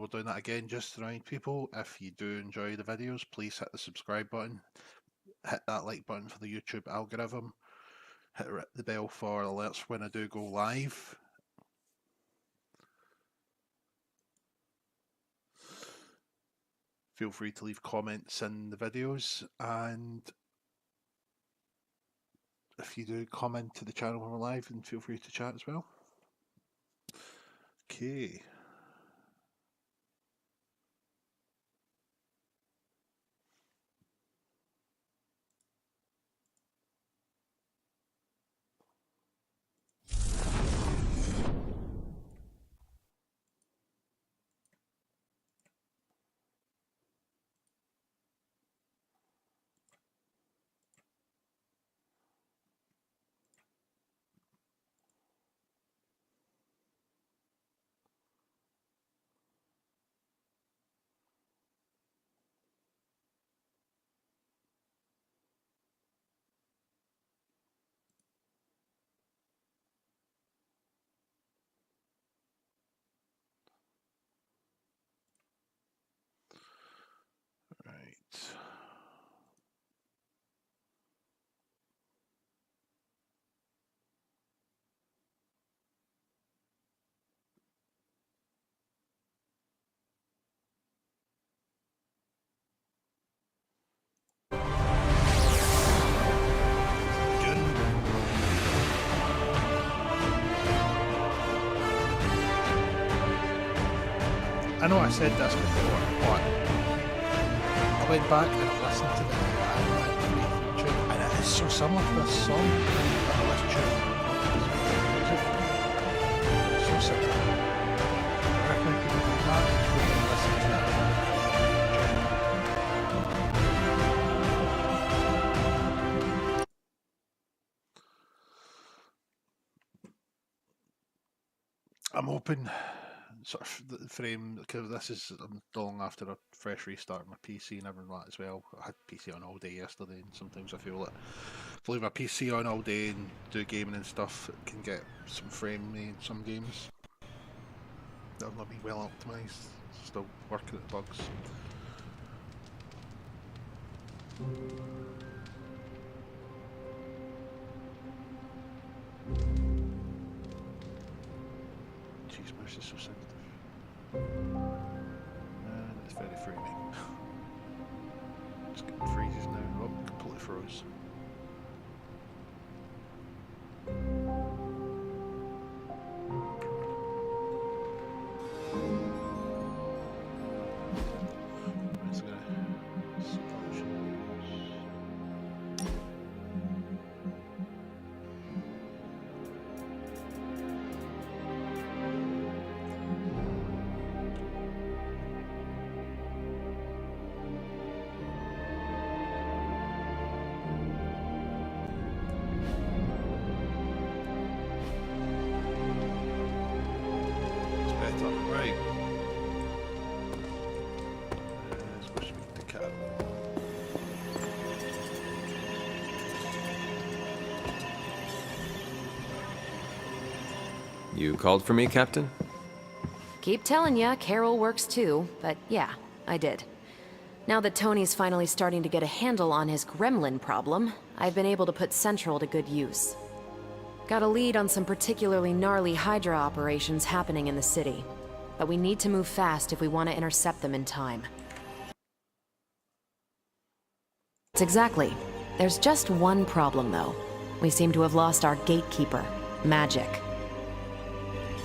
we're doing that again. Just to remind people, if you do enjoy the videos, please hit the subscribe button, hit that like button for the YouTube algorithm, hit the bell for alerts when I do go live. Feel free to leave comments in the videos, and if you do come into the channel when we're live, then feel free to chat as well. Okay. Right. I know I said this before, but I went back and listened to the Ultrawide tune, and it is so similar to this song, this tune. It's so similar. I recommend people go back and listen to that. I'm hoping sort of the frame, because this is long after a fresh restart of my PC and everything like that as well. I had PC on all day yesterday, and sometimes I feel that if I leave my PC on all day and do gaming and stuff, it can get some frame in some games. That'll not be well optimised. Still working at the bugs. Jeez, mouse is so sensitive. And it's very framing. It's getting freezes now. Oh, completely froze. It's gonna You called for me, Captain? Keep telling ya, Carol works too, but yeah, I did. Now that Tony's finally starting to get a handle on his gremlin problem, I've been able to put Central to good use. Got a lead on some particularly gnarly Hydra operations happening in the city, but we need to move fast if we want to intercept them in time. Exactly. There's just one problem, though. We seem to have lost our gatekeeper, Magic.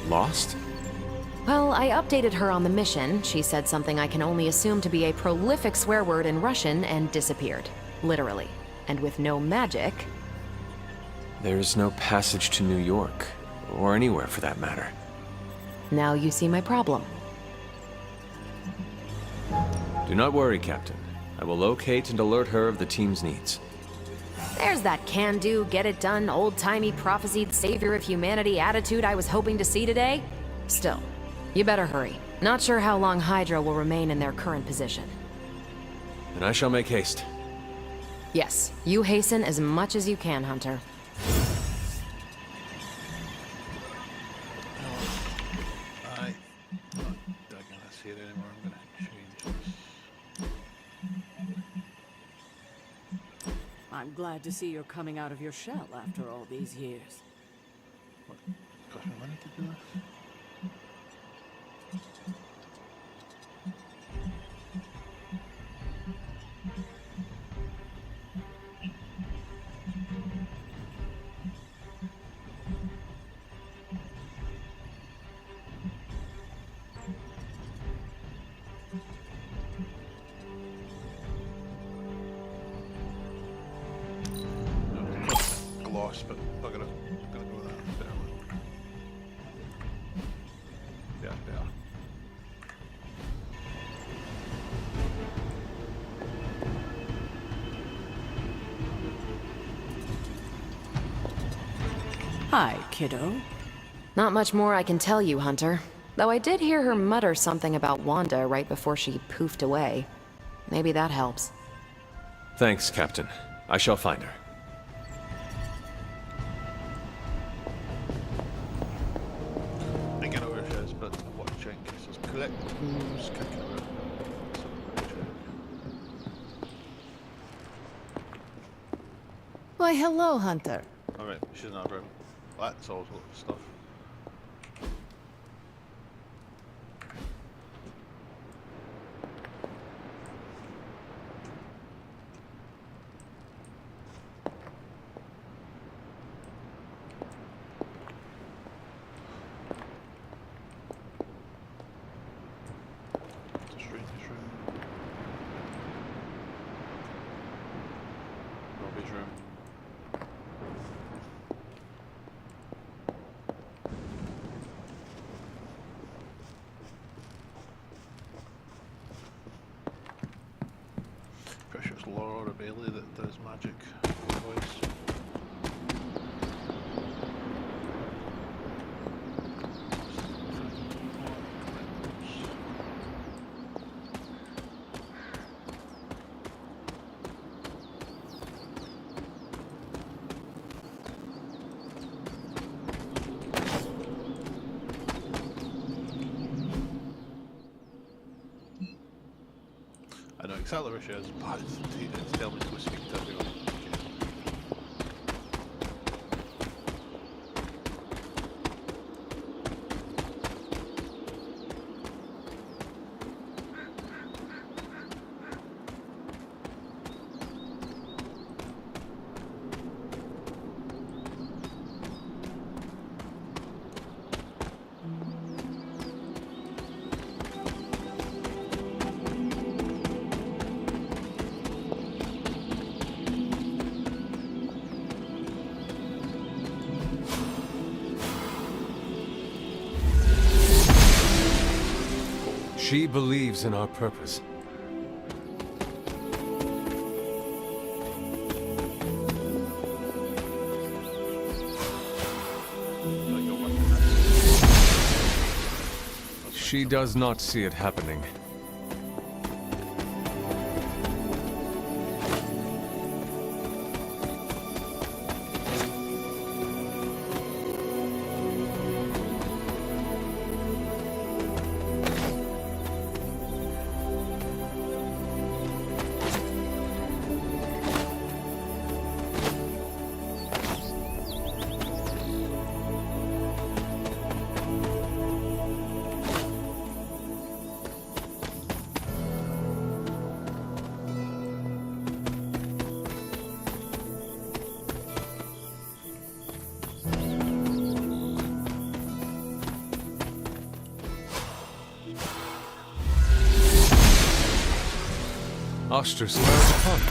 Lost? Well, I updated her on the mission. She said something I can only assume to be a prolific swear word in Russian and disappeared. Literally. And with no magic... There's no passage to New York, or anywhere for that matter. Now you see my problem. Do not worry, Captain. I will locate and alert her of the team's needs. There's that can-do, get-it-done, old-timey prophesied savior of humanity attitude I was hoping to see today. Still, you better hurry. Not sure how long Hydra will remain in their current position. Then I shall make haste. Yes, you hasten as much as you can, Hunter. Aye. Digging this area anymore. I'm going to change this. I'm glad to see you're coming out of your shell after all these years. What? Cost me money to do this? Lost, but bugger it. I'm gonna go with that. Better one. Yeah, better. Hi, kiddo. Not much more I can tell you, Hunter. Though I did hear her mutter something about Wanda right before she poofed away. Maybe that helps. Thanks, Captain. I shall find her. I get over where she is, but I'm watching in case there's correct clues kicking around. So I'm gonna check. Why, hello, Hunter. Alright, she's in our room. That's all sorts of stuff. Just read this room. Robbie's room. Pretty sure it's Laura Bailey that does magic voice. I know exactly where she is, but it's telling me to go speak to everyone. She believes in our purpose. She does not see it happening. Ostracized upon me.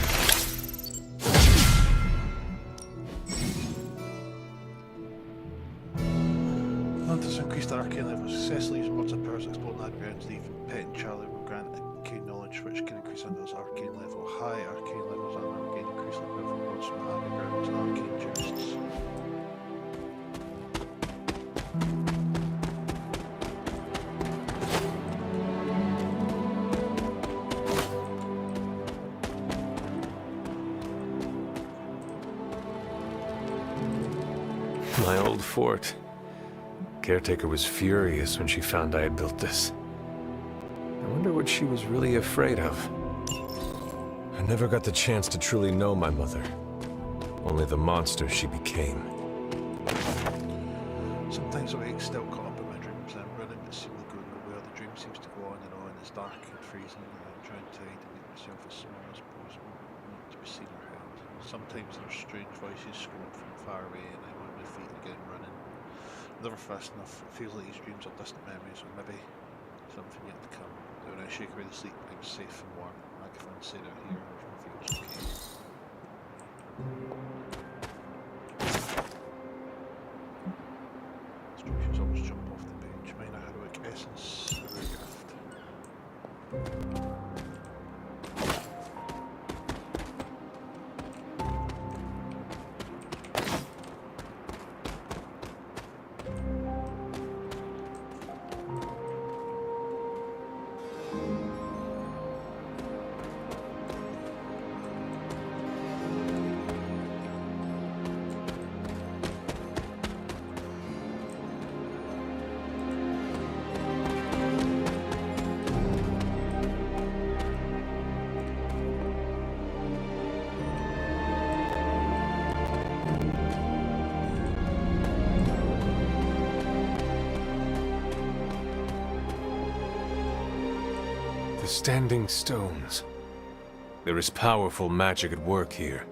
Hunters increased arcane level successfully using lots of powers exploring underground. Even Pet and Charlie will grant arcane knowledge, which can increase Hunter's arcane level. High arcane levels and arcane increase the power from rods from the underground and arcane chests. My old fort. Caretaker was furious when she found I had built this. wonder what she was really afraid of. I never got the chance to truly know my mother. Only the monster she became. Sometimes I get still caught up in my dreams. I'm running but seemingly going nowhere. The dream seems to go on and on. It's dark and freezing, and I'm trying to hide and make myself as small as possible, not to be seen or heard. Sometimes there's strange voices screaming from far away, and I'm on my feet again running. Never fast enough. It feels like these dreams are distant memories, or maybe something yet to come. But when I shake away the sleep, I'm safe and warm. Microphone said out here, everything feels okay. Instructions always jump off the page. Minor heroic essence, heroic gift. The standing stones. There is powerful magic at work here.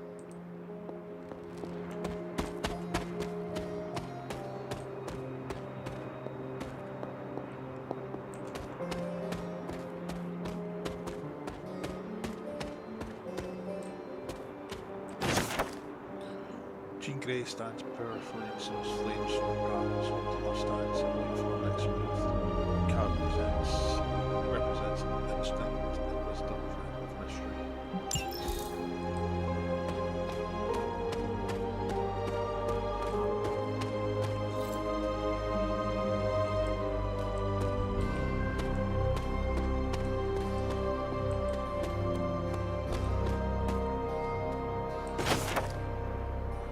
Jean Grey stands powerfully and sells flames from gardens onto the stands and wait for the next move. Card represents instinct and wisdom of mystery.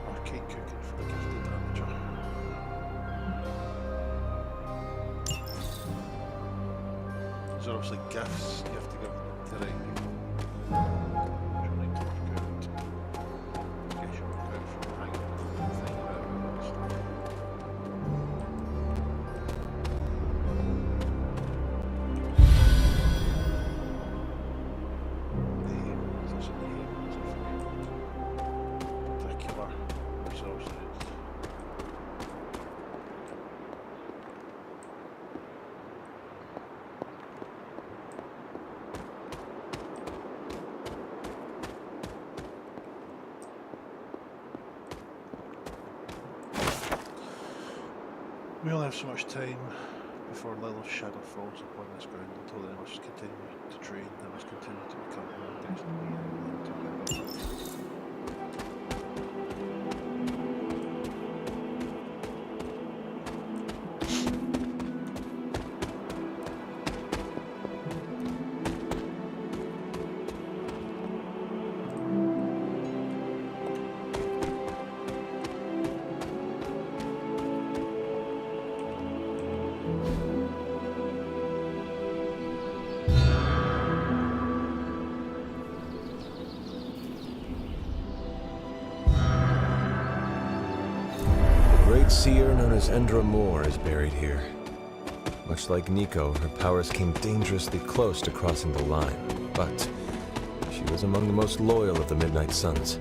Arcade cooking for the gifted amateur. These are obviously gifts you have to give to the right people. Trying to work out. Get your work out from hanging the thing about it. The aim, there's an aim, there's a particular results. We only have so much time before Lilith's shadow falls upon this ground. Until then, I must continue to train. I must continue to become more destiny and together. The great seer known as Endra Moore is buried here. Much like Nico, her powers came dangerously close to crossing the line, but she was among the most loyal of the Midnight Suns.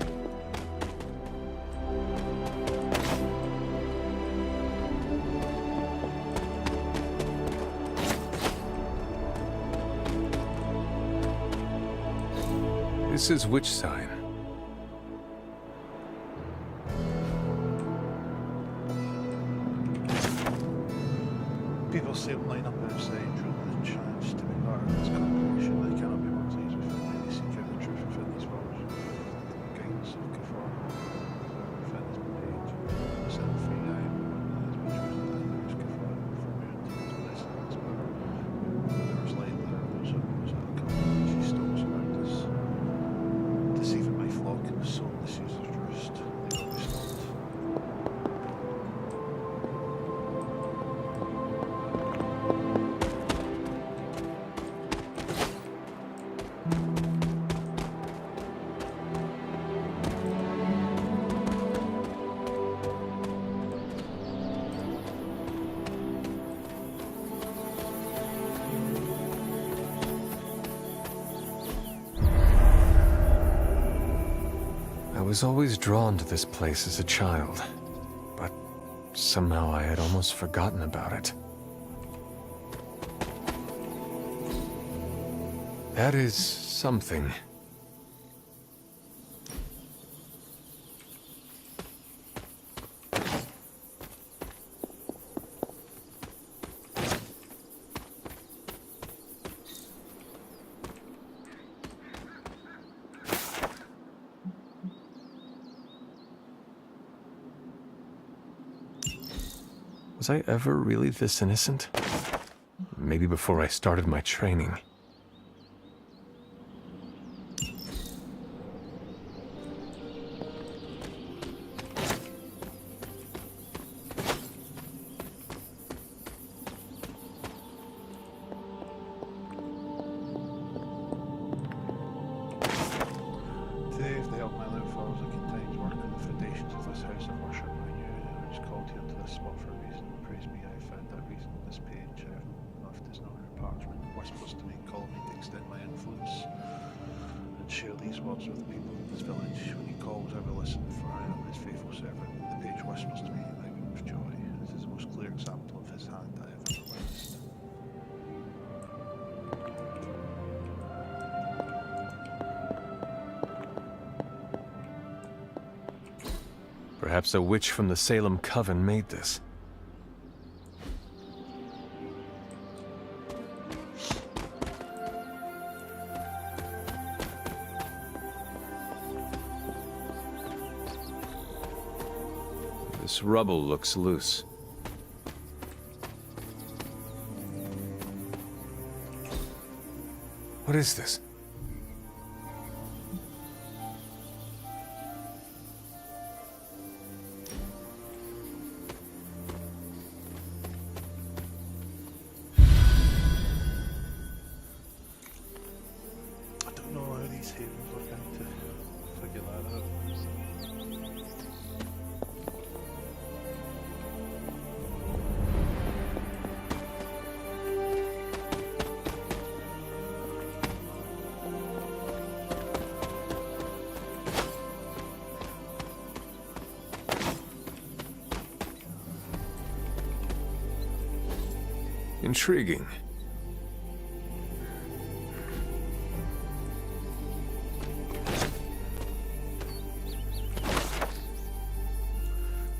This is which sign? People say line up outside, really the chance to be part of this combination. They cannot be more pleased with when they seek out the truth within these worlds. The guidance of GeForce within this page. Set free, I am one that has been chosen to use GeForce for me to listen to this power. There is light there, those are come. She stalks around us, deceiving was always drawn to this place as a child, but somehow I had almost forgotten about it. That is something. Was I ever really this innocent? Maybe before I started my training. Today is the help my life for. I contains work on the foundations of this house of worship. I knew I was called here to this spot for a reason. Praise me, I found that reason on this page. I have left is not her parchment. Whispers to me, call me to extend my influence and share these words with the people of this village. When he calls, I will listen, for I am his faithful servant. The page whispers to me, and I weep with joy. This is the most clear example of his hand I have ever witnessed. Perhaps a witch from the Salem Coven made this. This rubble looks loose. What is this? I don't know how these havens are going to figure that out. Intriguing.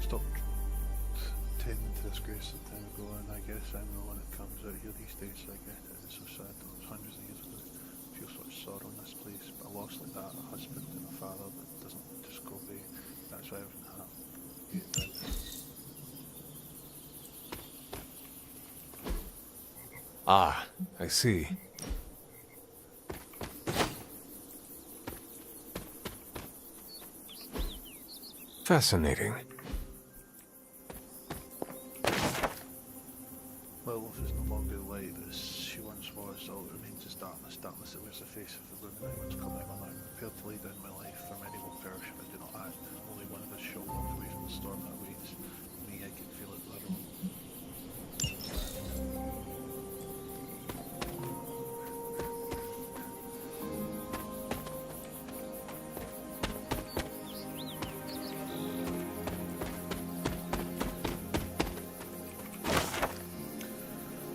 Stop tending to this grace a time ago, and I guess I'm the one that comes out here these days. I get it. It's so sad. It was hundreds of years ago. I feel such sorrow in this place, but a loss like that, a husband and a father that doesn't just go away. That's why everything happened. It did. Ah, I see. Fascinating. Well, if it's no longer the light that she once was, all that remains is darkness. Darkness that wears the face of the room that once come out of my life. Prepared to lay down my life, for many will perish if I do not act. Only one of us shall walk away from the storm that awaits. Me, I can feel it literally.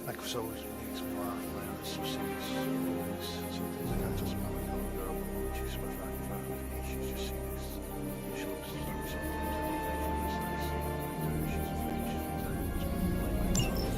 Life always makes me laugh when it's so serious. Always. Sometimes I can't just smell like a little girl, but when she's with me, she's just serious. She looks sometimes I don't think she listens. She's afraid, she's retired, it's been like my mom.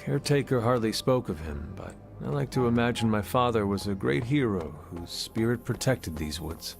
caretaker hardly spoke of him, but I like to imagine my father was a great hero whose spirit protected these woods.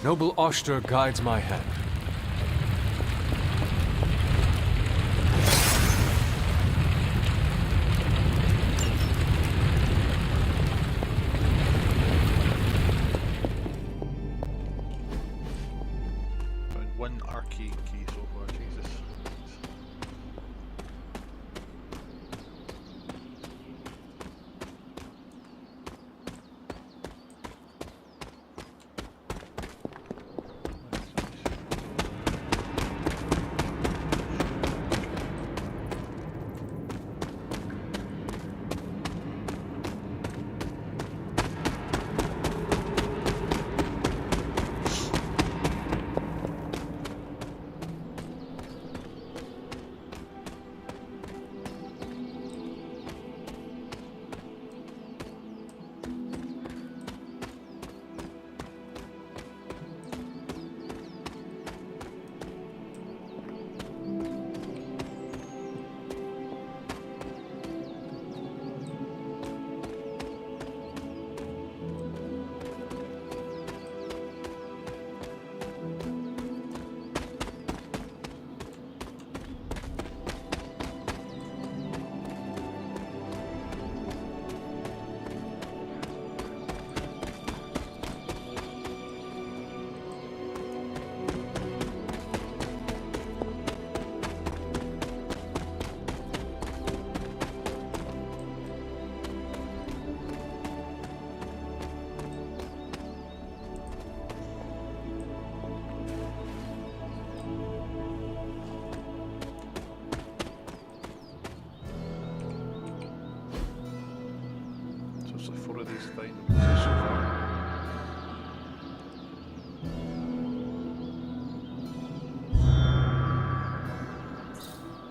Noble Oster guides my hand. Found one arcane key so far, Jesus. So far.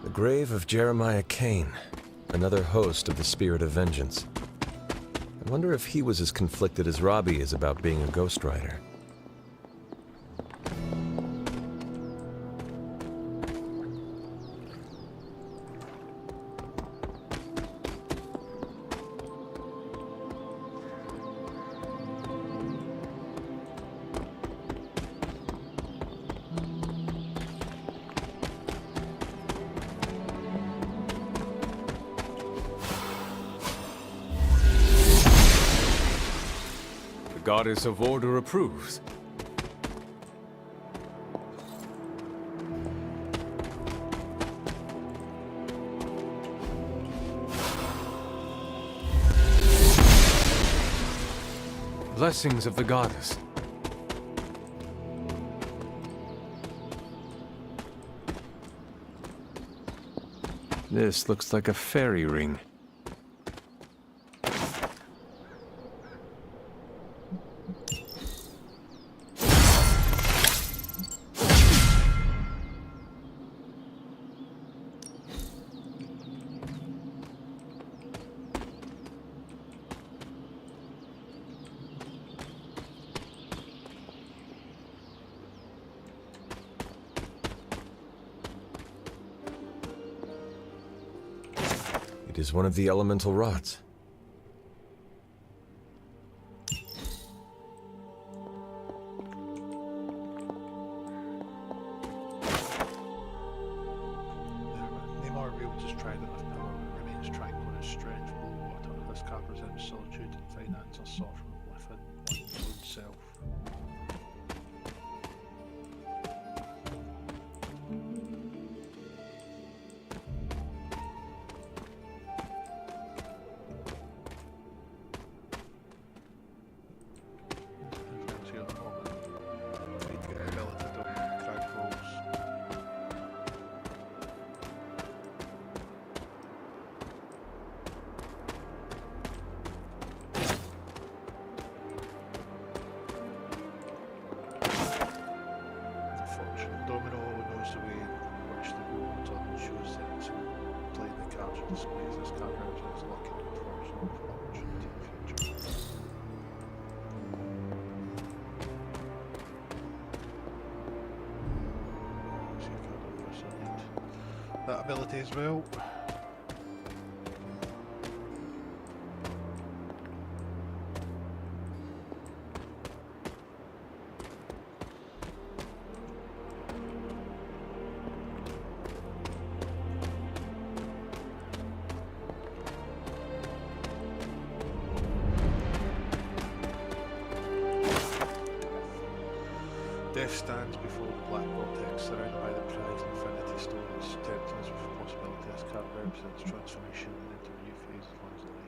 The grave of Jeremiah Kane, another host of the Spirit of Vengeance. I wonder if he was as conflicted as Robbie is about being a ghostwriter. goddess of order approves. Blessings of the goddess. This looks like a fairy ring. It is one of the elemental rods. Neymar will just try that with power remains tranquil in his strange blue water. This card presents solitude and finance are sought from within one's own self. Domino knows the way in which the gold on shows that to play the cards and displays this card represents luck and good fortune of opportunity in the future. See a card on this, I need that ability as well. Death stands before the black vortex, surrounded by the prized infinity stones, tempting us with the possibility this card represents transformation and into a new phase of one's life.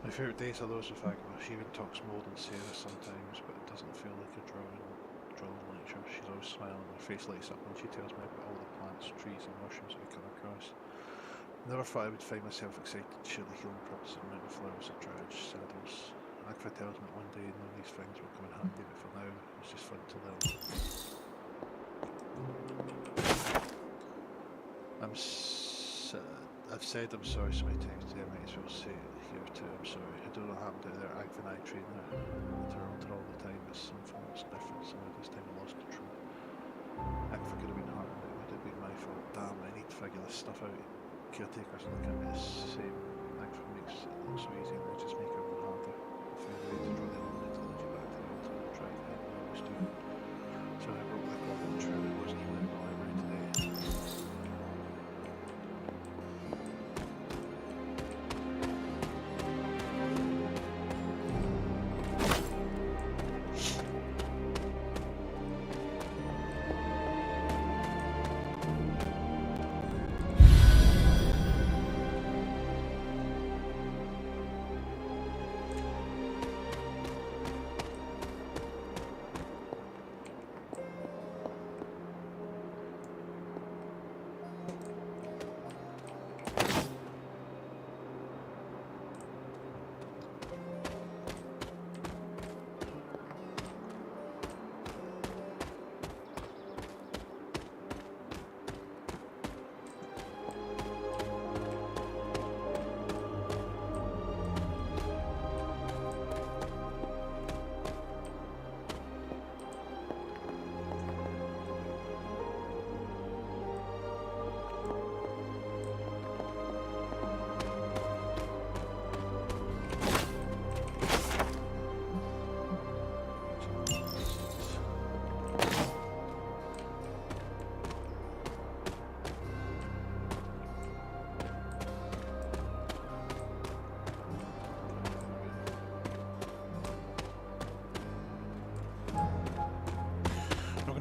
My favourite days are those with Agma. She even talks more than Sarah sometimes, but it doesn't feel like a drawing lecture. She's always smiling, her face lights up when she tells me about all the plants, trees and mushrooms we come across. I never thought I would find myself excited to share the healing purpose of a mountain of flowers that dredge saddles. Agfa tells me that one day none of these things will come in handy, but for now, it's just fun to learn. I've said I'm sorry so many times today, I might as well say it here too, I'm sorry. I don't know what happened out there, Agfa and I train there with her altar all the time, it's something that's different, so this time I lost control. Agfa could have been hard, but it would have been my fault. Damn, I need to figure this stuff out. Caretakers look at me the same. Agfa makes it look so easy and I just make it more harder. I found a way to draw the element technology back to the altar and try to help me always do. So I broke the goblin true, it wasn't even in the library today.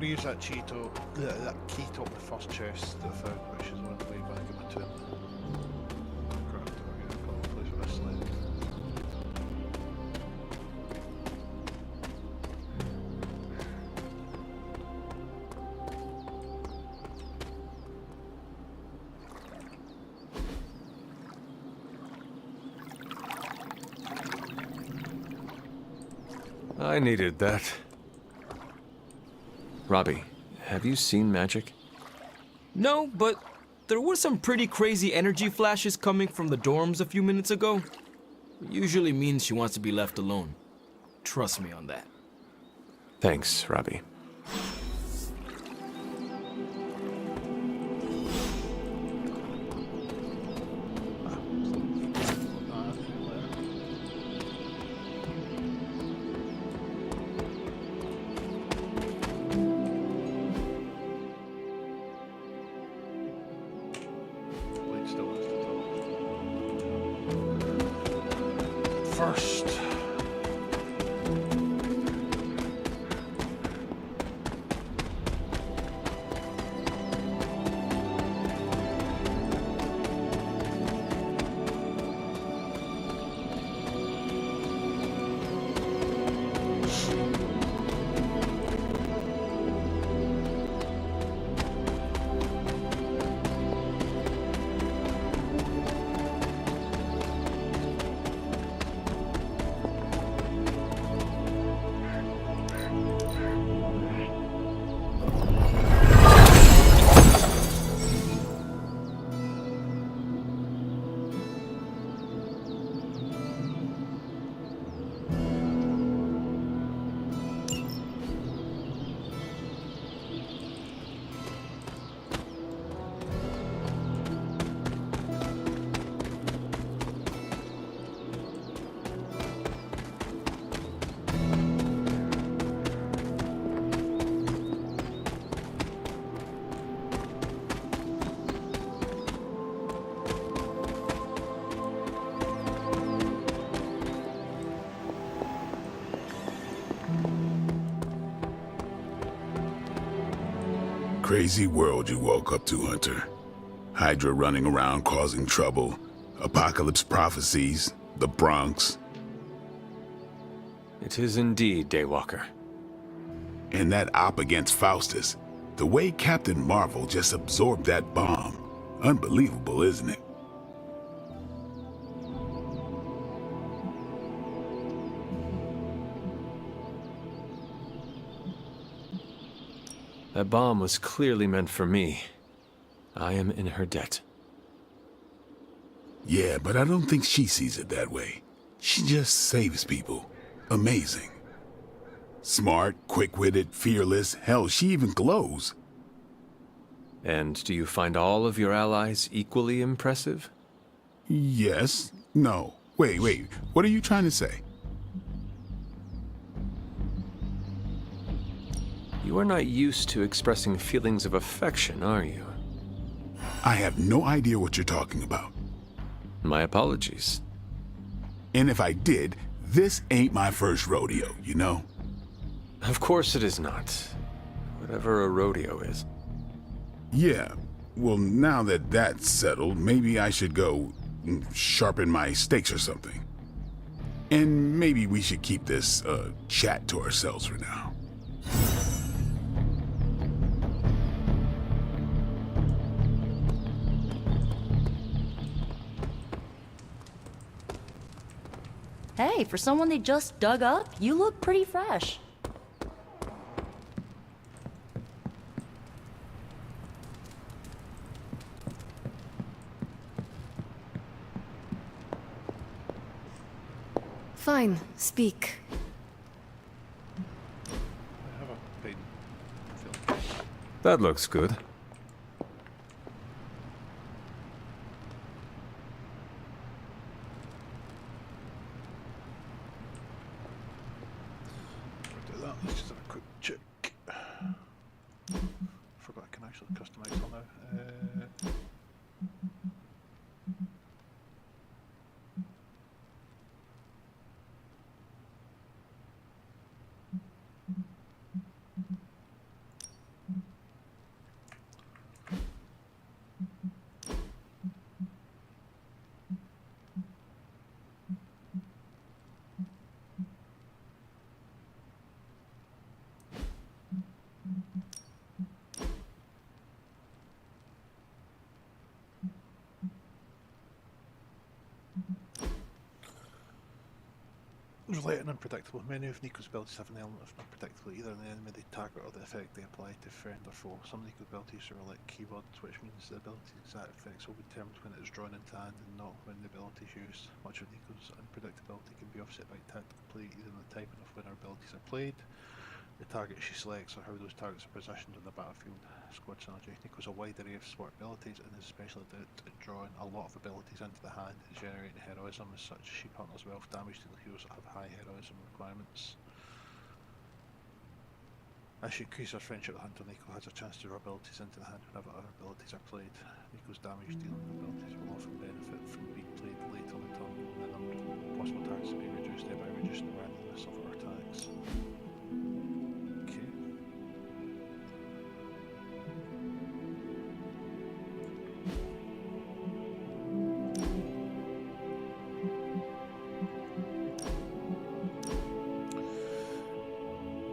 gonna use that Cheeto, that key to open the first chest that I found, which is on the way back in my tomb. Crap, do I get a couple of places for this sled? I needed that. Robbie, have you seen magic? No, but there were some pretty crazy energy flashes coming from the dorms a few minutes ago. It usually means she wants to be left alone. Trust me on that. Thanks, Robbie. First. Crazy world you woke up to, Hunter. Hydra running around causing trouble, apocalypse prophecies, the Bronx. It is indeed, Daywalker. And that op against Faustus. The way Captain Marvel just absorbed that bomb. Unbelievable, isn't it? That bomb was clearly meant for me. I am in her debt. Yeah, but I don't think she sees it that way. She just saves people. Amazing. Smart, quick-witted, fearless. Hell, she even glows. And do you find all of your allies equally impressive? Yes. No. Wait. What are you trying to say? You are not used to expressing feelings of affection, are you? I have no idea what you're talking about. My apologies. And if I did, this ain't my first rodeo, you know? Of course it is not. Whatever a rodeo is. Yeah. Well, now that that's settled, maybe I should go sharpen my stakes or something. And maybe we should keep this chat to ourselves for now. Hey, for someone they just dug up, you look pretty fresh. Fine, speak. I have a pain. That looks good. Do that. Let's just have a quick check. Forgot I can actually customize it now. Related and unpredictable. Many of Nico's abilities have an element of unpredictability, either in the enemy they target or the effect they apply to friend or foe. Some Nico's abilities are like keywords, which means the ability's exact effects will be determined when it is drawn into hand and not when the ability is used. Much of Nico's unpredictability can be offset by tactical play, either in the timing of when her abilities are played, the target she selects, or how those targets are positioned on the battlefield. Squad synergy. Nico's a wide array of support abilities and is especially adept at drawing a lot of abilities into the hand and generating heroism. As such, she partners well with damage dealer heroes that have high heroism requirements. As she increases her friendship with Hunter, Nico has a chance to draw abilities into the hand whenever her abilities are played. Nico's damage dealing abilities will often benefit from being played late on the turn, and the number of possible targets to be reduced, thereby reducing the randomness of her attacks.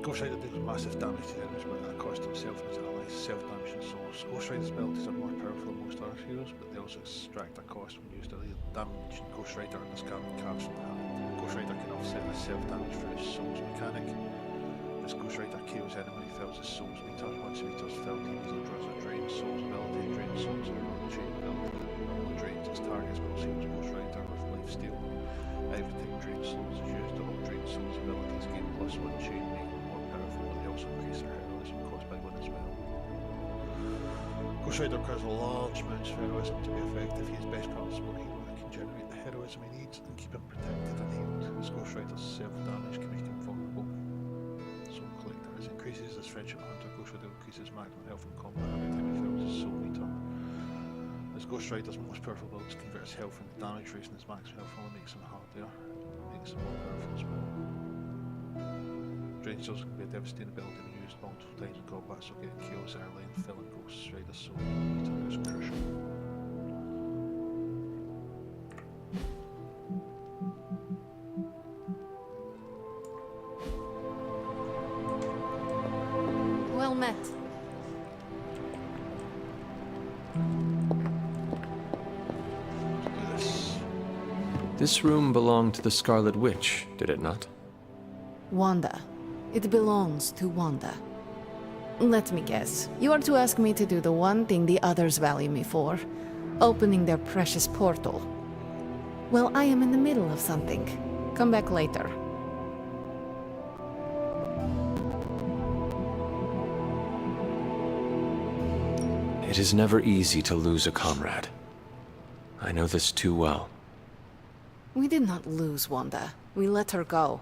Ghost Rider deals massive damage to enemies but at a cost to himself and his allies, self-damage and souls. Ghost Rider's abilities are more powerful than most other heroes, but they also extract a cost when used early. Damage Ghost Rider and discarding cards from the hand. Ghost Rider can offset this self-damage through his souls mechanic. This Ghost Rider kills enemy fills his souls meter. Once the meter is filled, he immediately draws a drain souls ability. Drain souls are a chain ability that normally drains its targets but heals Ghost Rider with lifesteal. Every time drain souls is used, all drain souls abilities gain +1 chain, making also increase their heroism caused by one as well. Ghost Rider requires large amounts of heroism to be effective. He is best part of a small hero that can generate the heroism he needs and keep him protected and healed. His Ghost Rider's self-damage can make him vulnerable. Soul Collector. As he increases his friendship with Hunter, Ghost Rider increases maximum health in combat every time he fills his soul meter. As Ghost Rider's most powerful abilities convert his health into damage, raising his maximum health only makes him harder, makes him more powerful as well. Drain souls can be a devastating ability when used multiple times in combat, so getting kills early and filling Ghost Rider's soul meter is crucial. Well met. Let's do this. This room belonged to the Scarlet Witch, did it not? Wanda. It belongs to Wanda. Let me guess. You are to ask me to do the one thing the others value me for. Opening their precious portal. Well, I am in the middle of something. Come back later. It is never easy to lose a comrade. I know this too well. We did not lose Wanda. We let her go.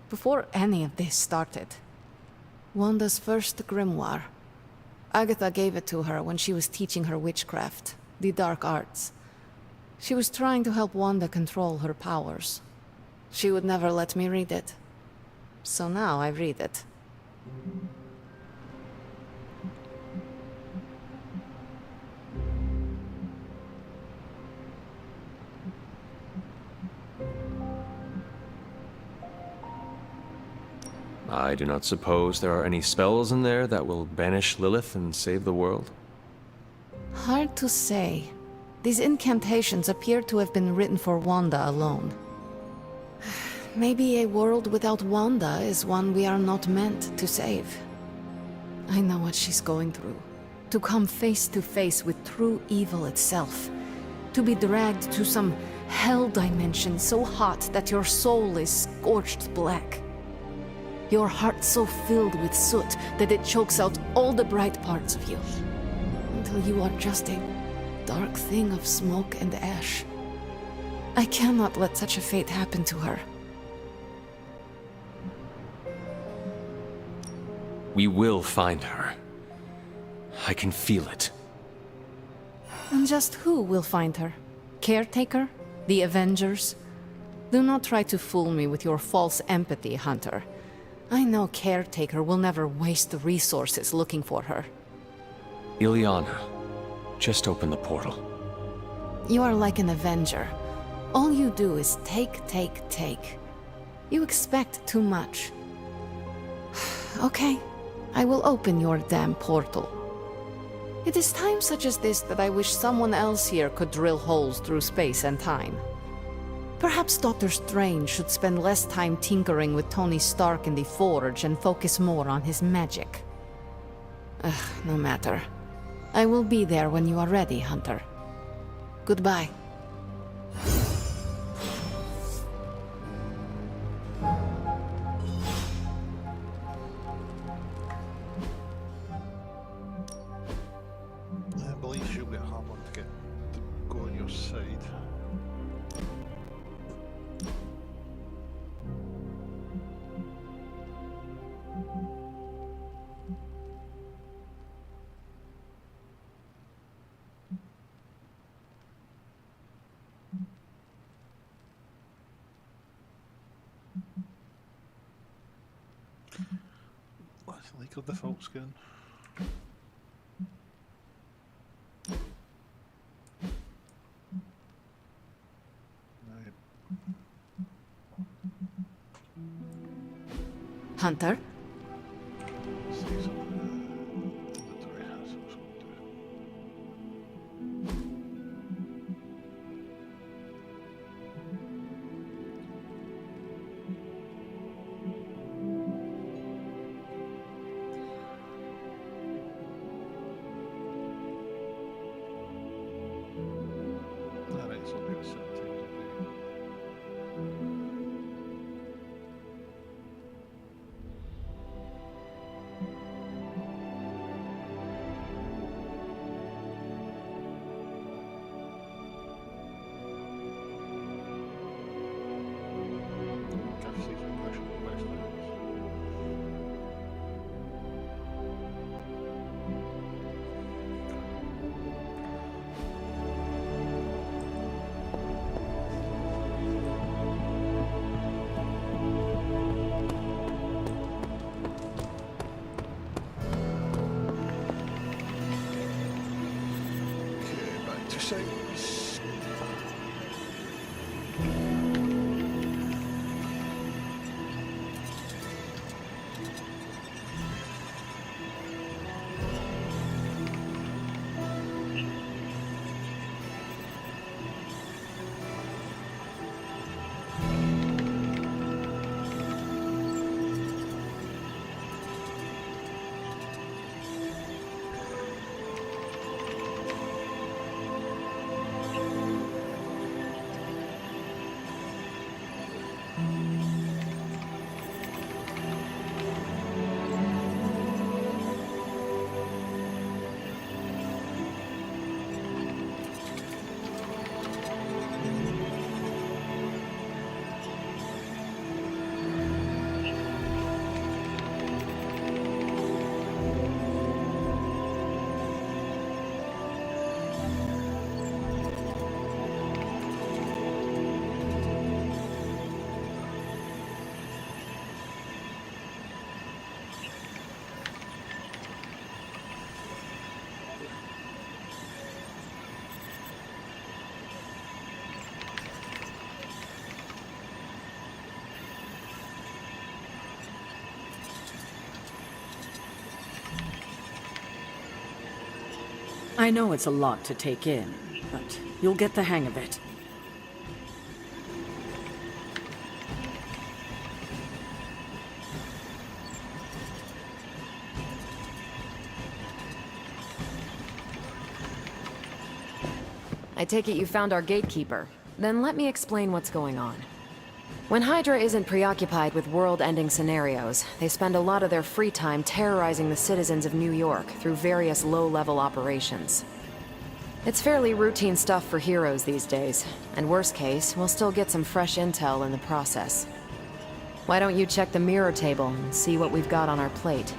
Before any of this started. Wanda's first grimoire. Agatha gave it to her when she was teaching her witchcraft, the dark arts. She was trying to help Wanda control her powers. She would never let me read it. So now I read it. I do not suppose there are any spells in there that will banish Lilith and save the world? Hard to say. These incantations appear to have been written for Wanda alone. Maybe a world without Wanda is one we are not meant to save. I know what she's going through. To come face to face with true evil itself. To be dragged to some hell dimension so hot that your soul is scorched black. Your heart so filled with soot that it chokes out all the bright parts of you. Until you are just a dark thing of smoke and ash. I cannot let such a fate happen to her. We will find her. I can feel it. And just who will find her? Caretaker? The Avengers? Do not try to fool me with your false empathy, Hunter. I know Caretaker will never waste the resources looking for her. Ileana, just open the portal. You are like an Avenger. All you do is take. You expect too much. Okay, I will open your damn portal. It is times such as this that I wish someone else here could drill holes through space and time. Perhaps Dr. Strange should spend less time tinkering with Tony Stark in the Forge and focus more on his magic. No matter. I will be there when you are ready, Hunter. Goodbye. I believe you'll get hammered to get to go on your side. Let's leak of the default skin. Hunter? Alright, so maybe 7 times a day. Okay, back to sites. I know it's a lot to take in, but you'll get the hang of it. I take it you found our gatekeeper. Then let me explain what's going on. When Hydra isn't preoccupied with world-ending scenarios, they spend a lot of their free time terrorizing the citizens of New York through various low-level operations. It's fairly routine stuff for heroes these days, and worst case, we'll still get some fresh intel in the process. Why don't you check the mirror table and see what we've got on our plate?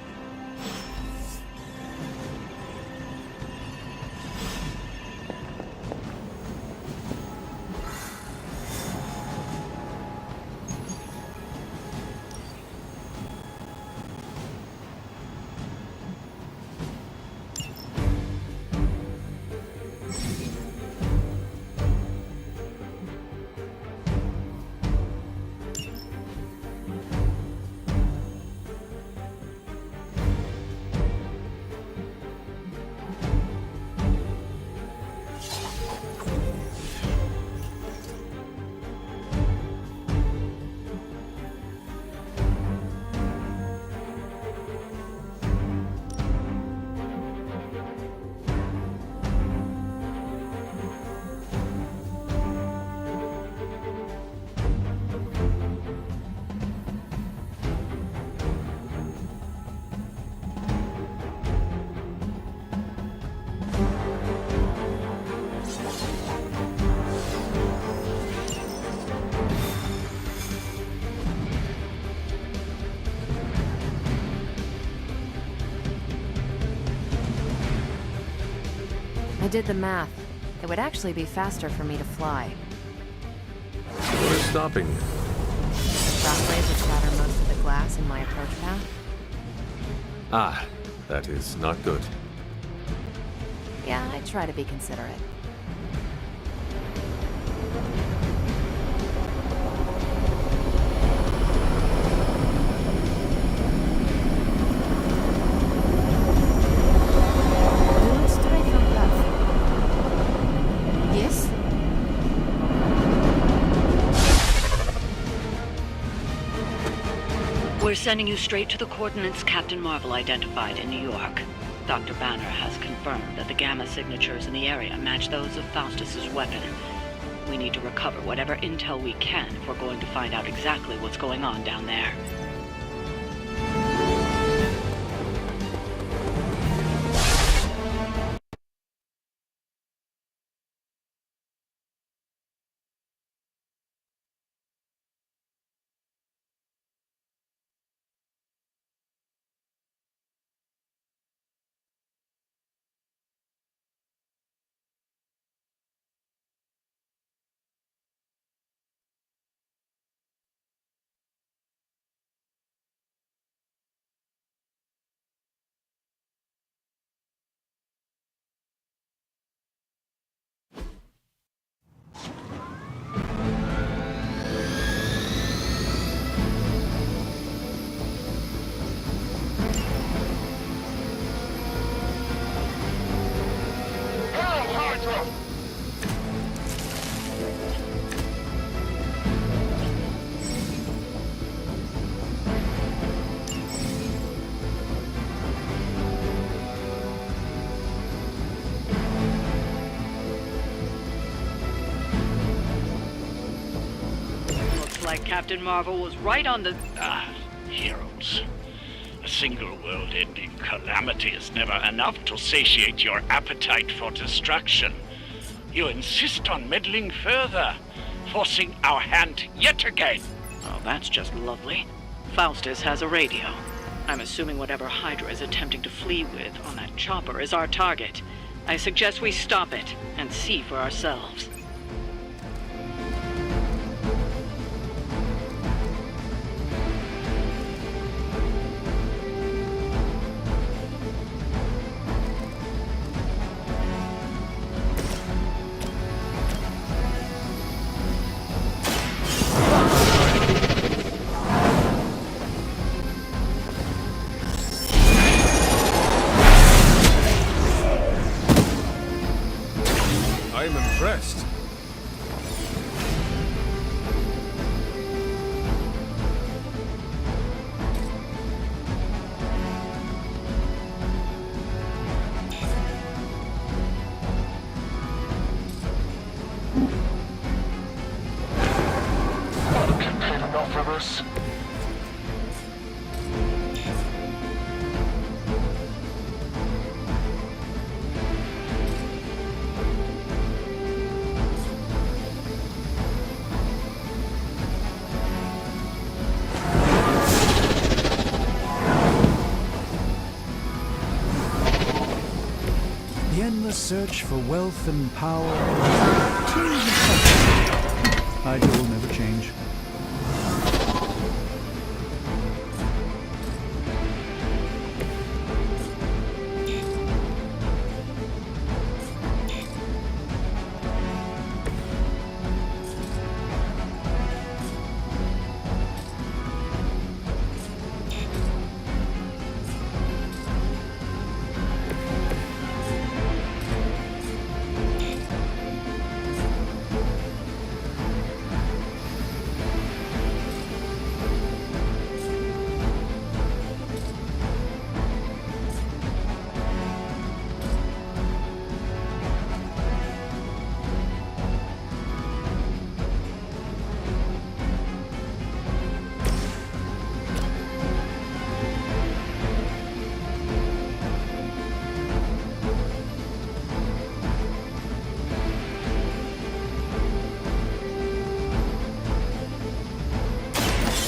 I did the math. It would actually be faster for me to fly. What is stopping you? Shockwaves would shatter most of the glass in my approach path. Ah, that is not good. Yeah, I try to be considerate. Do not stray from path. Yes? We're sending you straight to the coordinates Captain Marvel identified in New York. Dr. Banner has confirmed that the gamma signatures in the area match those of Faustus's weapon. We need to recover whatever intel we can if we're going to find out exactly what's going on down there. Like Captain Marvel was right on the... Heroes. A single world-ending calamity is never enough to satiate your appetite for destruction. You insist on meddling further, forcing our hand yet again. Oh, that's just lovely. Faustus has a radio. I'm assuming whatever Hydra is attempting to flee with on that chopper is our target. I suggest we stop it and see for ourselves. I am impressed. Enough of us. The endless search for wealth and power. Hydra will never change.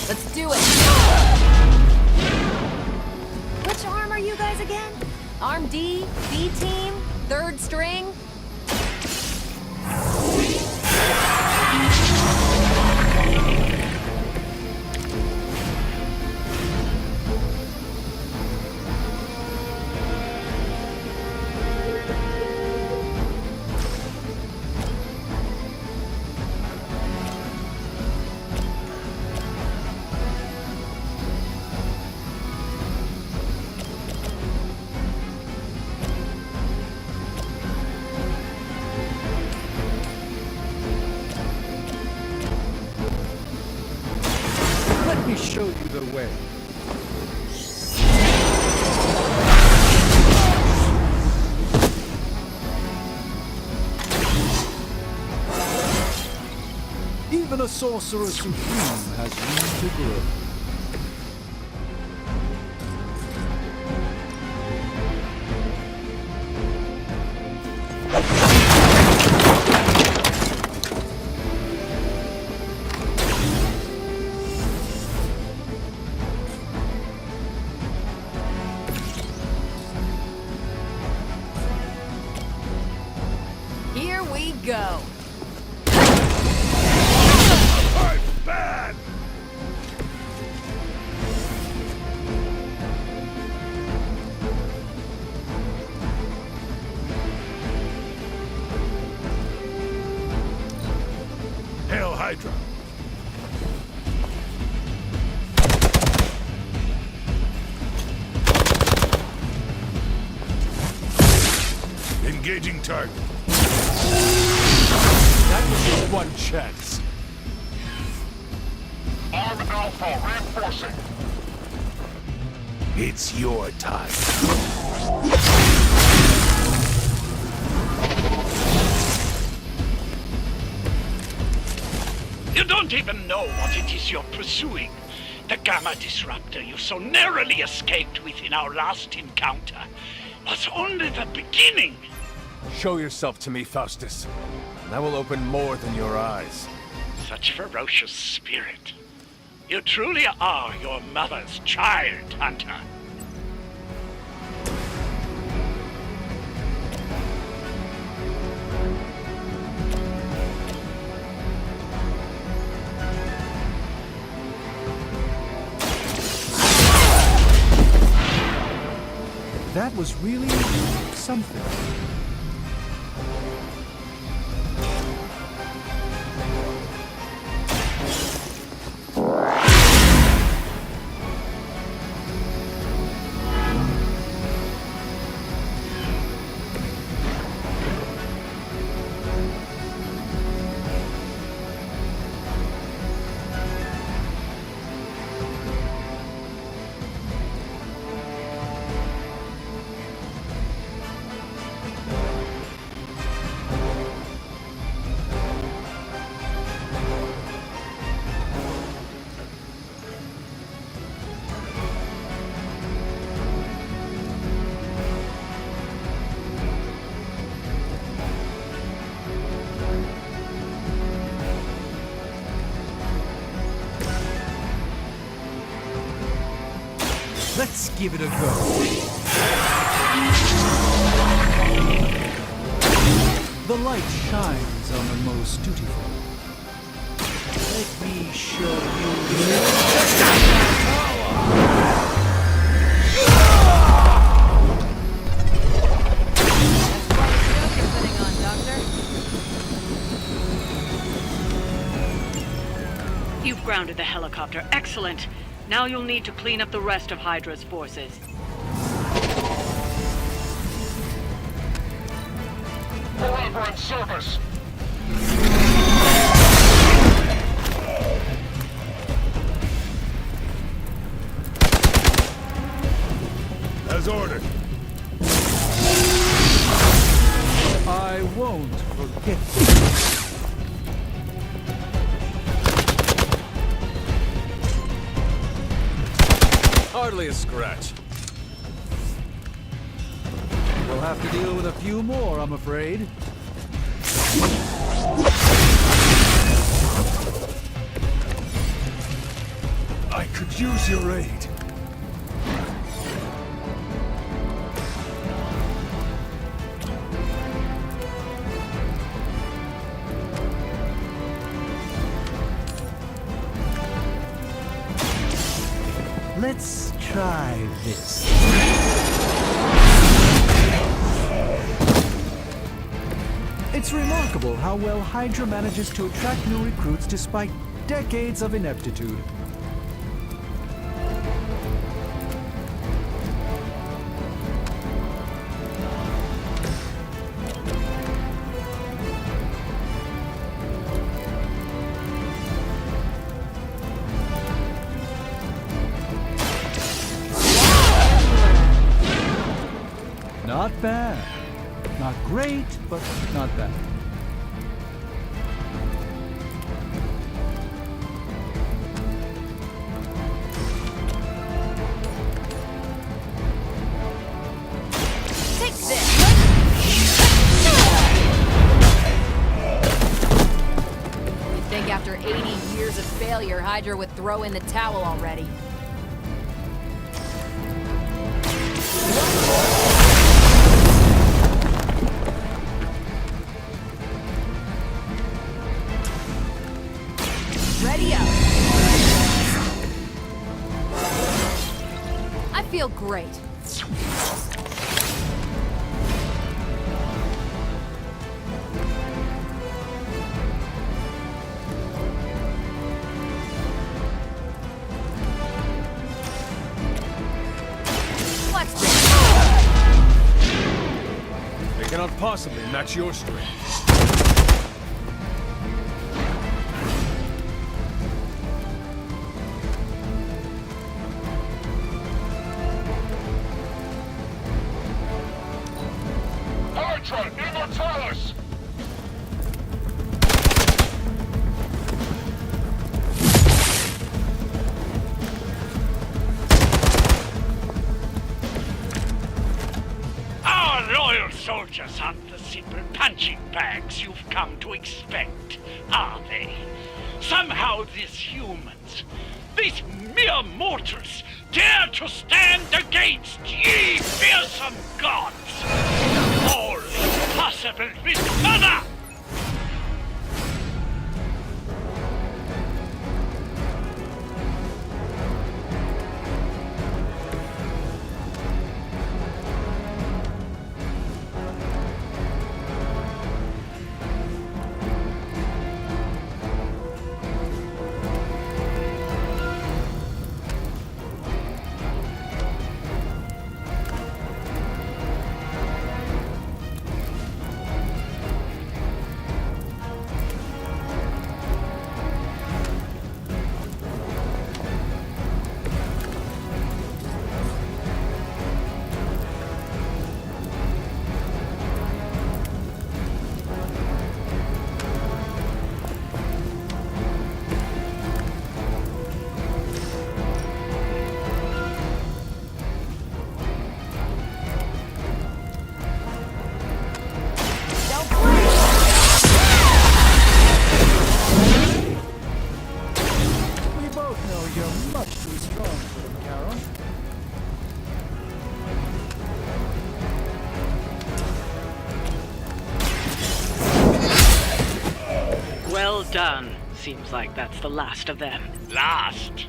Let's do it! Which arm are you guys again? Arm D? B team? Third string? The Sorcerer Supreme has room to grow. Here we go. Bad! Hail Hydra! Engaging target. That was just one chance. Arm Alpha reinforcing. It's your time. You don't even know what it is you're pursuing. The Gamma Disruptor you so narrowly escaped with in our last encounter was only the beginning. Show yourself to me, Faustus, and I will open more than your eyes. Such ferocious spirit. You truly are your mother's child, Hunter. That was really something. Let's give it a go. The light shines on the most dutiful. Let me show you. You've grounded the helicopter. Excellent. Now you'll need to clean up the rest of Hydra's forces. Forever in service. As ordered. I won't forget. Hardly a scratch. We'll have to deal with a few more, I'm afraid. I could use your aid. Let's try this. It's remarkable how well Hydra manages to attract new recruits despite decades of ineptitude. Not bad. Not great, but not bad. failure, Hydra would throw in the towel already. Ready up. I feel great. They cannot possibly match your strength. Hydra, Immortalis! Our loyal soldiers aren't the simple punching bags you've come to expect, are they? Somehow these humans, these mere mortals, dare to stand against ye fearsome gods! All impossible with mother! We both know you're much too strong for them, Carol. Well done. Seems like that's the last of them. Last?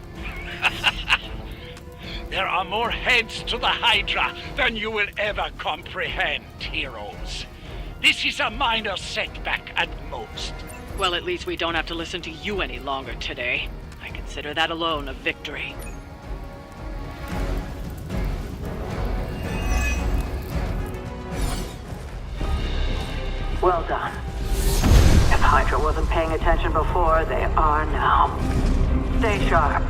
There are more heads to the Hydra than you will ever comprehend, heroes. This is a minor setback at most. Well, at least we don't have to listen to you any longer today. I consider that alone a victory. Well done. If Hydra wasn't paying attention before, they are now. Stay sharp.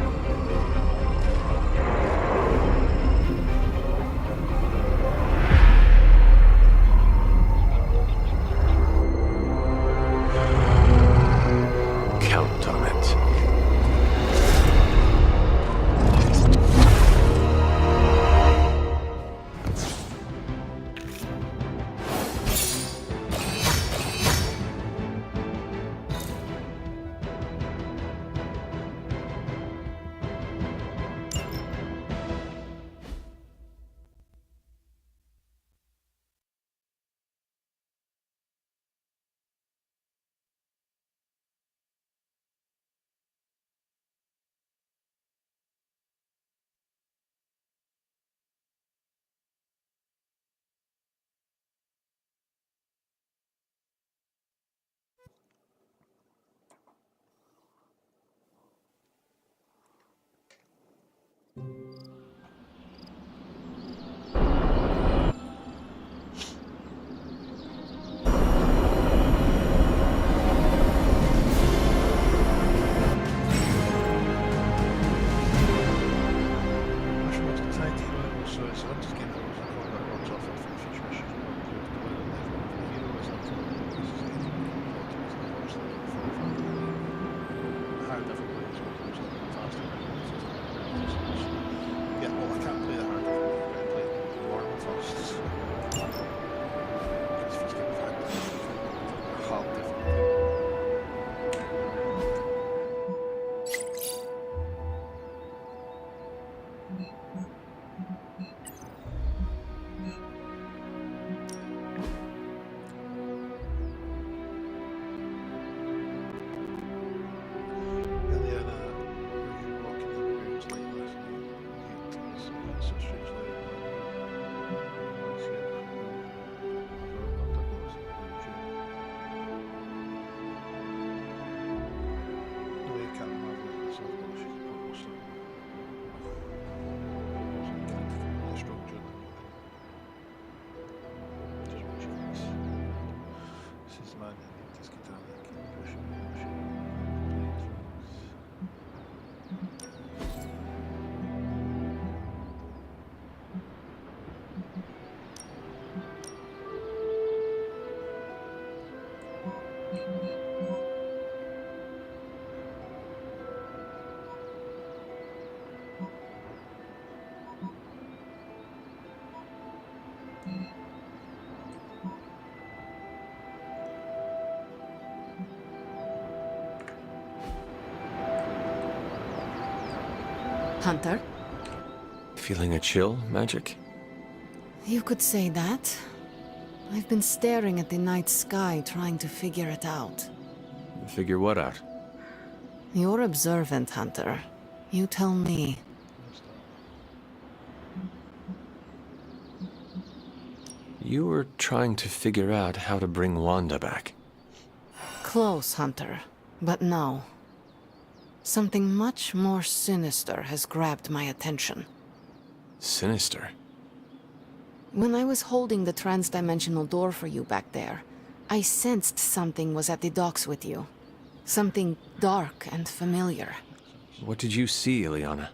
Count on it. Hunter? Feeling a chill, Magic? You could say that. I've been staring at the night sky trying to figure it out. Figure what out? You're observant, Hunter. You tell me. You were trying to figure out how to bring Wanda back. Close, Hunter. But no. Something much more sinister has grabbed my attention. Sinister? When I was holding the trans-dimensional door for you back there, I sensed something was at the docks with you. Something dark and familiar. What did you see, Ileana?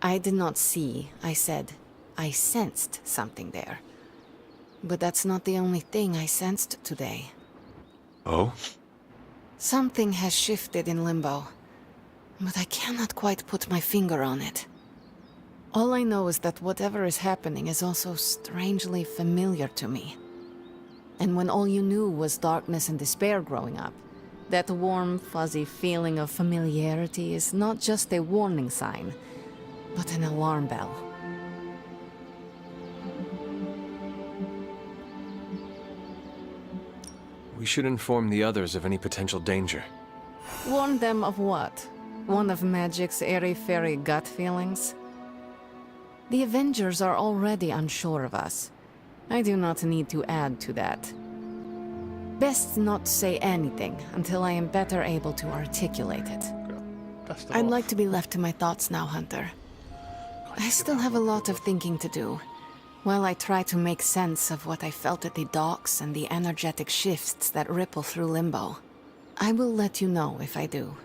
I did not see, I said. I sensed something there. But that's not the only thing I sensed today. Oh? Something has shifted in Limbo, but I cannot quite put my finger on it. All I know is that whatever is happening is also strangely familiar to me. And when all you knew was darkness and despair growing up, that warm, fuzzy feeling of familiarity is not just a warning sign, but an alarm bell. We should inform the others of any potential danger. Warn them of what? One of Magic's airy-fairy gut feelings? The Avengers are already unsure of us. I do not need to add to that. Best not say anything until I am better able to articulate it. I'd like to be left to my thoughts now, Hunter. I still have a lot of thinking to do, while I try to make sense of what I felt at the docks and the energetic shifts that ripple through Limbo. I will let you know if I do.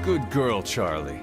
Good girl, Charlie.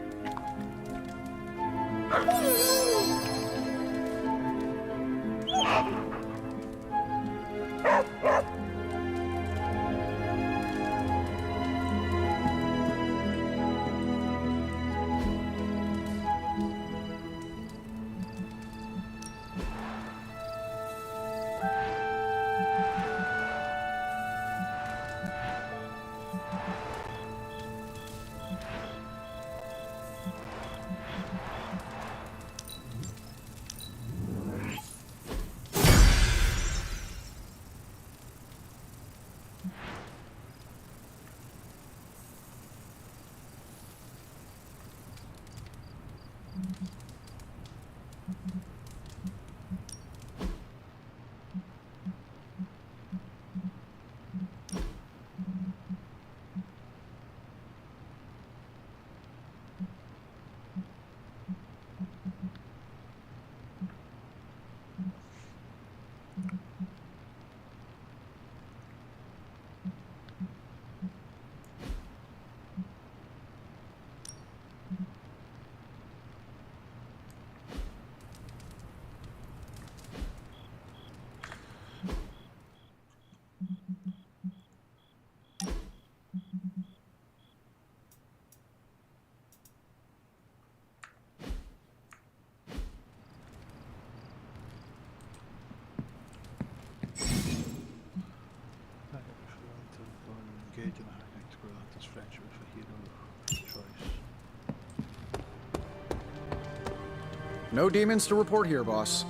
No demons to report here, boss.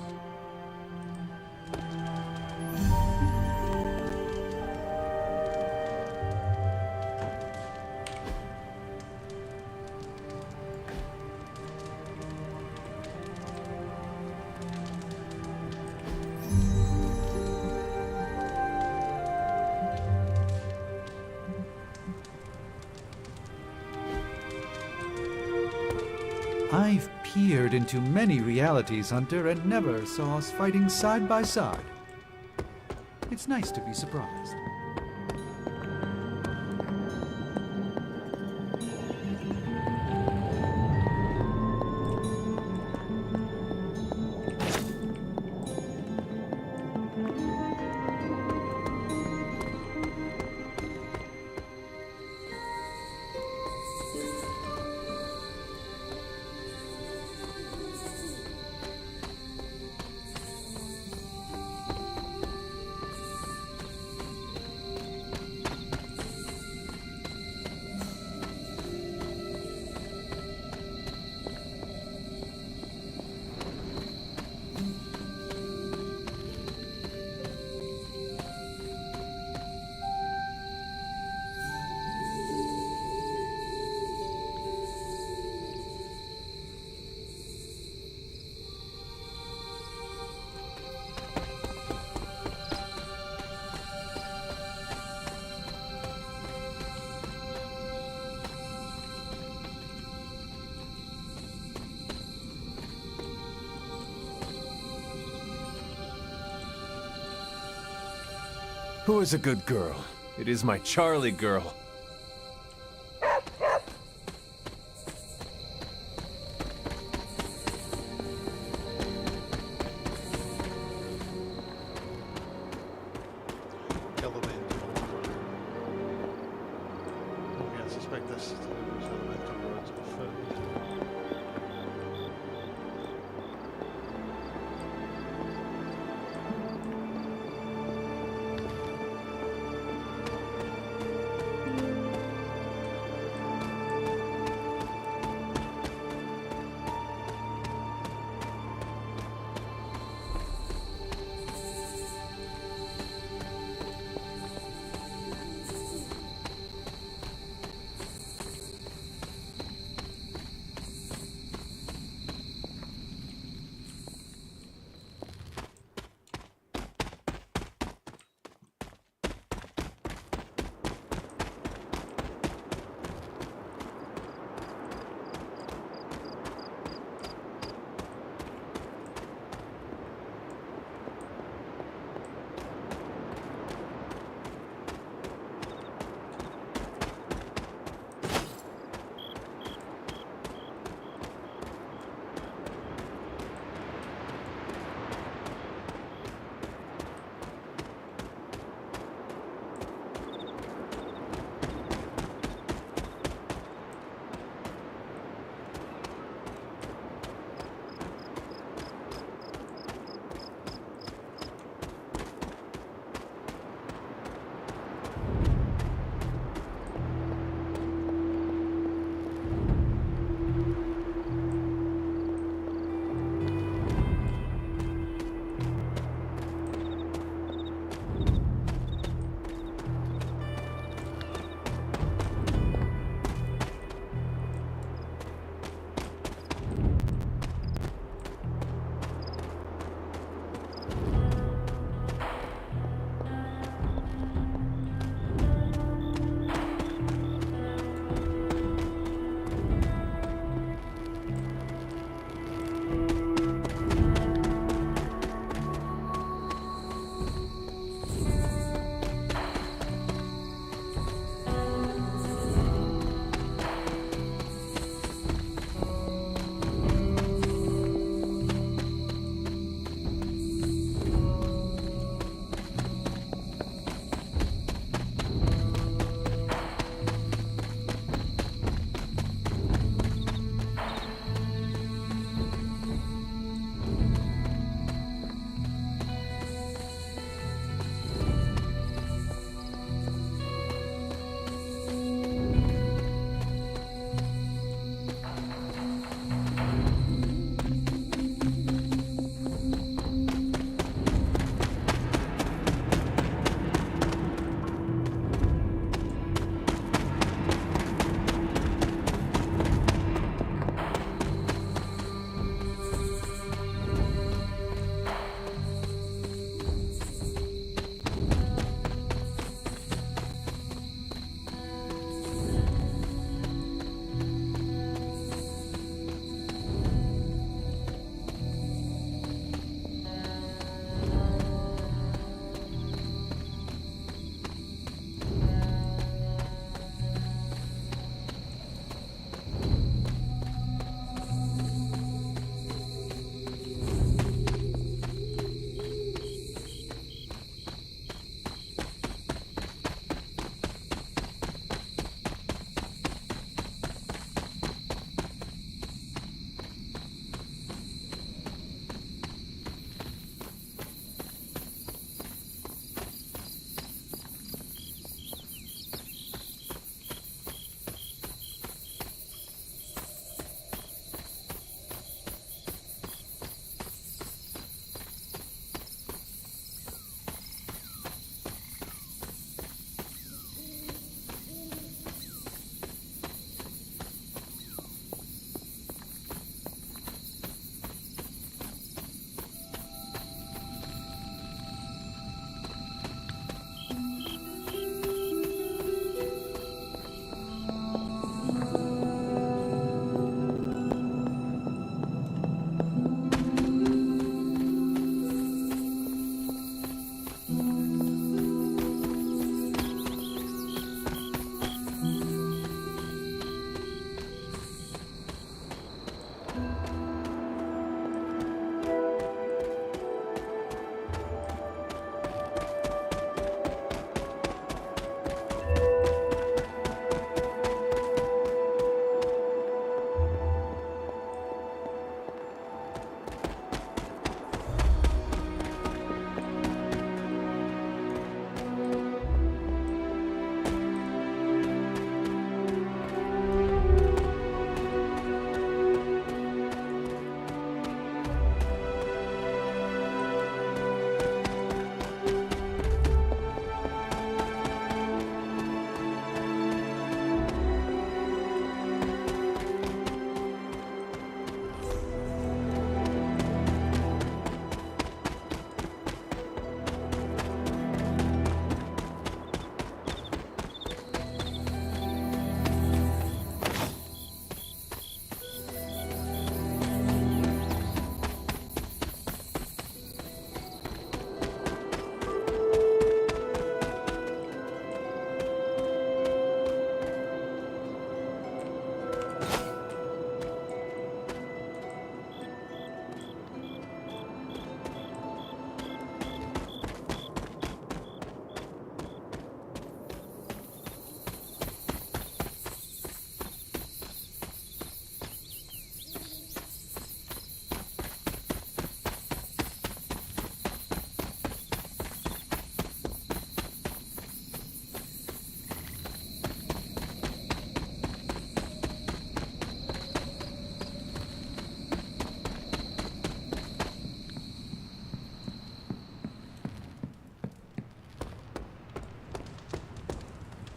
I've peered into many realities, Hunter, and never saw us fighting side by side. It's nice to be surprised. Who is a good girl? It is my Charlie girl. Elemental. Okay, I suspect this is elemental words are found.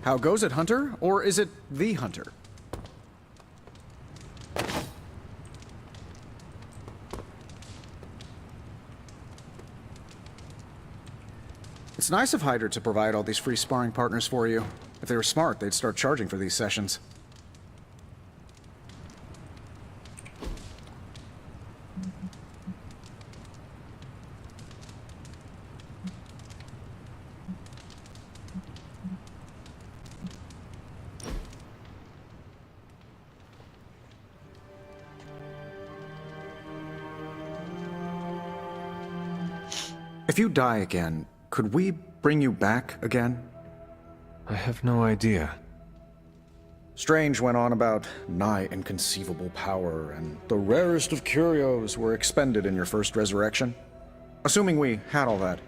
How goes it, Hunter? Or is it the Hunter? It's nice of Hydra to provide all these free sparring partners for you. If they were smart, they'd start charging for these sessions. If you die again, could we bring you back again? I have no idea. Strange went on about nigh inconceivable power, and the rarest of curios were expended in your first resurrection. Assuming we had all that,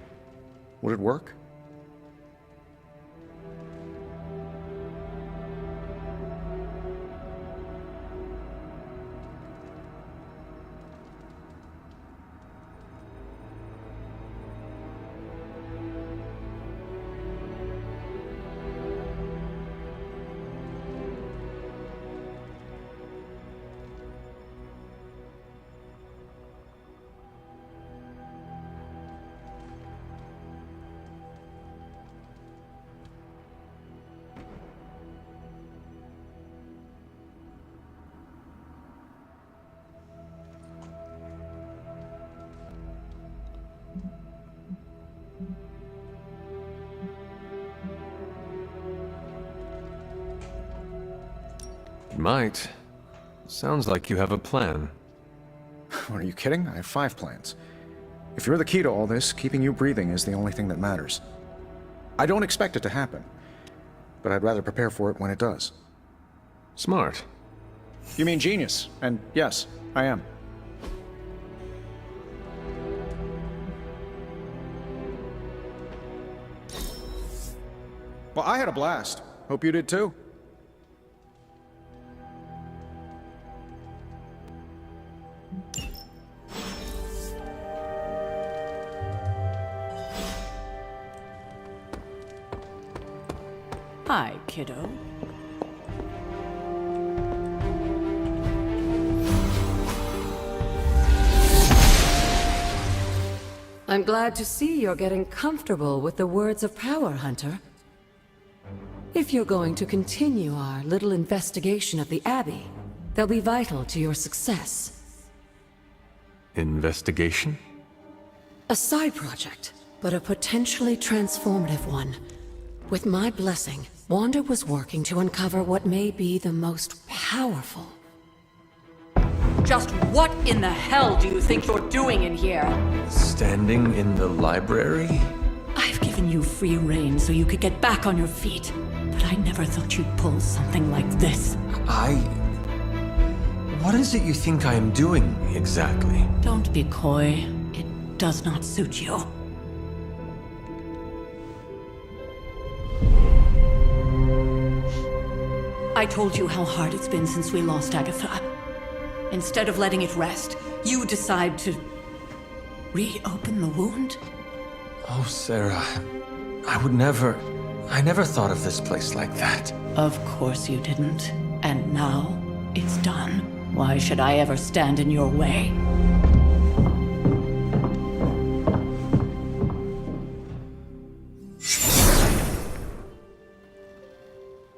would it work? Might. Sounds like you have a plan. Are you kidding? I have 5 plans. If you're the key to all this, keeping you breathing is the only thing that matters. I don't expect it to happen, but I'd rather prepare for it when it does. Smart. You mean genius, and yes, I am. Well, I had a blast. Hope you did too. Hi, kiddo. I'm glad to see you're getting comfortable with the words of power, Hunter. If you're going to continue our little investigation of the Abbey, they'll be vital to your success. Investigation? A side project, but a potentially transformative one. With my blessing, Wanda was working to uncover what may be the most powerful. Just what in the hell do you think you're doing in here? Standing in the library? I've given you free rein so you could get back on your feet, but I never thought you'd pull something like this. What is it you think I am doing, exactly? Don't be coy. It does not suit you. I told you how hard it's been since we lost Agatha. Instead of letting it rest, you decide to reopen the wound? Oh, Sarah, I never thought of this place like that. Of course you didn't. And now, it's done. Why should I ever stand in your way?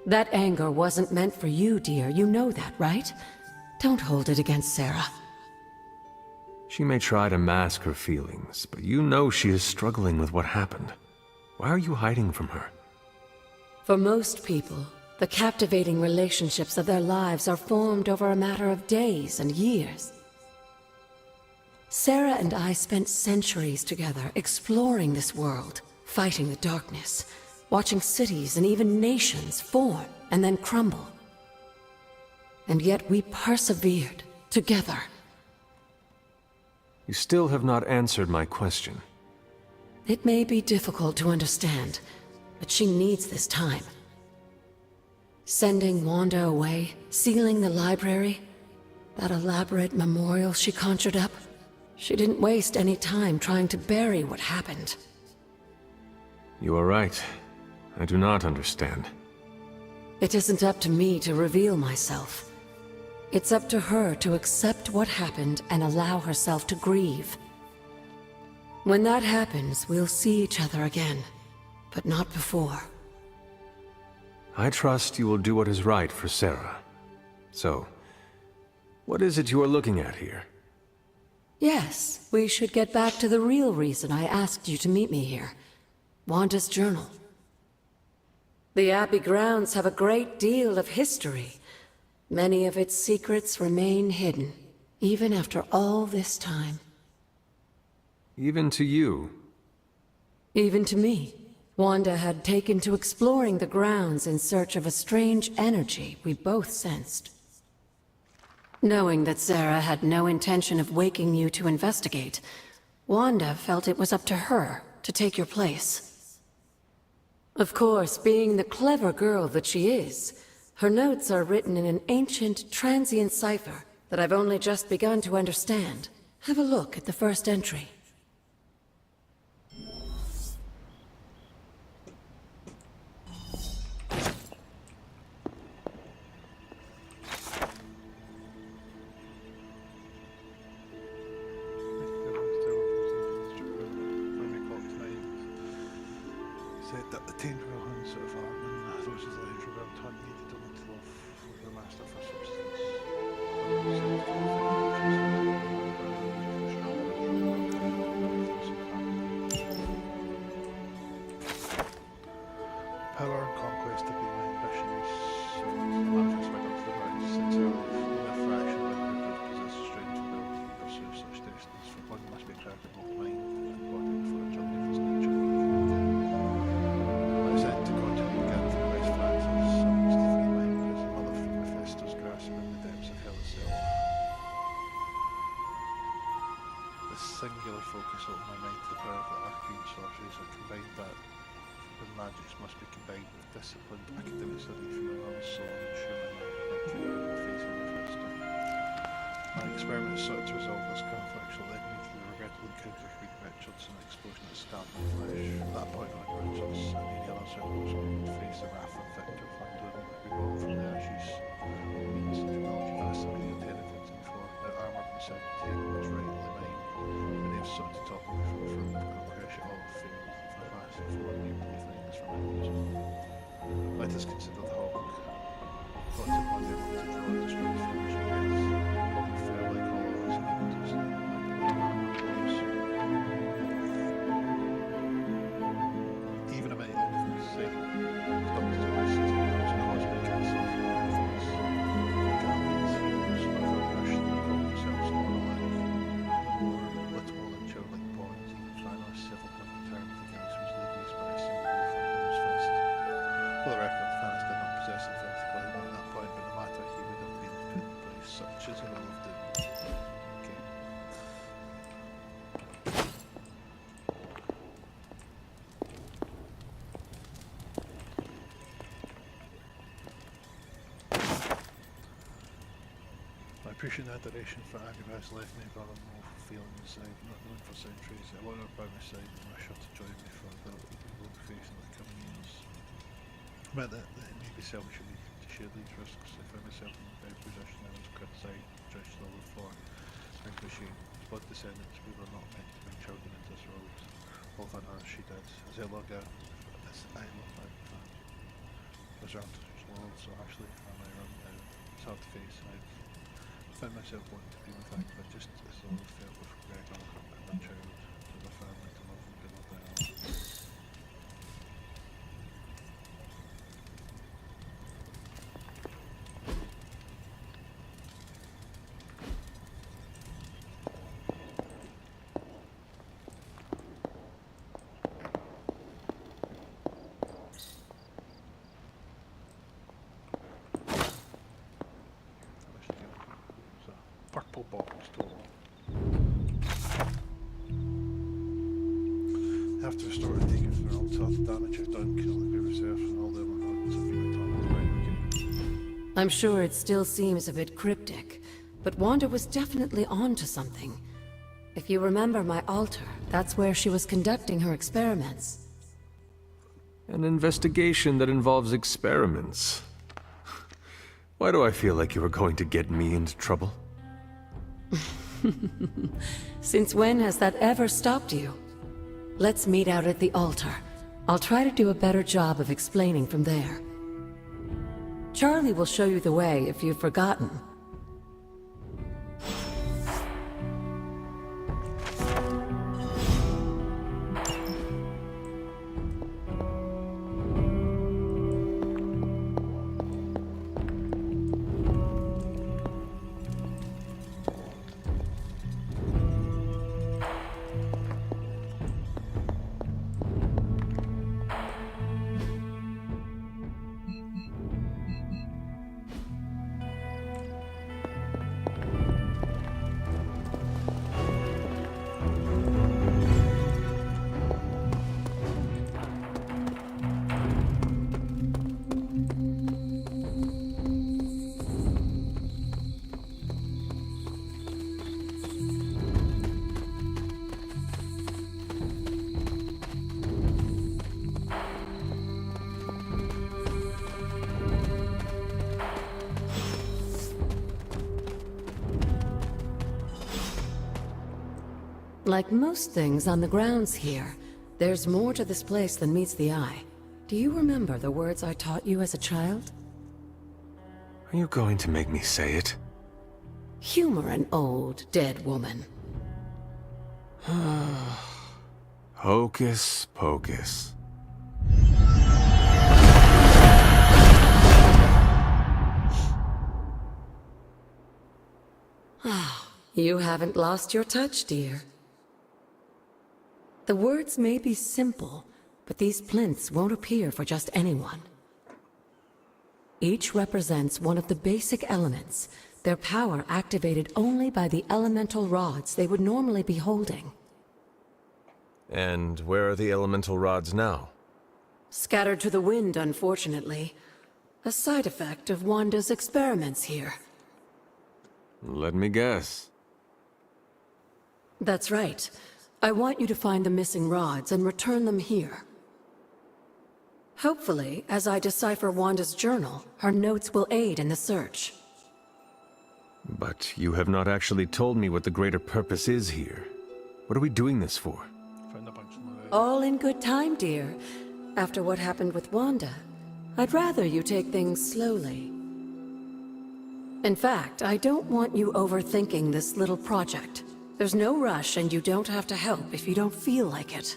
That anger wasn't meant for you, dear. You know that, right? Don't hold it against Sarah. She may try to mask her feelings, but you know she is struggling with what happened. Why are you hiding from her? For most people, the captivating relationships of their lives are formed over a matter of days and years. Sarah and I spent centuries together exploring this world, fighting the darkness, watching cities and even nations form and then crumble. And yet we persevered, together. You still have not answered my question. It may be difficult to understand, but she needs this time. Sending Wanda away, sealing the library, that elaborate memorial she conjured up, she didn't waste any time trying to bury what happened. You are right. I do not understand. It isn't up to me to reveal myself. It's up to her to accept what happened and allow herself to grieve. When that happens, we'll see each other again, but not before. I trust you will do what is right for Sarah. So, what is it you are looking at here? Yes, we should get back to the real reason I asked you to meet me here. Wanda's journal. The Abbey grounds have a great deal of history. Many of its secrets remain hidden, even after all this time. Even to you? Even to me. Wanda had taken to exploring the grounds in search of a strange energy we both sensed. Knowing that Sarah had no intention of waking you to investigate, Wanda felt it was up to her to take your place. Of course, being the clever girl that she is, her notes are written in an ancient, transient cipher that I've only just begun to understand. Have a look at the first entry. Power and conquest have been my ambitions. The manifest winner of the rise since early in the fraction of the group possess strange ability to pursue such destinies, for one must be crafted both mind and body for a journey of this nature. I sent to continue again from West Francis, amongst the free mind as another from Mephisto's grasping in the depths of hell itself. This singular focus opened my mind to the power of the arcane sorceries that combined that when magics must be combined with disciplined academic study from my own soul and ensure my victory in the face of Mephisto. My experiments sought to resolve this conflict, so led me to the regrettable encounter with Reed Richards and the explosion that stabbed my flesh. At that point, when Richards and any other circles would face the wrath of Victor Van Doom, we brought from the ashes means and technology vastly intelligence and for that armoured and sound table was rightly mine, and they have sought to topple me from and crush it all failed for massive for new playthings from my music. Let us consider the Hawk. Thought it one day to draw the strength from which it is. It felt like all of us negatives and even a mate in the sick, doctors and nurses and cosmic cancer for our voice. Galleons, heroes, of our wish that call themselves more alive. More little and childlike bonds, even trying our civil term with the guys whose ladies by a single from his fist. For the record, Thanos did not possess infinity cloud at that point, but no matter, he would have been put in place, such as he loved it. Okay. My appreciation and adoration for Andy has left me rather more feelings I've not known for centuries. I want her by my side and wish her to join me for the we will be facing in the coming years. I meant that it may be selfish of me to share these risks. I find myself in a bad position I was criticised, judged all for. I appreciate blood descendants, we were not meant to bring children into this world. All for her she did. As I log out, as I love her. I was around to world so harshly, and I run now. It's hard to face. I found myself wanting to be with her, but just as though I felt with Gregor and a child, to the family to love and be loved by all. Purple box total. After restore and take it from the altar, the damage I've done can only be reserved and all the other gods have been returned. Right, okay. I'm sure it still seems a bit cryptic, but Wanda was definitely onto something. If you remember my altar, that's where she was conducting her experiments. An investigation that involves experiments. Why do I feel like you were going to get me into trouble? Since when has that ever stopped you? Let's meet out at the altar. I'll try to do a better job of explaining from there. Charlie will show you the way if you've forgotten. Like most things on the grounds here, there's more to this place than meets the eye. Do you remember the words I taught you as a child? Are you going to make me say it? Humor an old, dead woman. Hocus pocus. You haven't lost your touch, dear. The words may be simple, but these plinths won't appear for just anyone. Each represents one of the basic elements, their power activated only by the elemental rods they would normally be holding. And where are the elemental rods now? Scattered to the wind, unfortunately. A side effect of Wanda's experiments here. Let me guess. That's right. I want you to find the missing rods and return them here. Hopefully, as I decipher Wanda's journal, her notes will aid in the search. But you have not actually told me what the greater purpose is here. What are we doing this for? All in good time, dear. After what happened with Wanda, I'd rather you take things slowly. In fact, I don't want you overthinking this little project. There's no rush, and you don't have to help if you don't feel like it.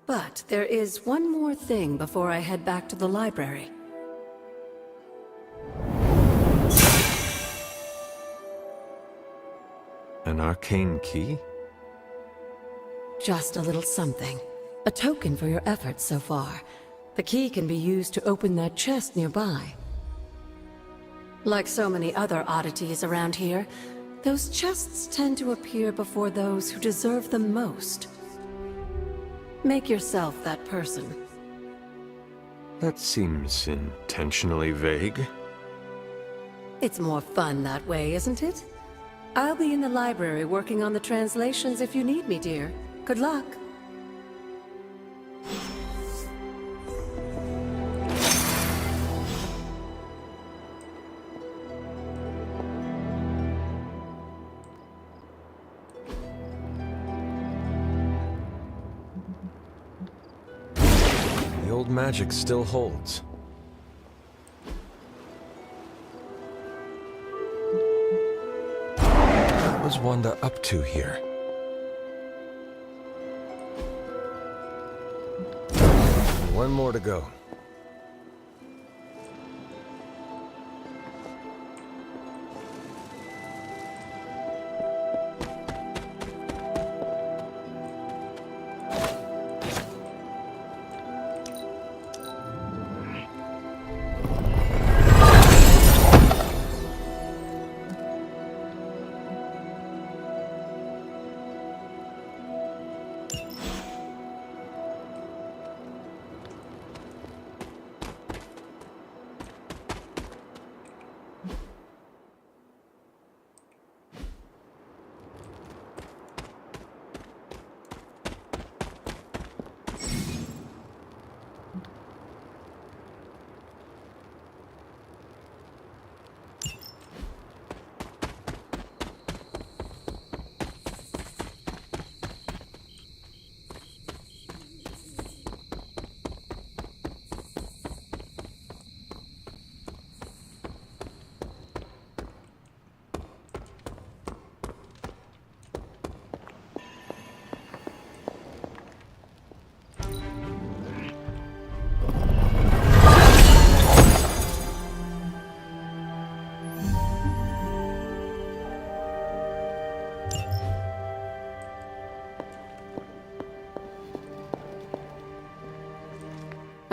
But there is one more thing before I head back to the library. An arcane key? Just a little something. A token for your efforts so far. The key can be used to open that chest nearby. Like so many other oddities around here, those chests tend to appear before those who deserve them most. Make yourself that person. That seems intentionally vague. It's more fun that way, isn't it? I'll be in the library working on the translations if you need me, dear. Good luck. The old magic still holds. What was Wanda up to here? One more to go.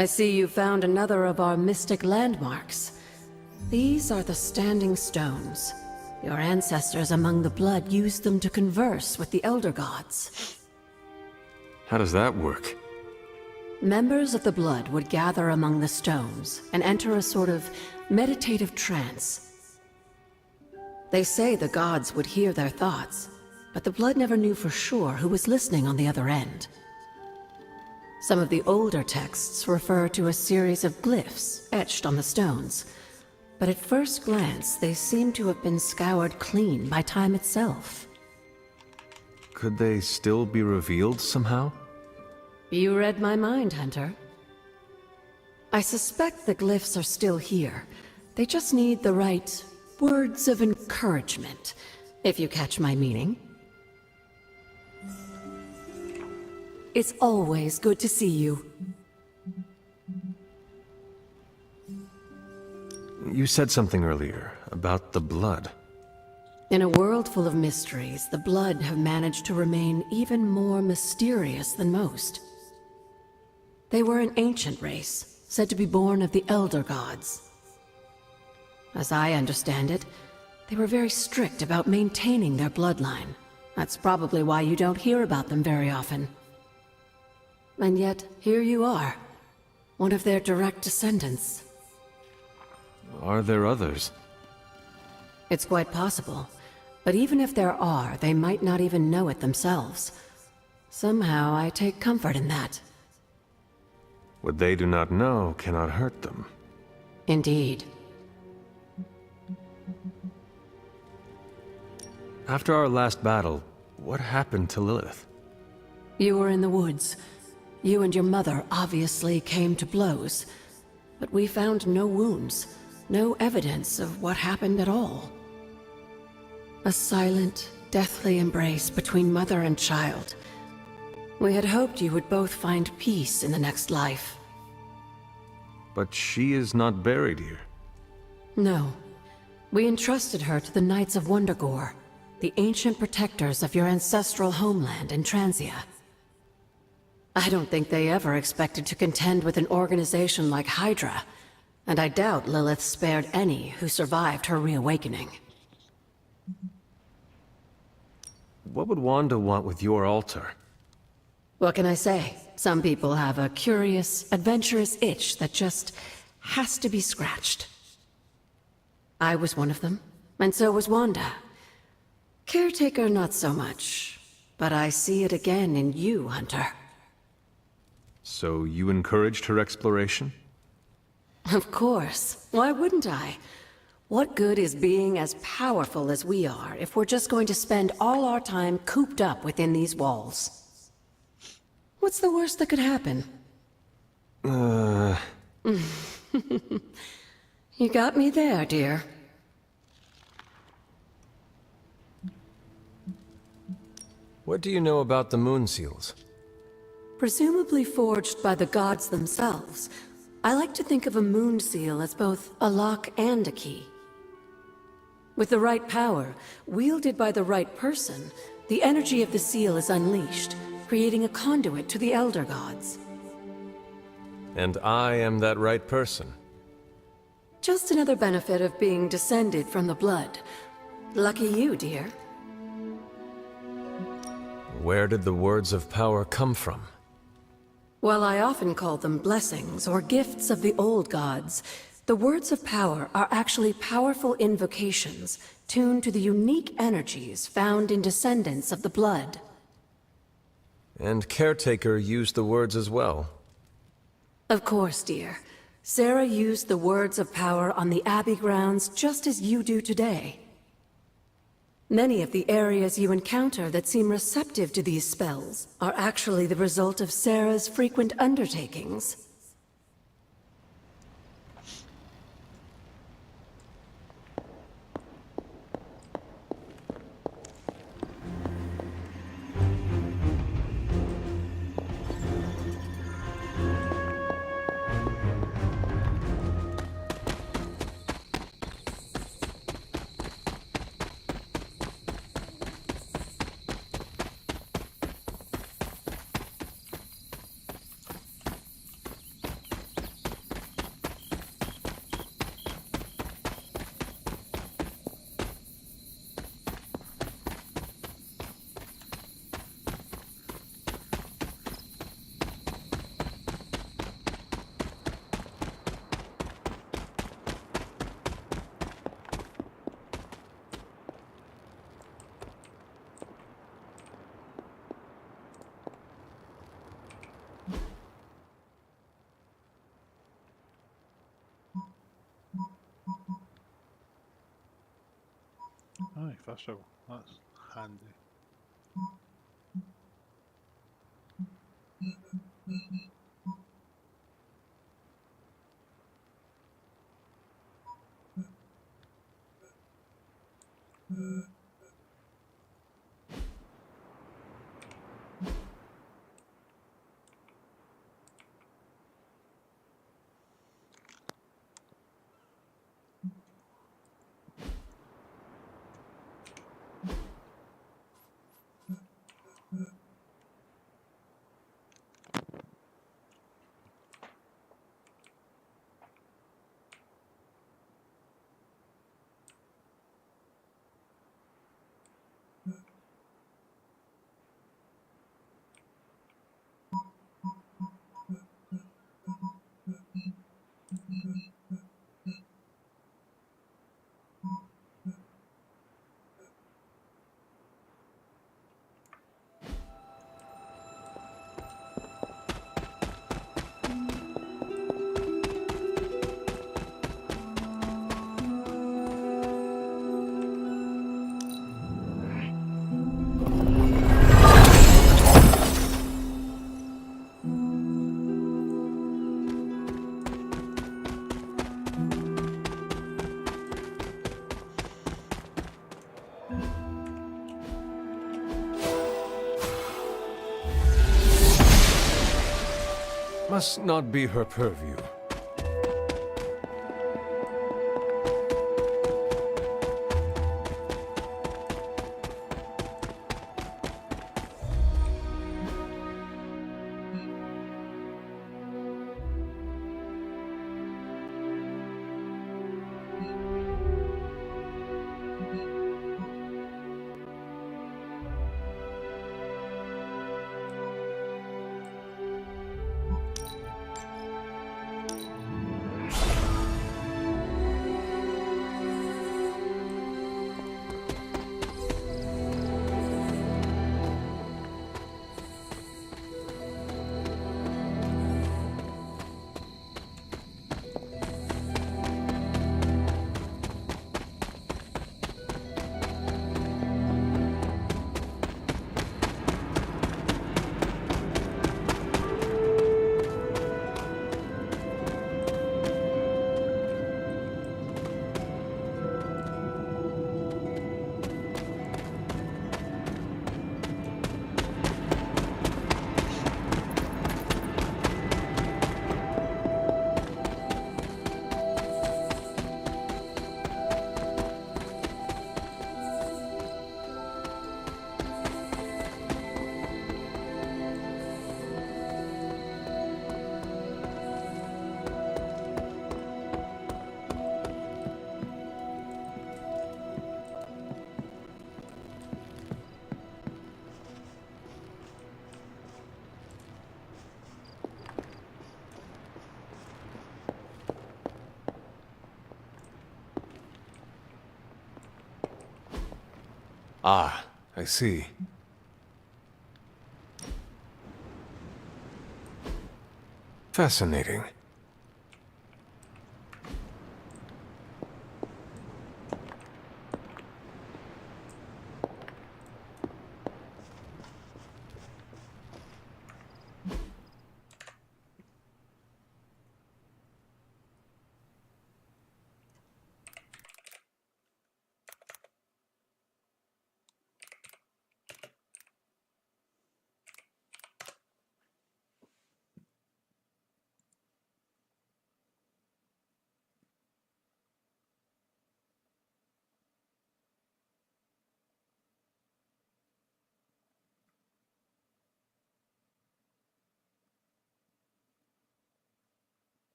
I see you found another of our mystic landmarks. These are the Standing Stones. Your ancestors among the blood used them to converse with the Elder Gods. How does that work? Members of the blood would gather among the stones and enter a sort of meditative trance. They say the gods would hear their thoughts, but the blood never knew for sure who was listening on the other end. Some of the older texts refer to a series of glyphs etched on the stones, but at first glance they seem to have been scoured clean by time itself. Could they still be revealed somehow? You read my mind, Hunter. I suspect the glyphs are still here. They just need the right words of encouragement, if you catch my meaning. It's always good to see you. You said something earlier about the blood. In a world full of mysteries, the blood have managed to remain even more mysterious than most. They were an ancient race, said to be born of the Elder Gods. As I understand it, they were very strict about maintaining their bloodline. That's probably why you don't hear about them very often. And yet, here you are, one of their direct descendants. Are there others? It's quite possible. But even if there are, they might not even know it themselves. Somehow, I take comfort in that. What they do not know cannot hurt them. Indeed. After our last battle, what happened to Lilith? You were in the woods. You and your mother obviously came to blows. But we found no wounds, no evidence of what happened at all. A silent, deathly embrace between mother and child. We had hoped you would both find peace in the next life. But she is not buried here. No. We entrusted her to the Knights of Wondergore, the ancient protectors of your ancestral homeland in Transia. I don't think they ever expected to contend with an organization like Hydra, and I doubt Lilith spared any who survived her reawakening. What would Wanda want with your altar? What can I say? Some people have a curious, adventurous itch that just has to be scratched. I was one of them, and so was Wanda. Caretaker, not so much, but I see it again in you, Hunter. So you encouraged her exploration? Of course. Why wouldn't I? What good is being as powerful as we are if we're just going to spend all our time cooped up within these walls? What's the worst that could happen? You got me there, dear. What do you know about the moon seals? Presumably forged by the gods themselves. I like to think of a moon seal as both a lock and a key. With the right power, wielded by the right person, the energy of the seal is unleashed, creating a conduit to the Elder Gods. And I am that right person. Just another benefit of being descended from the blood. Lucky you, dear. Where did the words of power come from? While I often call them blessings or gifts of the old gods, the words of power are actually powerful invocations tuned to the unique energies found in descendants of the blood. And Caretaker used the words as well. Of course, dear. Sarah used the words of power on the Abbey grounds just as you do today. Many of the areas you encounter that seem receptive to these spells are actually the result of Sarah's frequent undertakings. fissile. That's handy. Must not be her purview. Ah, I see. Fascinating.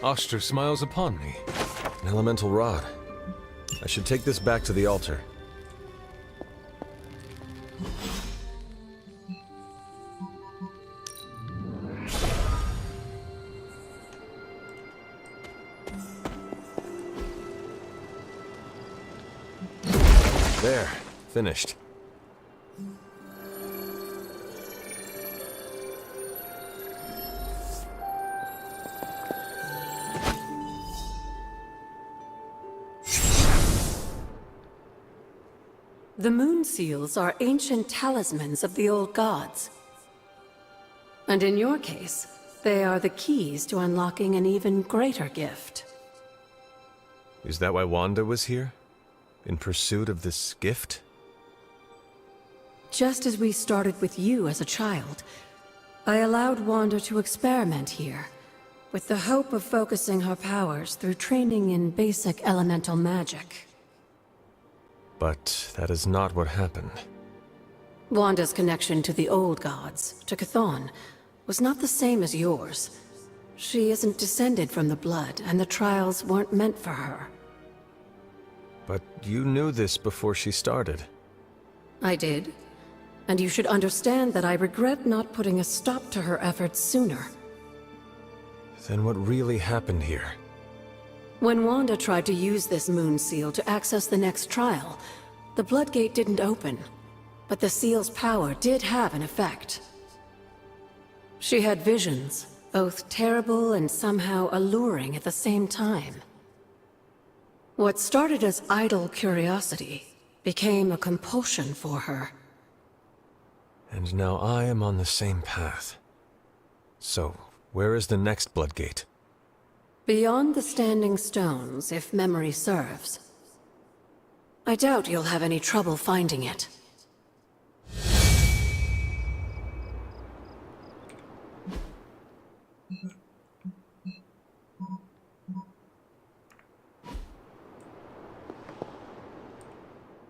Oster smiles upon me. An elemental rod. I should take this back to the altar. There, finished. The moon seals are ancient talismans of the old gods. And in your case, they are the keys to unlocking an even greater gift. Is that why Wanda was here? In pursuit of this gift? Just as we started with you as a child, I allowed Wanda to experiment here, with the hope of focusing her powers through training in basic elemental magic. But that is not what happened. Wanda's connection to the old gods, to Chthon, was not the same as yours. She isn't descended from the blood, and the trials weren't meant for her. But you knew this before she started. I did. And you should understand that I regret not putting a stop to her efforts sooner. Then what really happened here? When Wanda tried to use this moon seal to access the next trial, the Bloodgate didn't open. But the seal's power did have an effect. She had visions, both terrible and somehow alluring at the same time. What started as idle curiosity became a compulsion for her. And now I am on the same path. So, where is the next Bloodgate? Beyond the Standing Stones, if memory serves. I doubt you'll have any trouble finding it.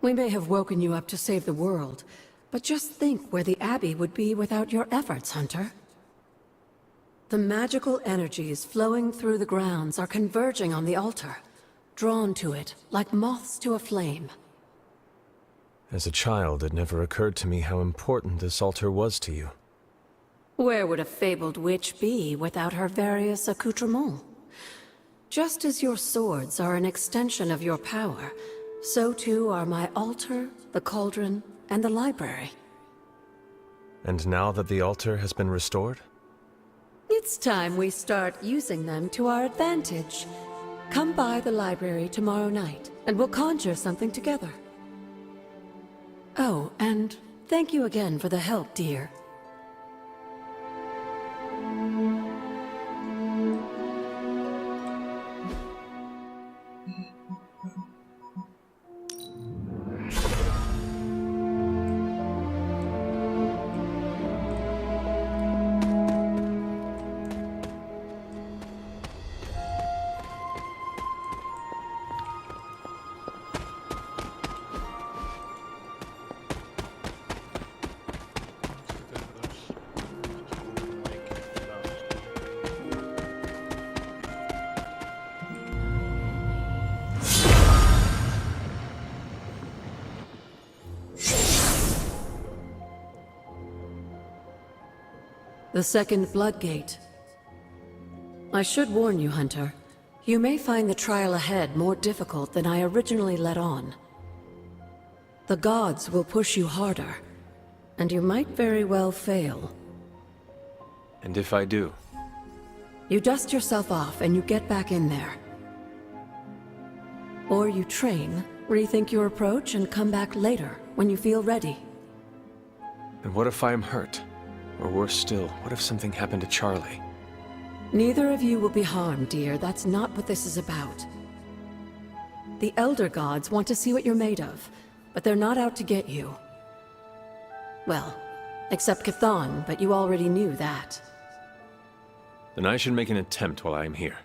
We may have woken you up to save the world, but just think where the Abbey would be without your efforts, Hunter. The magical energies flowing through the grounds are converging on the altar, drawn to it like moths to a flame. As a child, it never occurred to me how important this altar was to you. Where would a fabled witch be without her various accoutrements? Just as your swords are an extension of your power, so too are my altar, the cauldron, and the library. And now that the altar has been restored? It's time we start using them to our advantage. Come by the library tomorrow night, and we'll conjure something together. Oh, and thank you again for the help, dear. The second Bloodgate. I should warn you, Hunter. You may find the trial ahead more difficult than I originally let on. The gods will push you harder, and you might very well fail. And if I do? You dust yourself off and you get back in there. Or you train, rethink your approach, and come back later, when you feel ready. And what if I am hurt? Or worse still, what if something happened to Charlie? Neither of you will be harmed, dear. That's not what this is about. The Elder Gods want to see what you're made of, but they're not out to get you. Well, except Chthon, but you already knew that. Then I should make an attempt while I am here.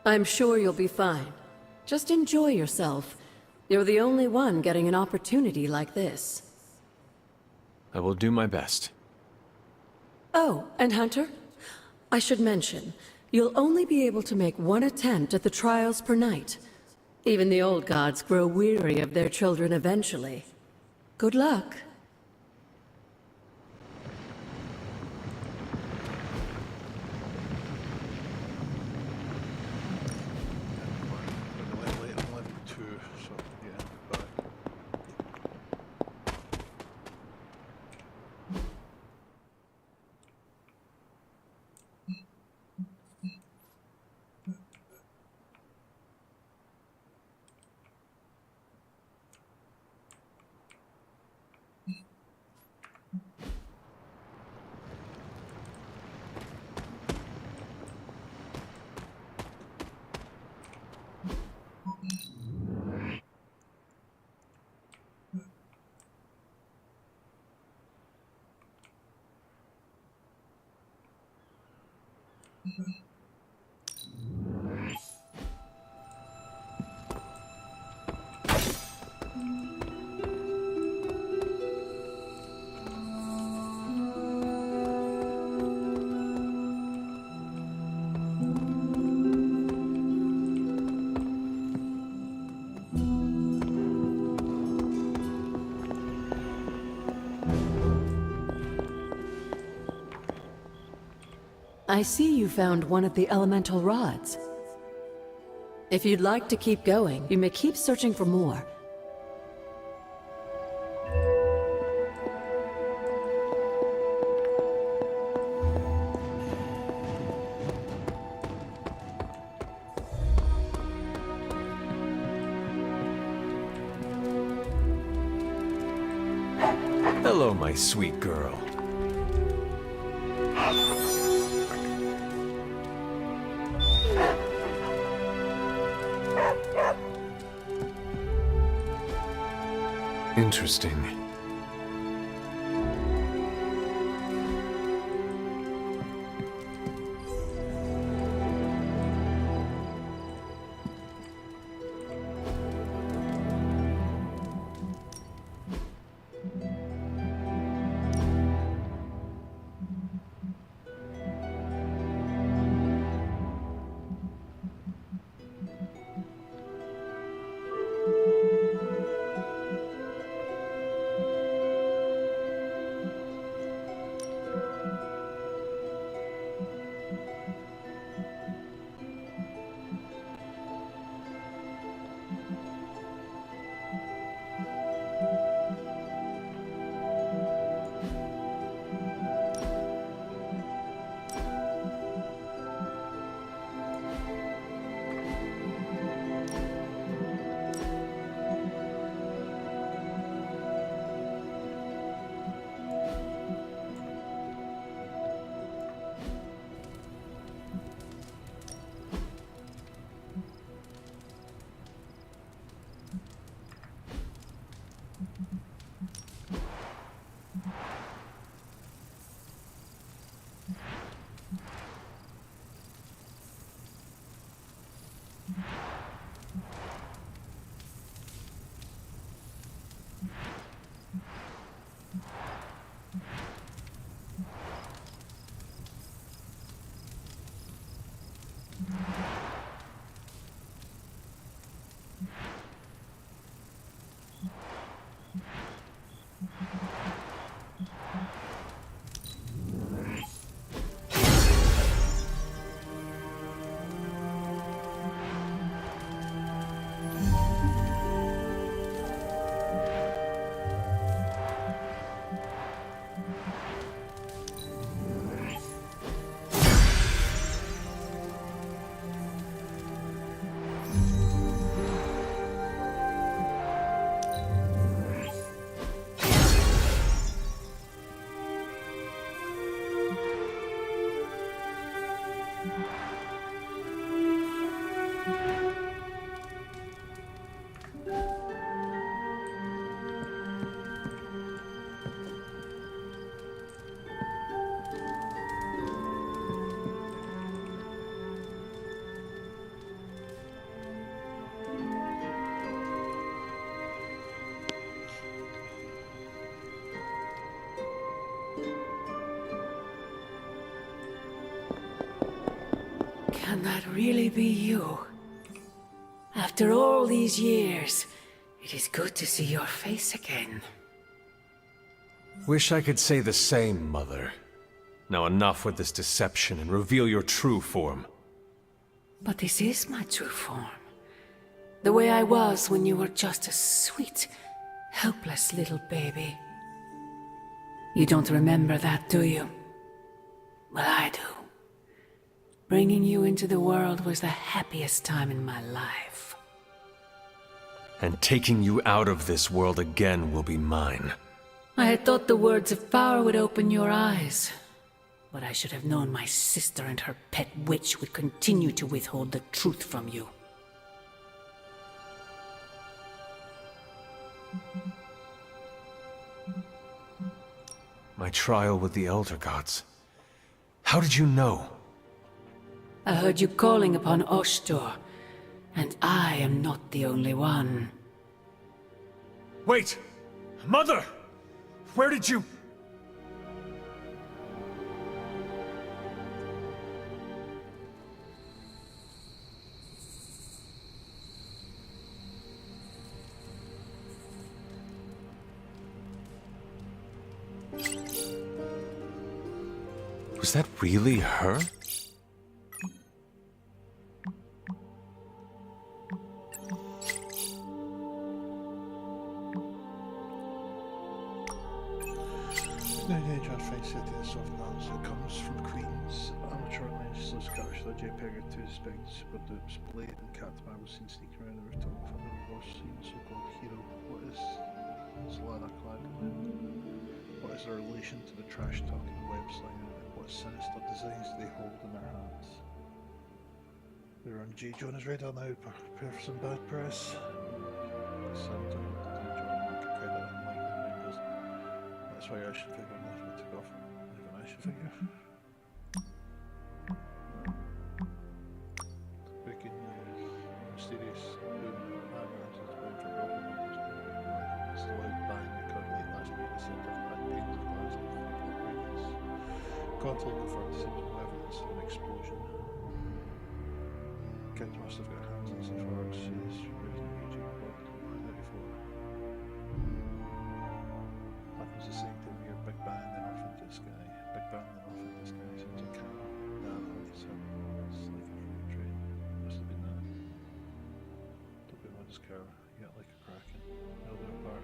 I'm sure you'll be fine. Just enjoy yourself. You're the only one getting an opportunity like this. I will do my best. Oh, and Hunter, I should mention, you'll only be able to make one attempt at the trials per night. Even the old gods grow weary of their children eventually. Good luck. We're late on level 2, so yeah, but I see you found one of the elemental rods. If you'd like to keep going, you may keep searching for more. Hello, my sweet girl. Interesting. Can that really be you? After all these years, it is good to see your face again. Wish I could say the same, Mother. Now enough with this deception and reveal your true form. But this is my true form. The way I was when you were just a sweet, helpless little baby. You don't remember that, do you? Well, I do. Bringing you into the world was the happiest time in my life. And taking you out of this world again will be mine. I had thought the words of power would open your eyes. But I should have known my sister and her pet witch would continue to withhold the truth from you. My trial with the Elder Gods. How did you know? I heard you calling upon Oshtor, and I am not the only one. Wait! Mother! Where did you... Was that really her? No danger of French city of soft lands. It comes from Queens. Amateur legislers captured a JPEG of two specs, but the blade and Catman was seen sneaking around the rooftop of another boss seen so-called hero. What is Solana Clan? What is their relation to the trash-talking web-slinger? What sinister designs do they hold in their hands? We're on J. Jonah's radar now. Prepare for some bad press. That's why I should figure that's what took off. Even I should figure. Breaking news. Mysterious boom. Ambulance is bound for broken windows. It's the loud bang occurred late last week. The centre of bad panes of glass in the previous. Control confirmed the symptom of evidence of an explosion. Kid must have got hands on some fireworks. She's raising the aging clock to 94. Happens the same thing here, Big Bang then off into the sky. Big Bang then off into the sky. Seems like a it's like a freight train. Must have been that. Don't be one's car, yet like a kraken. No, they're apart.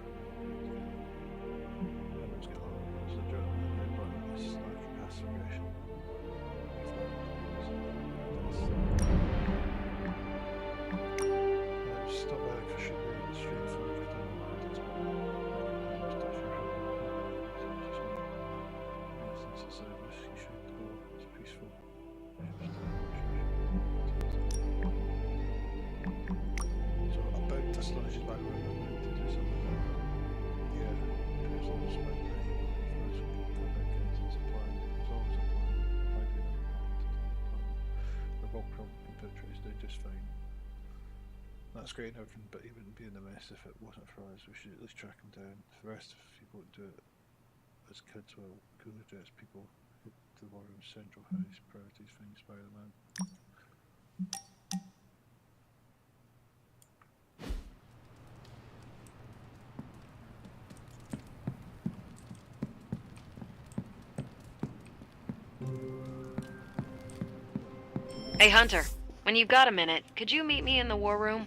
Everyone's got along. There's a journal in the right button. This is like a passive aggression. Stop back for sugar and straight for the get on the it's since it's service, you should go. It's peaceful. So about to astonish his background to do something. Yeah, there's always a plan. There's always a plan. They're all probably perpetrated, they're just fine. That's great and everything, but he wouldn't be in the mess if it wasn't for us. We should at least track him down. If the rest of people won't do it as kids will, cooler jets people to the war room central house, priorities find Spider-Man. Hey Hunter, when you've got a minute, could you meet me in the war room?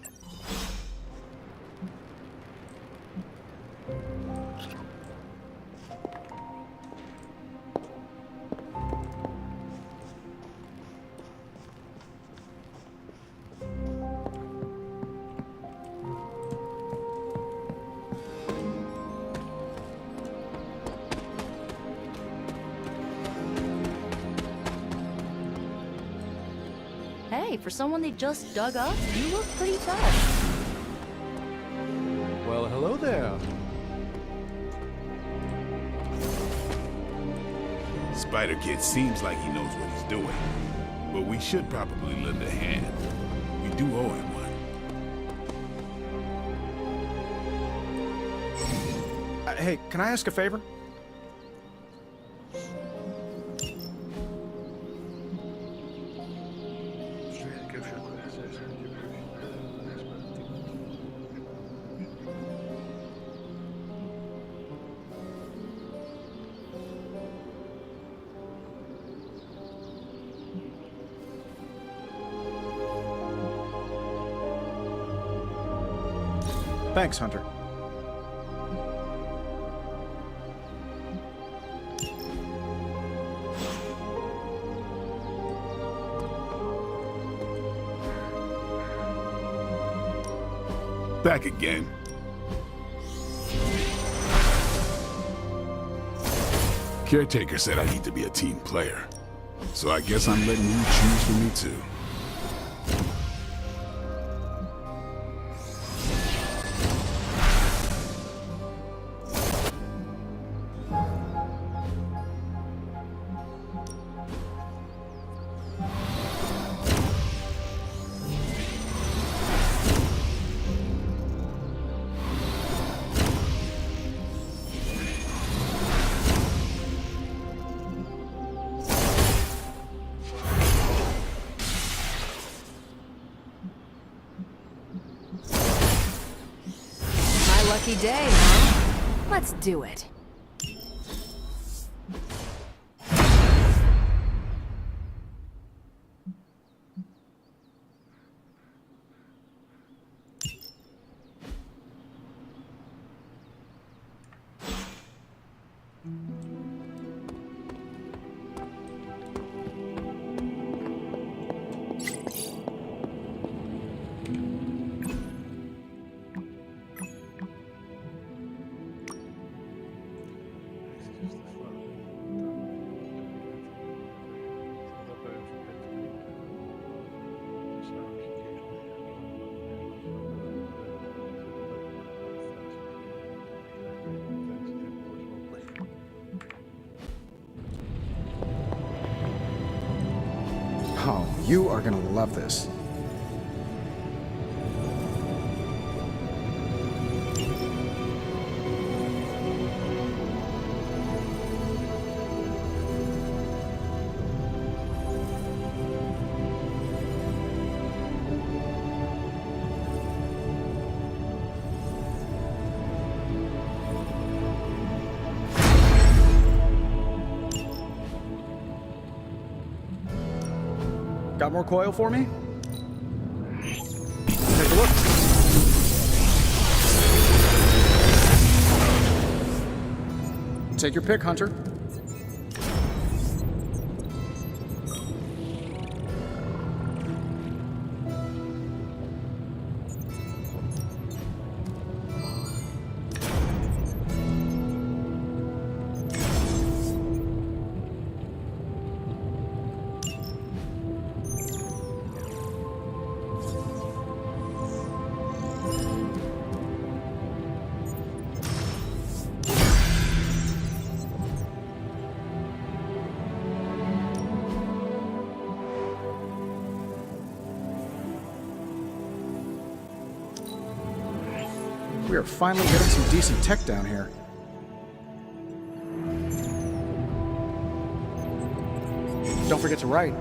Hey, for someone they just dug up, you look pretty fresh. Well, hello there. Spider Kid seems like he knows what he's doing, but we should probably lend a hand. We do owe him one. Hey, can I ask a favor? Thanks, Hunter. Back again. Caretaker said I need to be a team player. So I guess I'm letting you choose for me too. Lucky day, huh? Let's do it. Oh, you are gonna love this. Got more coil for me? Take a look. Take your pick, Hunter. We are finally getting some decent tech down here. Don't forget to write.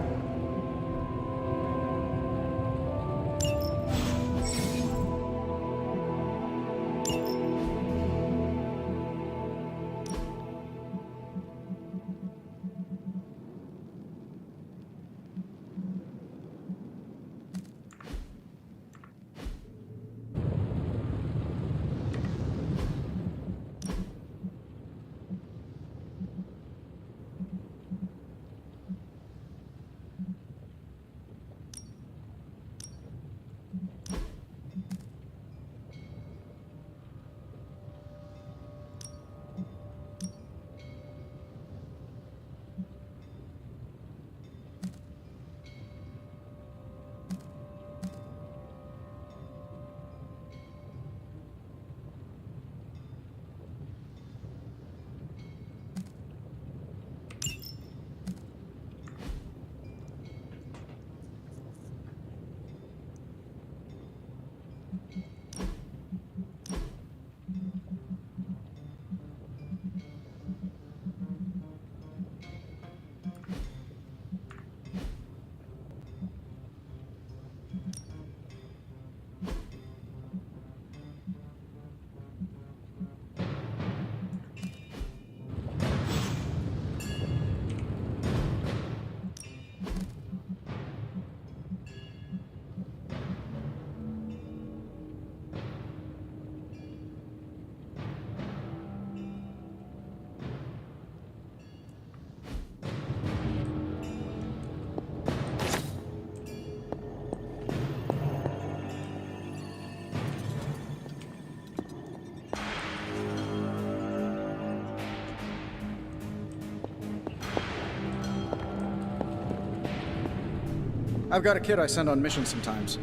I've got a kid I send on missions sometimes.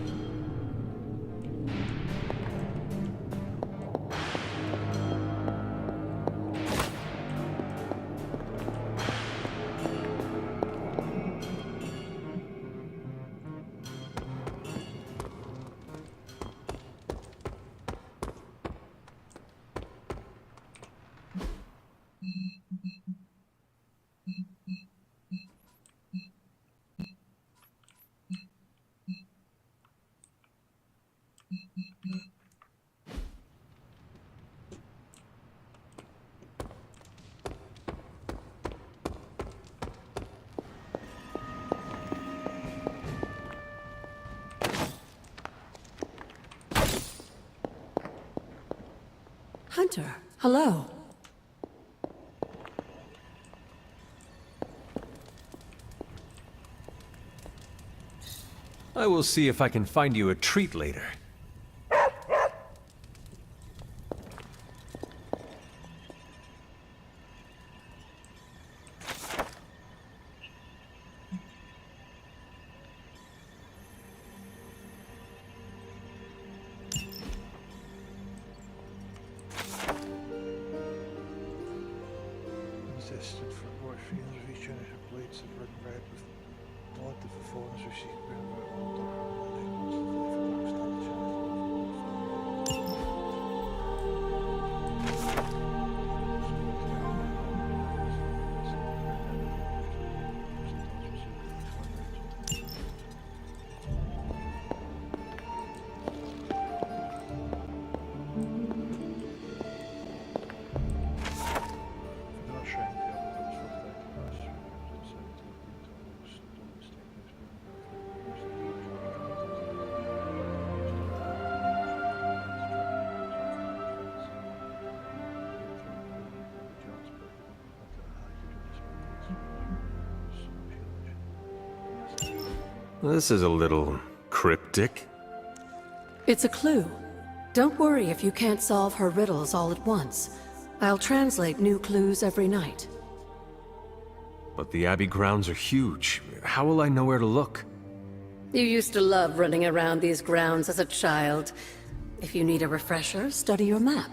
Hunter, hello. I will see if I can find you a treat later. Resisted for what feels regenerative blades of red and red with blood of the fallen as she ground out older. This is a little cryptic. It's a clue. Don't worry if you can't solve her riddles all at once. I'll translate new clues every night. But the Abbey grounds are huge. How will I know where to look? You used to love running around these grounds as a child. If you need a refresher, study your map.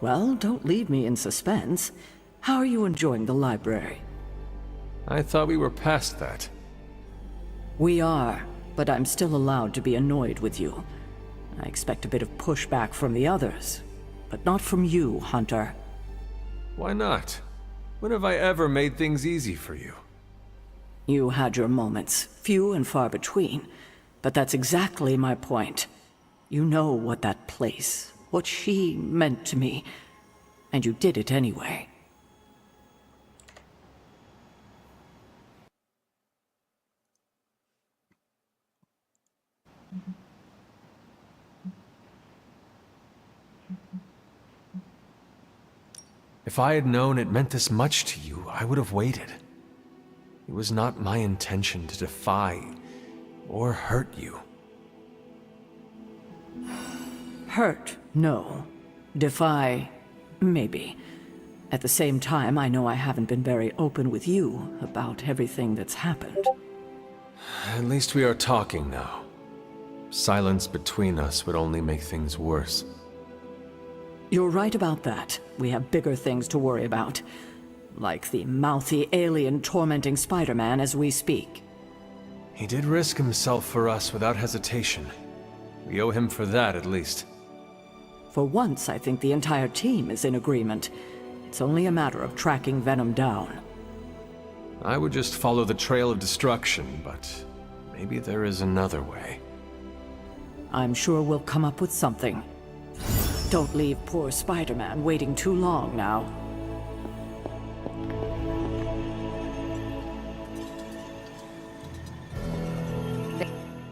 Well, don't leave me in suspense. How are you enjoying the library? I thought we were past that. We are, but I'm still allowed to be annoyed with you. I expect a bit of pushback from the others, but not from you, Hunter. Why not? When have I ever made things easy for you? You had your moments, few and far between, but that's exactly my point. You know what that place, what she meant to me, and you did it anyway. If I had known it meant this much to you, I would have waited. It was not my intention to defy or hurt you. Hurt, no. Defy, maybe. At the same time, I know I haven't been very open with you about everything that's happened. At least we are talking now. Silence between us would only make things worse. You're right about that. We have bigger things to worry about. Like the mouthy alien tormenting Spider-Man as we speak. He did risk himself for us without hesitation. We owe him for that, at least. For once, I think the entire team is in agreement. It's only a matter of tracking Venom down. I would just follow the trail of destruction, but maybe there is another way. I'm sure we'll come up with something. Don't leave poor Spider-Man waiting too long now.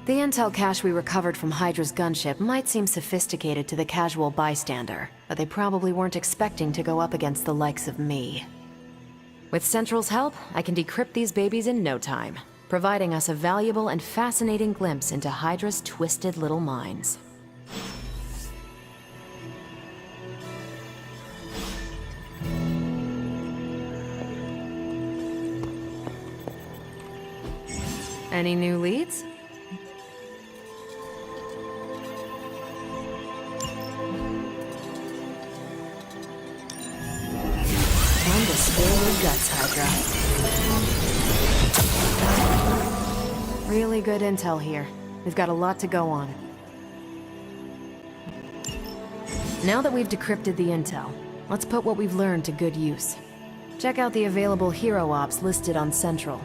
The intel cache we recovered from Hydra's gunship might seem sophisticated to the casual bystander, but they probably weren't expecting to go up against the likes of me. With Central's help, I can decrypt these babies in no time, providing us a valuable and fascinating glimpse into Hydra's twisted little minds. Any new leads? Time to spill your guts, Hydra. Really good intel here. We've got a lot to go on. Now that we've decrypted the intel, let's put what we've learned to good use. Check out the available hero ops listed on Central.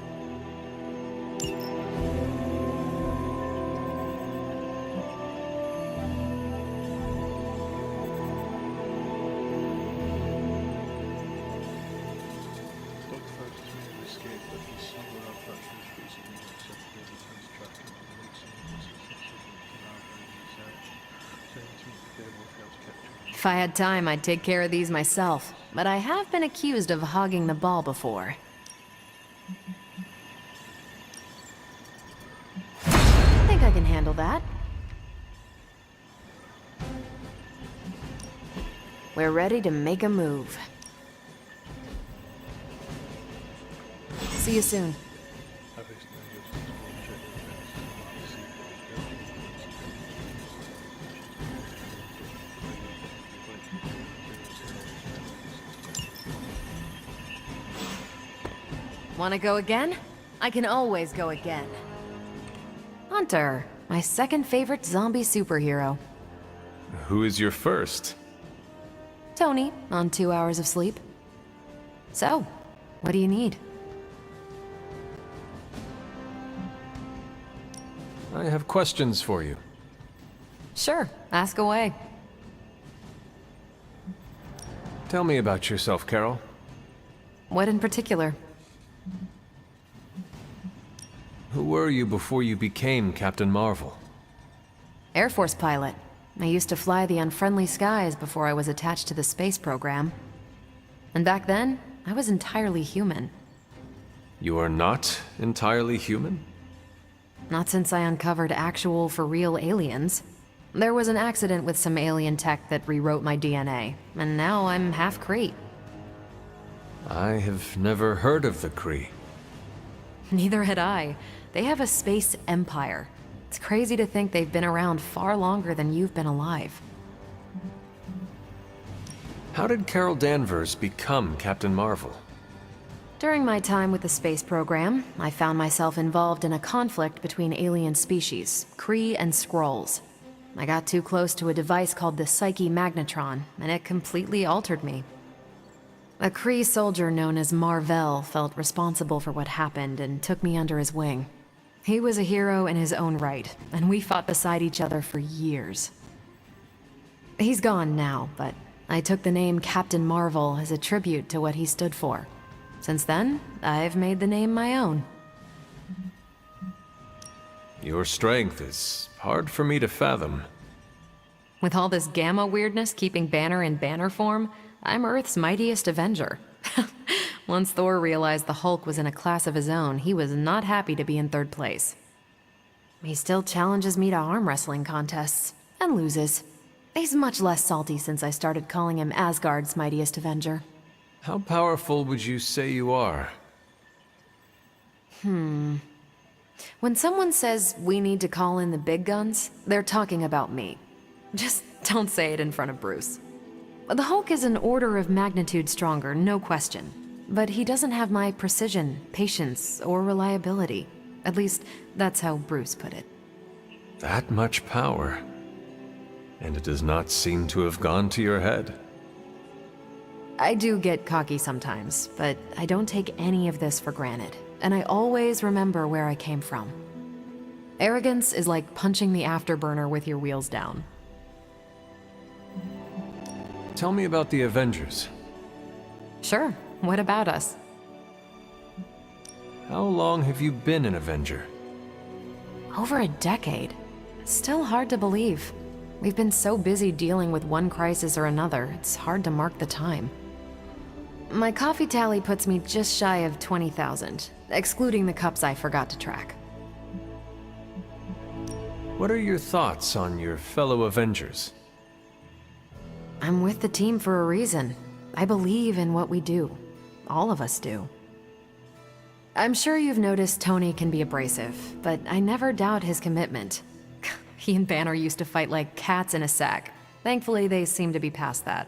If I had time, I'd take care of these myself, but I have been accused of hogging the ball before. I think I can handle that. We're ready to make a move. See you soon. Want to go again? I can always go again. Hunter, my second favorite zombie superhero. Who is your first? Tony, on 2 hours of sleep. So, what do you need? I have questions for you. Sure, ask away. Tell me about yourself, Carol. What in particular? Who were you before you became Captain Marvel? Air Force pilot. I used to fly the unfriendly skies before I was attached to the space program. And back then, I was entirely human. You are not entirely human? Not since I uncovered actual, for real aliens. There was an accident with some alien tech that rewrote my DNA, and now I'm half Kree. I have never heard of the Kree. Neither had I. They have a space empire. It's crazy to think they've been around far longer than you've been alive. How did Carol Danvers become Captain Marvel? During my time with the space program, I found myself involved in a conflict between alien species, Kree and Skrulls. I got too close to a device called the Psyche Magnetron, and it completely altered me. A Kree soldier known as Marvel felt responsible for what happened and took me under his wing. He was a hero in his own right, and we fought beside each other for years. He's gone now, but I took the name Captain Marvel as a tribute to what he stood for. Since then, I've made the name my own. Your strength is hard for me to fathom. With all this gamma weirdness keeping Banner in banner form, I'm Earth's mightiest Avenger. Once Thor realized the Hulk was in a class of his own, he was not happy to be in third place. He still challenges me to arm wrestling contests, and loses. He's much less salty since I started calling him Asgard's mightiest Avenger. How powerful would you say you are? When someone says we need to call in the big guns, they're talking about me. Just don't say it in front of Bruce. The Hulk is an order of magnitude stronger, no question. But he doesn't have my precision, patience, or reliability. At least, that's how Bruce put it. That much power. And it does not seem to have gone to your head. I do get cocky sometimes, but I don't take any of this for granted. And I always remember where I came from. Arrogance is like punching the afterburner with your wheels down. Tell me about the Avengers. Sure. What about us? How long have you been an Avenger? Over a decade. Still hard to believe. We've been so busy dealing with one crisis or another, it's hard to mark the time. My coffee tally puts me just shy of 20,000, excluding the cups I forgot to track. What are your thoughts on your fellow Avengers? I'm with the team for a reason. I believe in what we do. All of us do. I'm sure you've noticed Tony can be abrasive, but I never doubt his commitment. He and Banner used to fight like cats in a sack. Thankfully, they seem to be past that.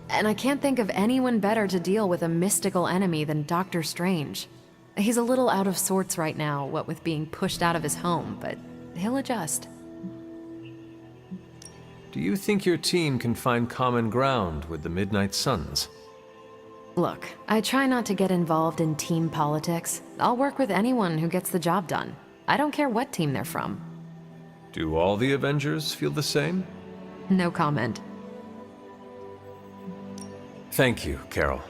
And I can't think of anyone better to deal with a mystical enemy than Doctor Strange. He's a little out of sorts right now, what with being pushed out of his home, but he'll adjust. Do you think your team can find common ground with the Midnight Suns? Look, I try not to get involved in team politics. I'll work with anyone who gets the job done. I don't care what team they're from. Do all the Avengers feel the same? No comment. Thank you, Carol.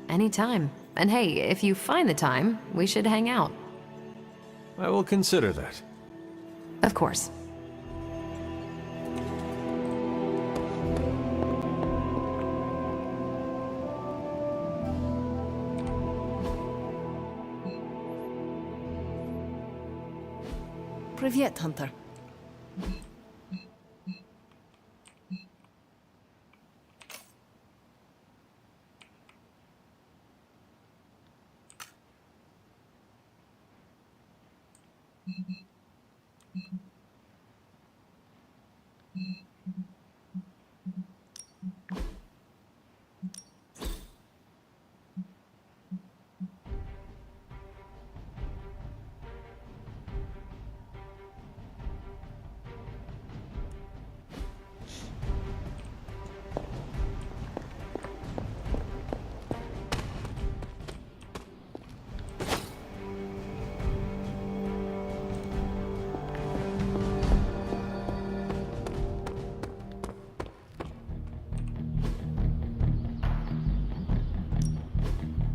Anytime. And hey, if you find the time, we should hang out. I will consider that. Of course. Привет, Hunter.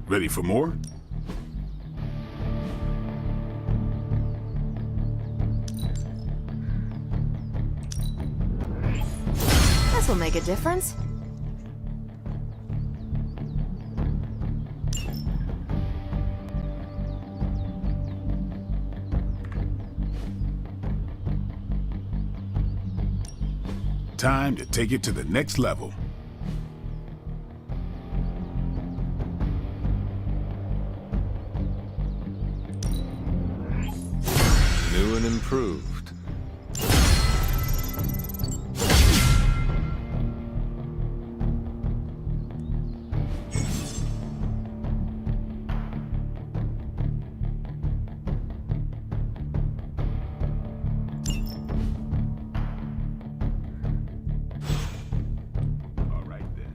Ready for more? This'll make a difference. Time to take it to the next level. New and improved. All right then.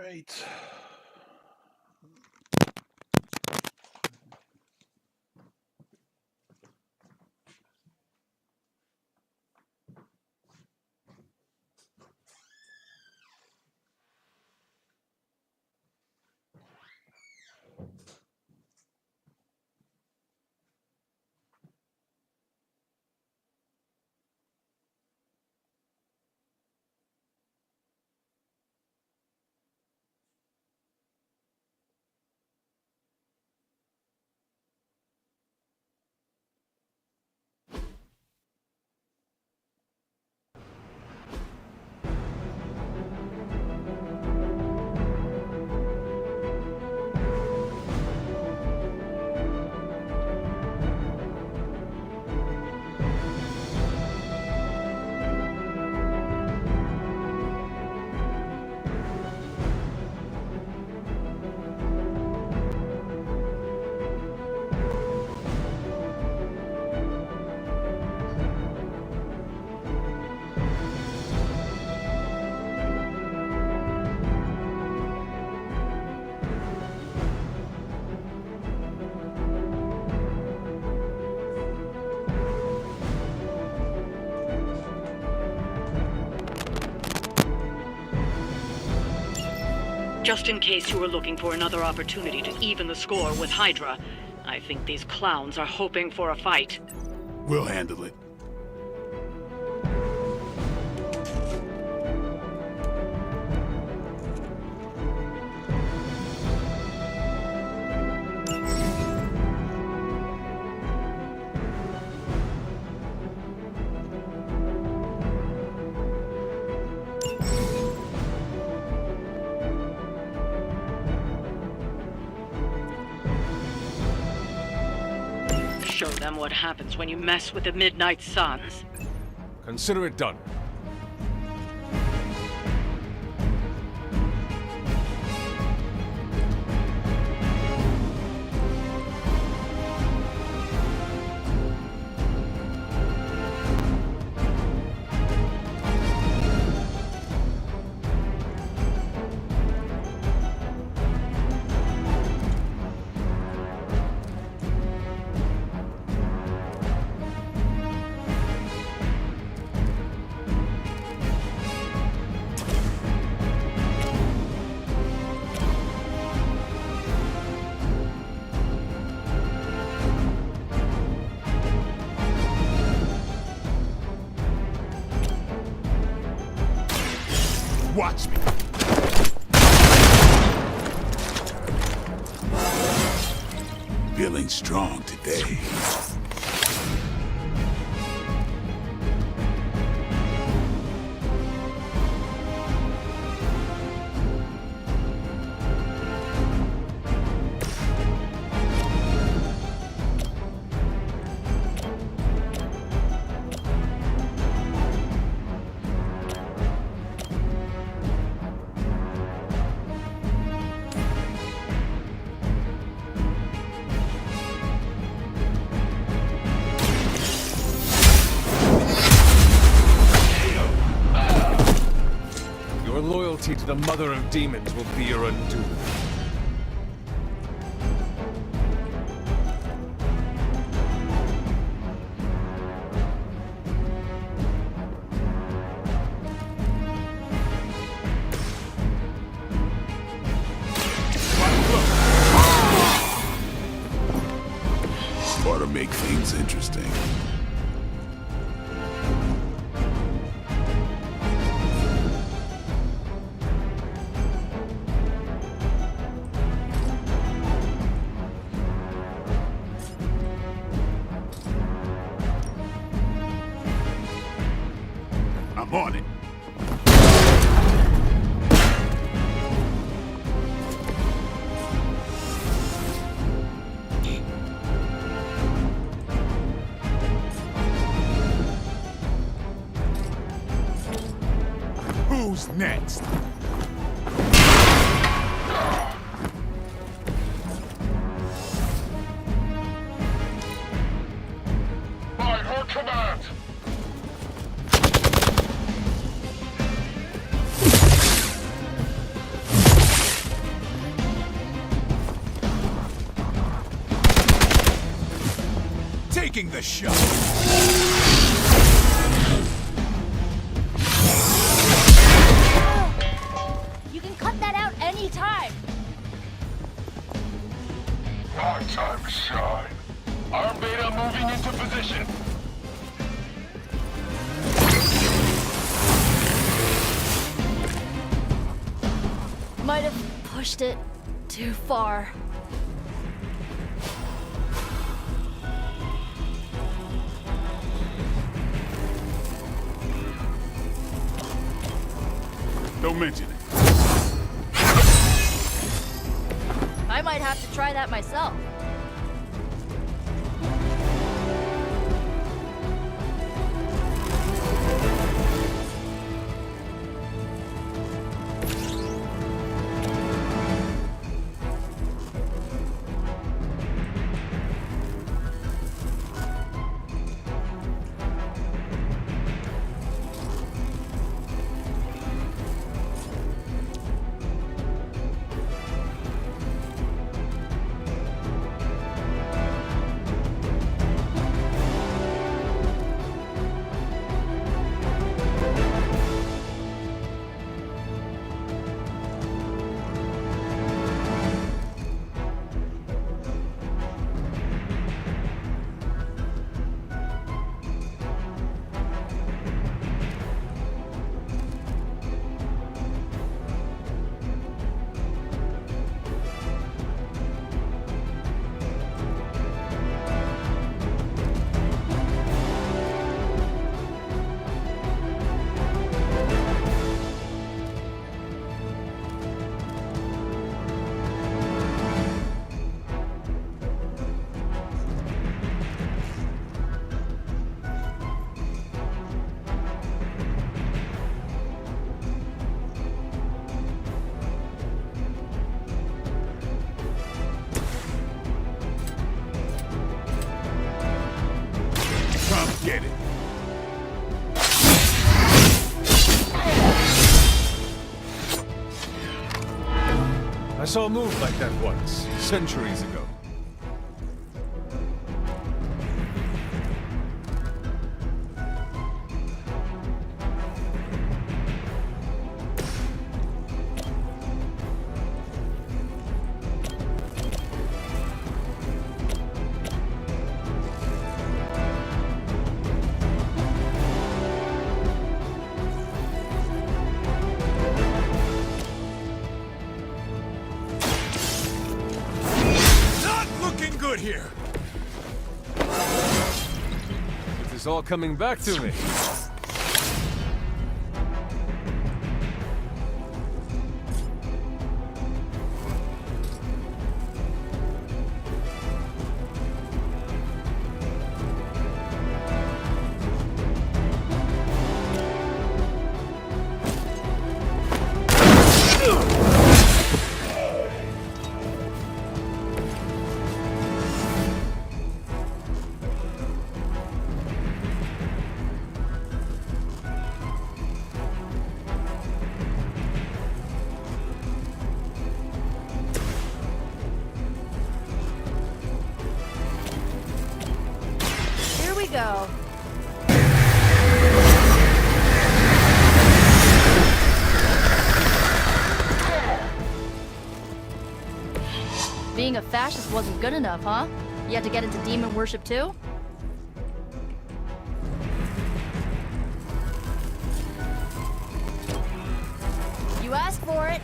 Right. Just in case you were looking for another opportunity to even the score with Hydra, I think these clowns are hoping for a fight. We'll handle it. Show them what happens when you mess with the Midnight Suns. Consider it done. Watch me. Feeling strong today. Your loyalty to the Mother of Demons will be your undoing. Ought to make things interesting. I'm on it. Who's next? By her command! taking the shot. You can cut that out anytime. Our time to shine. Arm beta moving into position. Might have pushed it too far. Don't mention it. I might have to try that myself. Come get it. I saw a move like that once, centuries ago. Good here. It is all coming back to me. Go. Being a fascist wasn't good enough, huh? You had to get into demon worship too? You asked for it.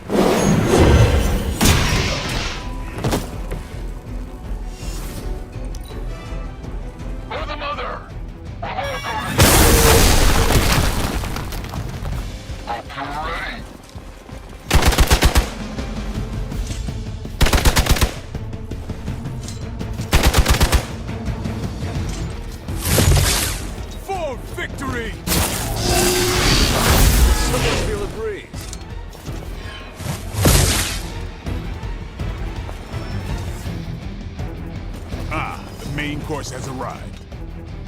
Victory! Someone feel a breeze. Ah, the main course has arrived.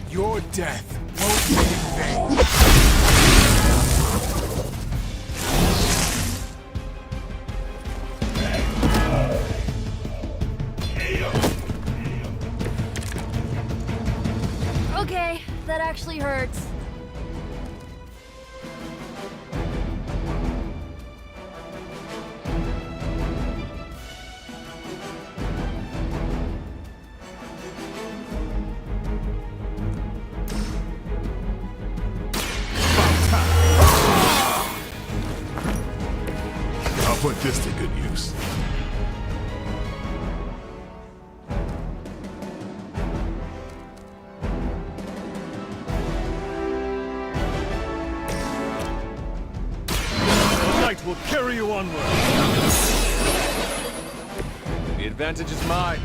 Your death won't be in vain. Okay, that actually hurts. I'll put this to good use. The light will carry you onward. The advantage is mine.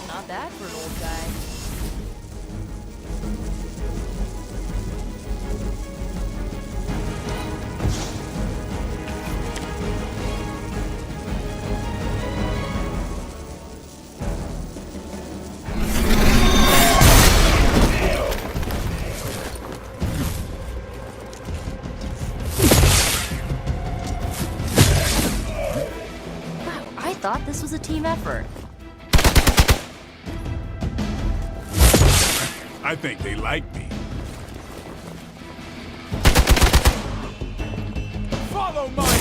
Not bad for an old guy. Wow, I thought this was a team effort. I think they like me. Follow my lead!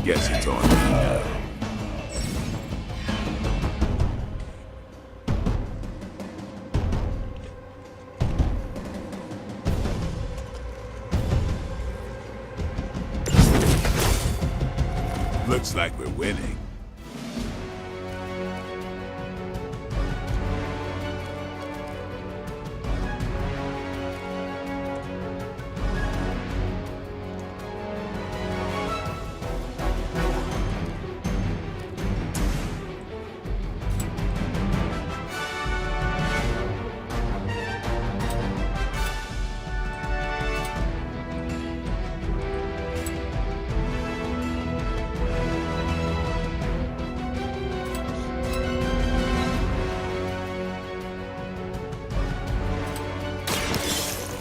Guess it's on me now. Looks like we're winning.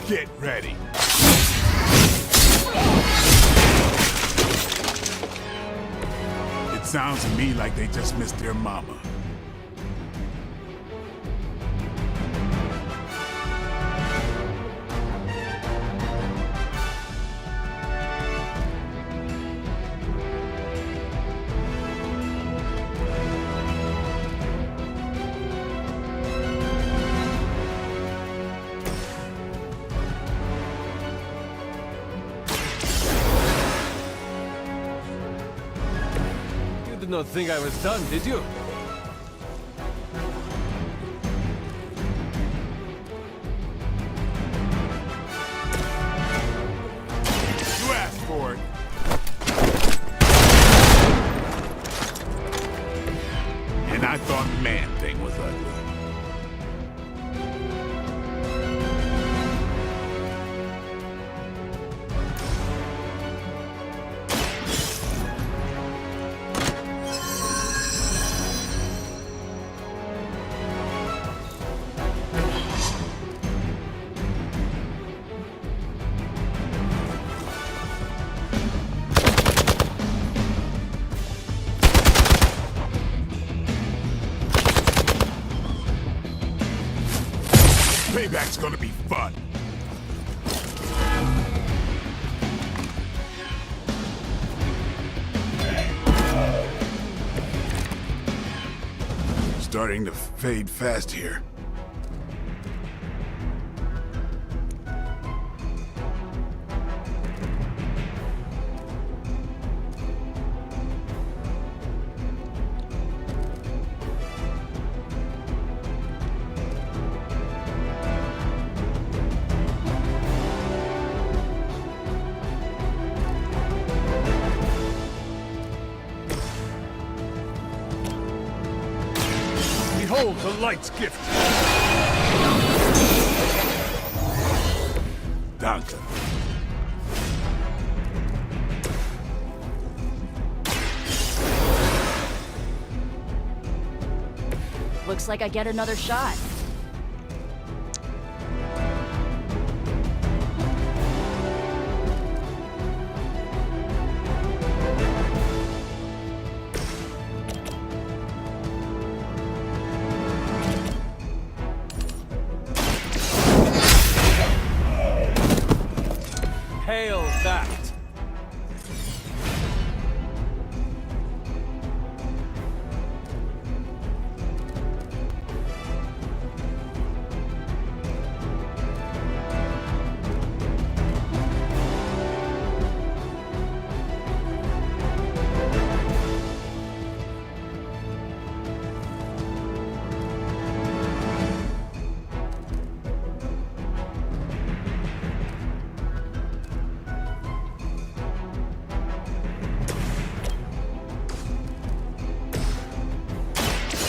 Get ready. It sounds to me like they just missed their mama. You did not think I was done, did you? You asked for it. Payback's gonna be fun. Starting to fade fast here. Behold the light's gift. Danke. Looks like I get another shot. Hail that!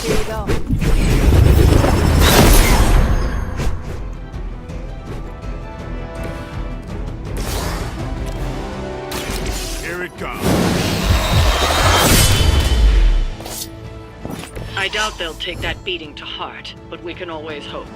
Here you go. Here it comes. I doubt they'll take that beating to heart, but we can always hope.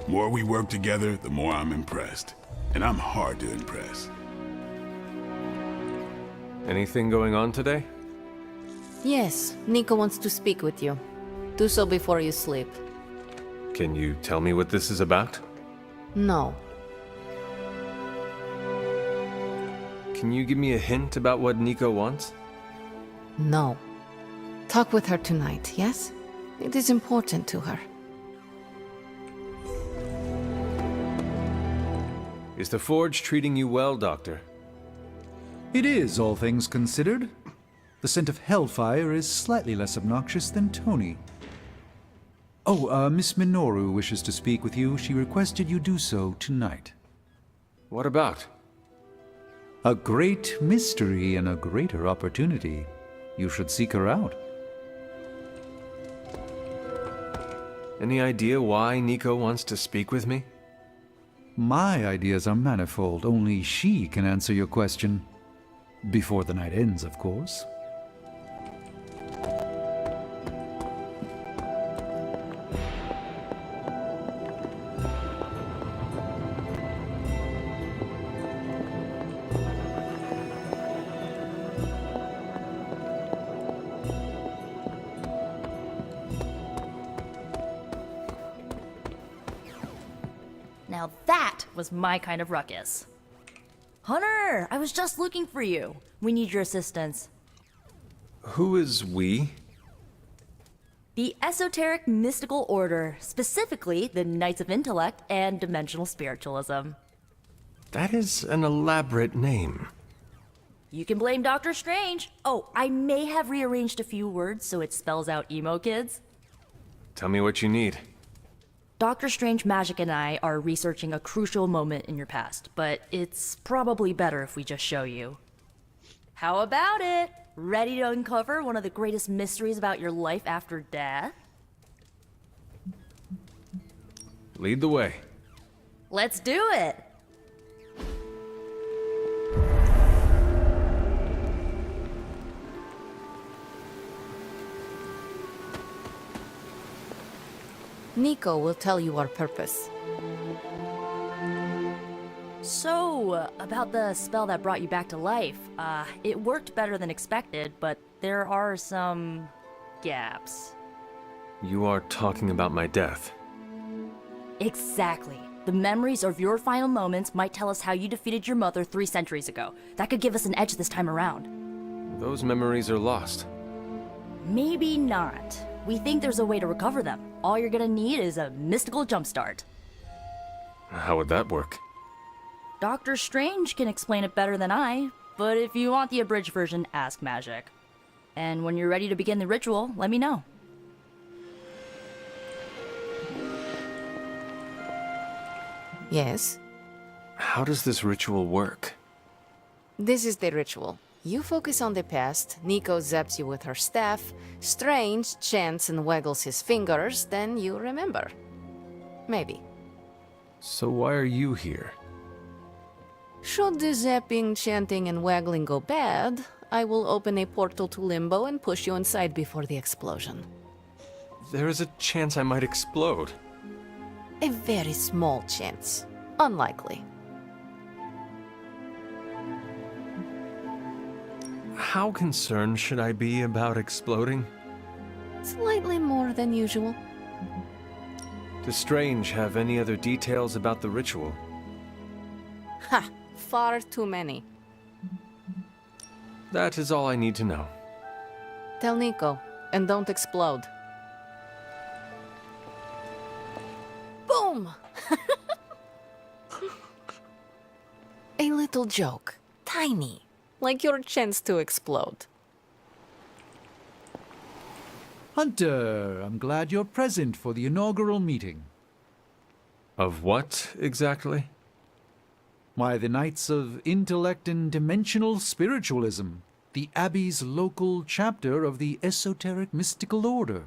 The more we work together, the more I'm impressed. And I'm hard to impress. Anything going on today? Yes, Nico wants to speak with you. Do so before you sleep. Can you tell me what this is about? No. Can you give me a hint about what Nico wants? No. Talk with her tonight, yes? It is important to her. Is the Forge treating you well, Doctor? It is, all things considered. The scent of hellfire is slightly less obnoxious than Tony. Oh, Miss Minoru wishes to speak with you. She requested you do so tonight. What about? A great mystery and a greater opportunity. You should seek her out. Any idea why Nico wants to speak with me? My ideas are manifold. Only she can answer your question. Before the night ends, of course. Now that was my kind of ruckus. Hunter, I was just looking for you. We need your assistance. Who is we? The Esoteric Mystical Order, specifically the Knights of Intellect and Dimensional Spiritualism. That is an elaborate name. You can blame Dr. Strange. Oh, I may have rearranged a few words so it spells out emo kids. Tell me what you need. Dr. Strange Magic and I are researching a crucial moment in your past, but it's probably better if we just show you. How about it? Ready to uncover one of the greatest mysteries about your life after death? Lead the way. Let's do it! Nico will tell you our purpose. So, about the spell that brought you back to life, it worked better than expected, but there are some gaps. You are talking about my death. Exactly. The memories of your final moments might tell us how you defeated your mother 3 centuries ago. That could give us an edge this time around. Those memories are lost. Maybe not. We think there's a way to recover them. All you're gonna need is a mystical jumpstart. How would that work? Doctor Strange can explain it better than I, but if you want the abridged version, ask Magic. And when you're ready to begin the ritual, let me know. Yes? How does this ritual work? This is the ritual. You focus on the past, Nico zaps you with her staff, Strange chants and waggles his fingers, then you remember. Maybe. So why are you here? Should the zapping, chanting, and waggling go bad, I will open a portal to Limbo and push you inside before the explosion. There is a chance I might explode. A very small chance. Unlikely. How concerned should I be about exploding? Slightly more than usual. Does Strange have any other details about the ritual? Ha! Far too many. That is all I need to know. Tell Nico, and don't explode. Boom! A little joke. Tiny. Like your chance to explode. Hunter, I'm glad you're present for the inaugural meeting. Of what, exactly? Why, the Knights of Intellect and Dimensional Spiritualism, the Abbey's local chapter of the Esoteric Mystical Order.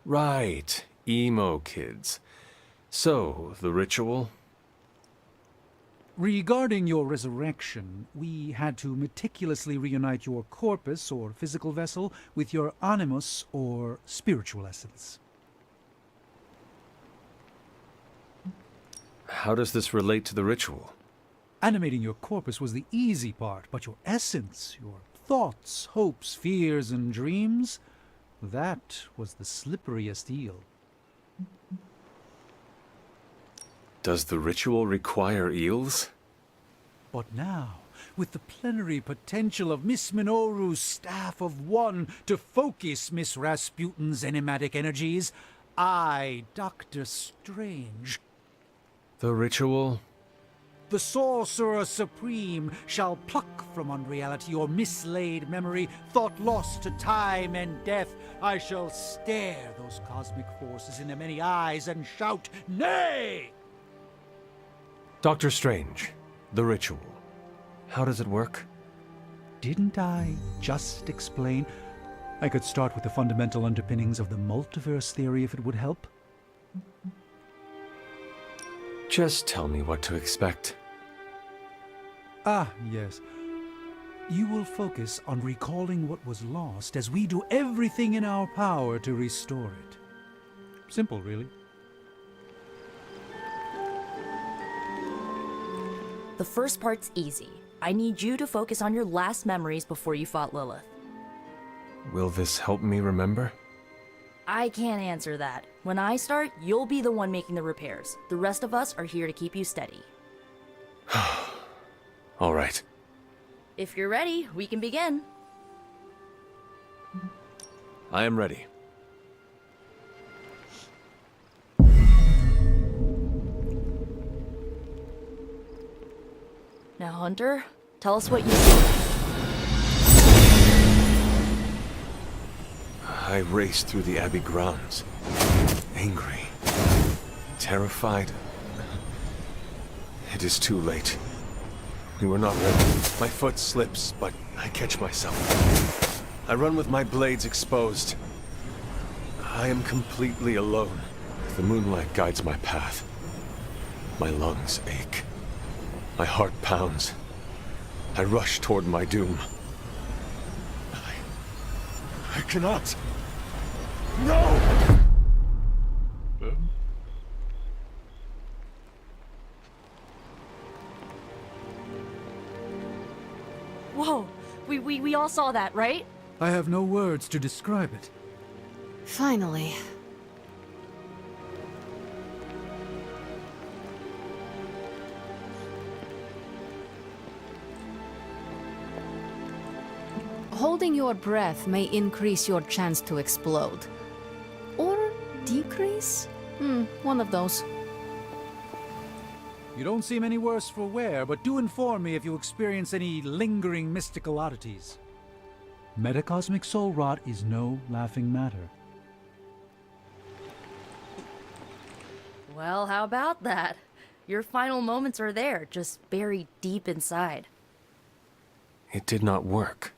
Right, emo kids. So, the ritual? Regarding your resurrection, we had to meticulously reunite your corpus, or physical vessel, with your animus, or spiritual essence. How does this relate to the ritual? Animating your corpus was the easy part, but your essence, your thoughts, hopes, fears, and dreams, that was the slipperiest eel. Does the ritual require eels? But now, with the plenary potential of Miss Minoru's Staff of One to focus Miss Rasputin's enigmatic energies, I, Dr. Strange, The ritual? the Sorcerer Supreme, shall pluck from unreality your mislaid memory, thought lost to time and death. I shall stare those cosmic forces in their many eyes and shout, Nay! Dr. Strange, the ritual. How does it work? Didn't I just explain? I could start with the fundamental underpinnings of the multiverse theory if it would help. Just tell me what to expect. Ah, yes. You will focus on recalling what was lost as we do everything in our power to restore it. Simple, really. The first part's easy. I need you to focus on your last memories before you fought Lilith. Will this help me remember? I can't answer that. When I start, you'll be the one making the repairs. The rest of us are here to keep you steady. All right. If you're ready, we can begin. I am ready. Now, Hunter, tell us what you see. I raced through the Abbey grounds. Angry. Terrified. It is too late. We were not ready. My foot slips, but I catch myself. I run with my blades exposed. I am completely alone. The moonlight guides my path. My lungs ache. My heart pounds. I rush toward my doom. I cannot. No! Whoa, we all saw that, right? I have no words to describe it. Finally. Holding your breath may increase your chance to explode. Or decrease? One of those. You don't seem any worse for wear, but do inform me if you experience any lingering mystical oddities. Metacosmic soul rot is no laughing matter. Well, how about that? Your final moments are there, just buried deep inside. It did not work.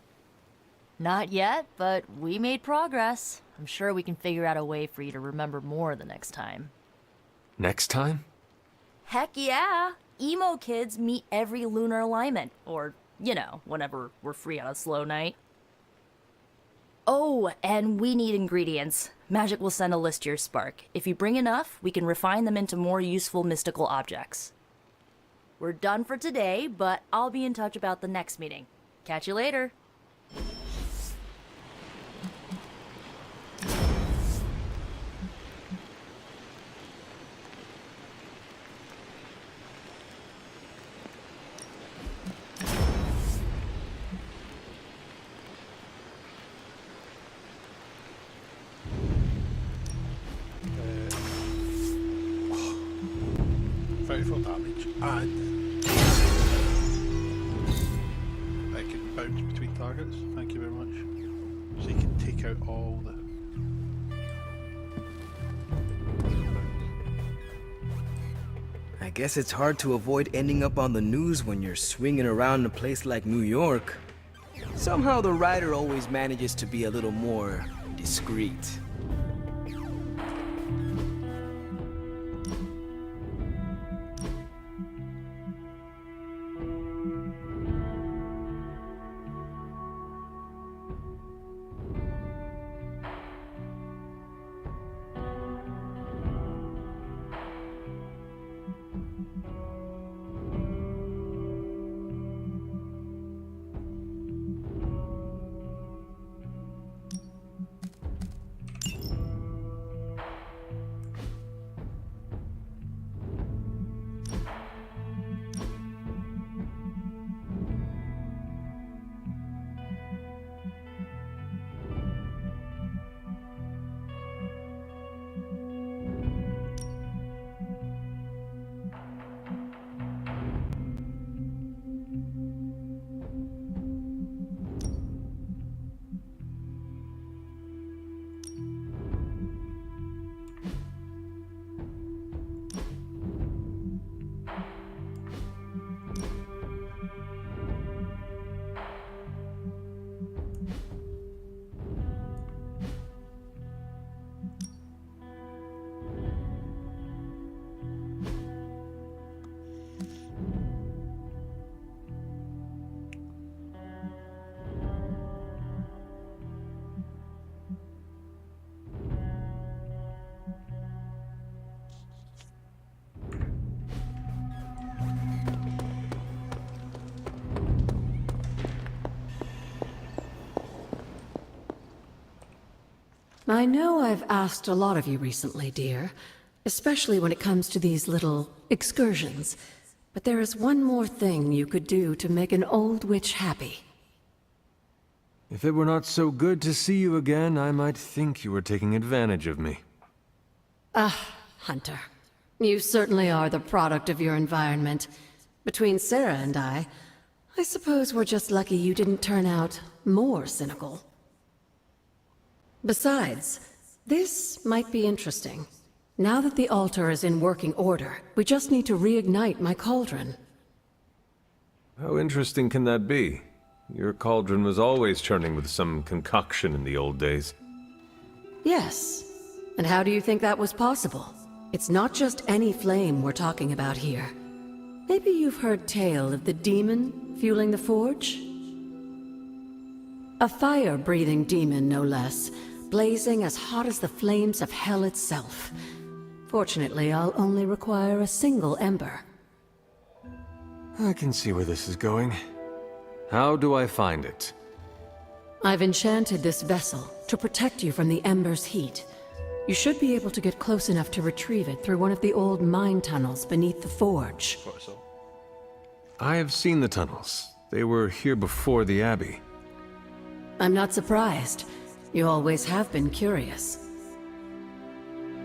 Not yet, but we made progress. I'm sure we can figure out a way for you to remember more the next time. Next time? Heck yeah! Emo kids meet every lunar alignment. Or, you know, whenever we're free on a slow night. Oh, and we need ingredients. Magic will send a list to your Spark. If you bring enough, we can refine them into more useful mystical objects. We're done for today, but I'll be in touch about the next meeting. Catch you later. For damage, and I can bounce between targets. Thank you very much. So you can take out all the. I guess it's hard to avoid ending up on the news when you're swinging around a place like New York. Somehow the writer always manages to be a little more discreet. I know I've asked a lot of you recently, dear, especially when it comes to these little excursions. But there is one more thing you could do to make an old witch happy. If it were not so good to see you again, I might think you were taking advantage of me. Hunter. You certainly are the product of your environment. Between Sarah and I suppose we're just lucky you didn't turn out more cynical. Besides, this might be interesting. Now that the altar is in working order, we just need to reignite my cauldron. How interesting can that be? Your cauldron was always churning with some concoction in the old days. Yes. And how do you think that was possible? It's not just any flame we're talking about here. Maybe you've heard tale of the demon fueling the forge? A fire-breathing demon, no less, blazing as hot as the flames of hell itself. Fortunately, I'll only require a single ember. I can see where this is going. How do I find it? I've enchanted this vessel to protect you from the ember's heat. You should be able to get close enough to retrieve it through one of the old mine tunnels beneath the forge. I have seen the tunnels. They were here before the Abbey. I'm not surprised. You always have been curious.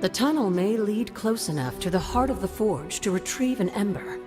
The tunnel may lead close enough to the heart of the forge to retrieve an ember.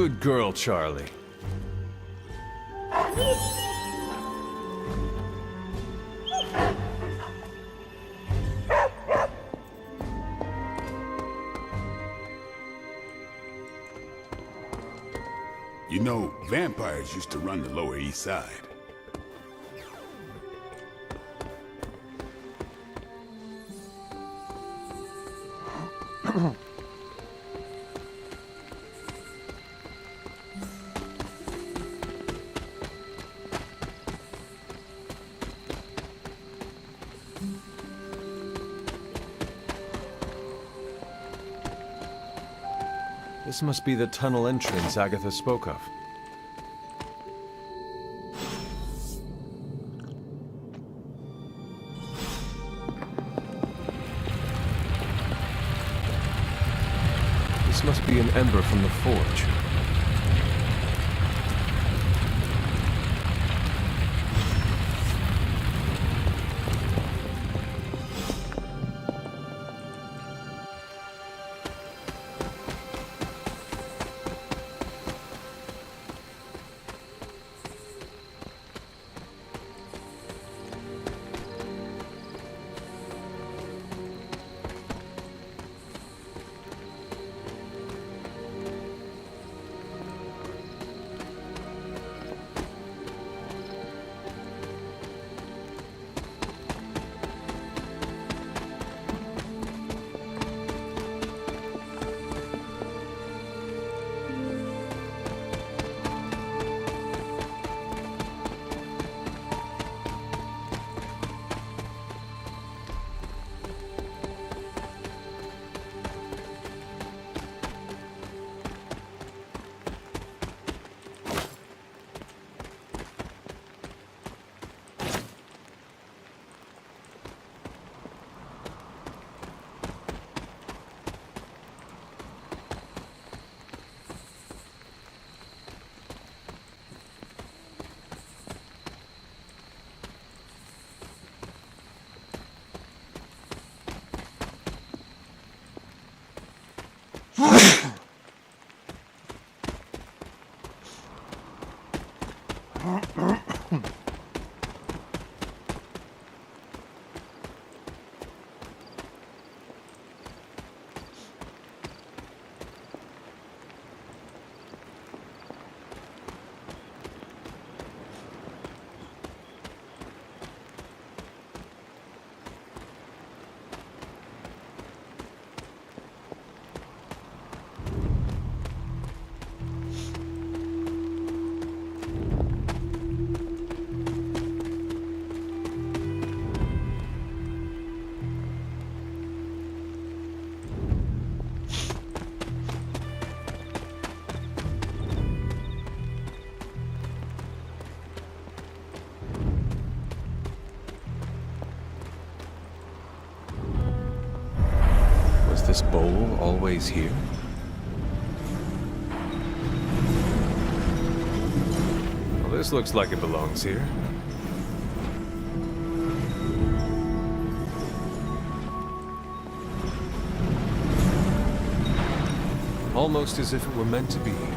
Good girl, Charlie. You know, vampires used to run the Lower East Side. This must be the tunnel entrance Agatha spoke of. This must be an ember from the forge. This bowl always here? Well, this looks like it belongs here. Almost as if it were meant to be here.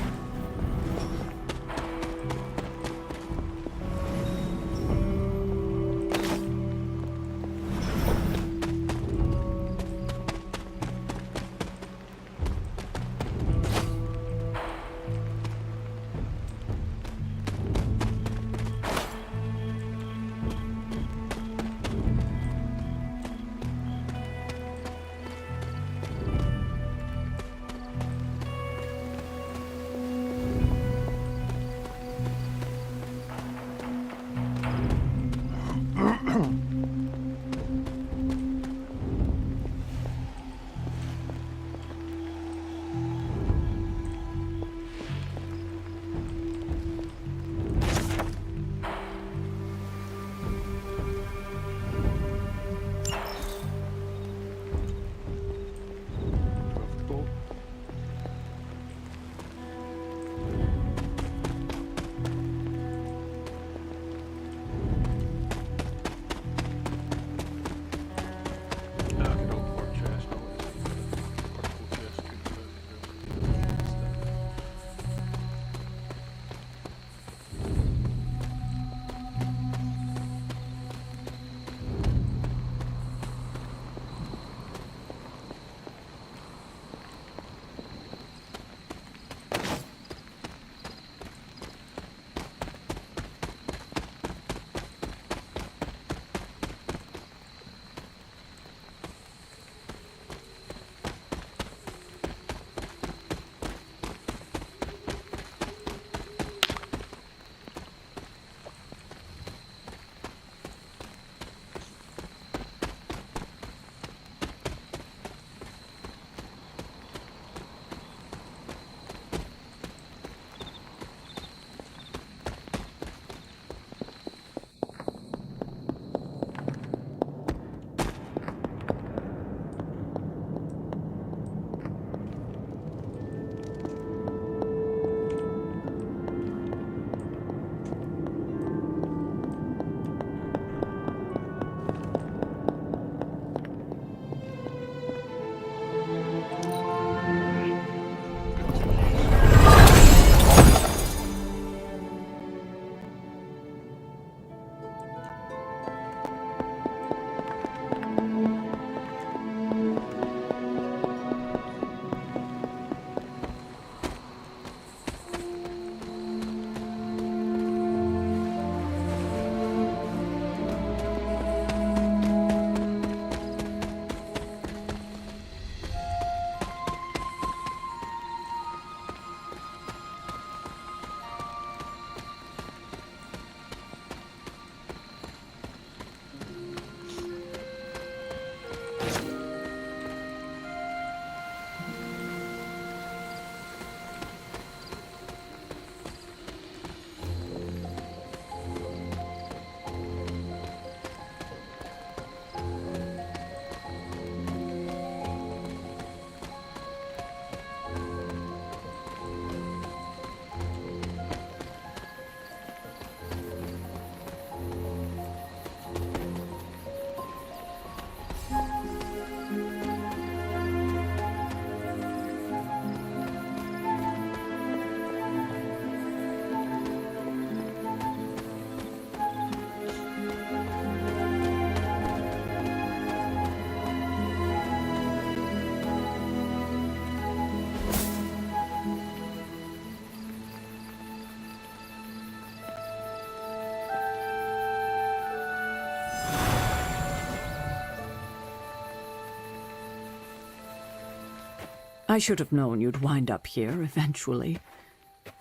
I should have known you'd wind up here eventually.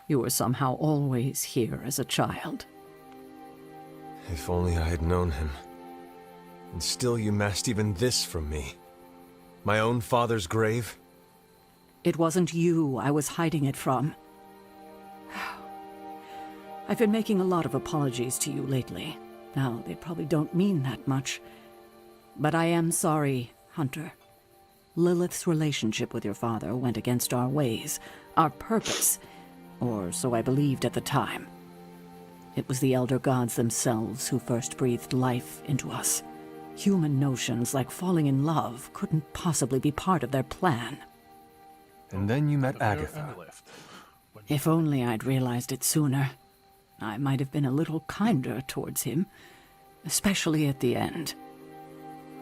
You were somehow always here as a child. If only I had known him. And still you masked even this from me. My own father's grave? It wasn't you I was hiding it from. I've been making a lot of apologies to you lately. Now, they probably don't mean that much. But I am sorry, Hunter. Lilith's relationship with your father went against our ways, our purpose, or so I believed at the time. It was the Elder Gods themselves who first breathed life into us. Human notions like falling in love couldn't possibly be part of their plan. And then you met Agatha. If only I'd realized it sooner. I might have been a little kinder towards him, especially at the end.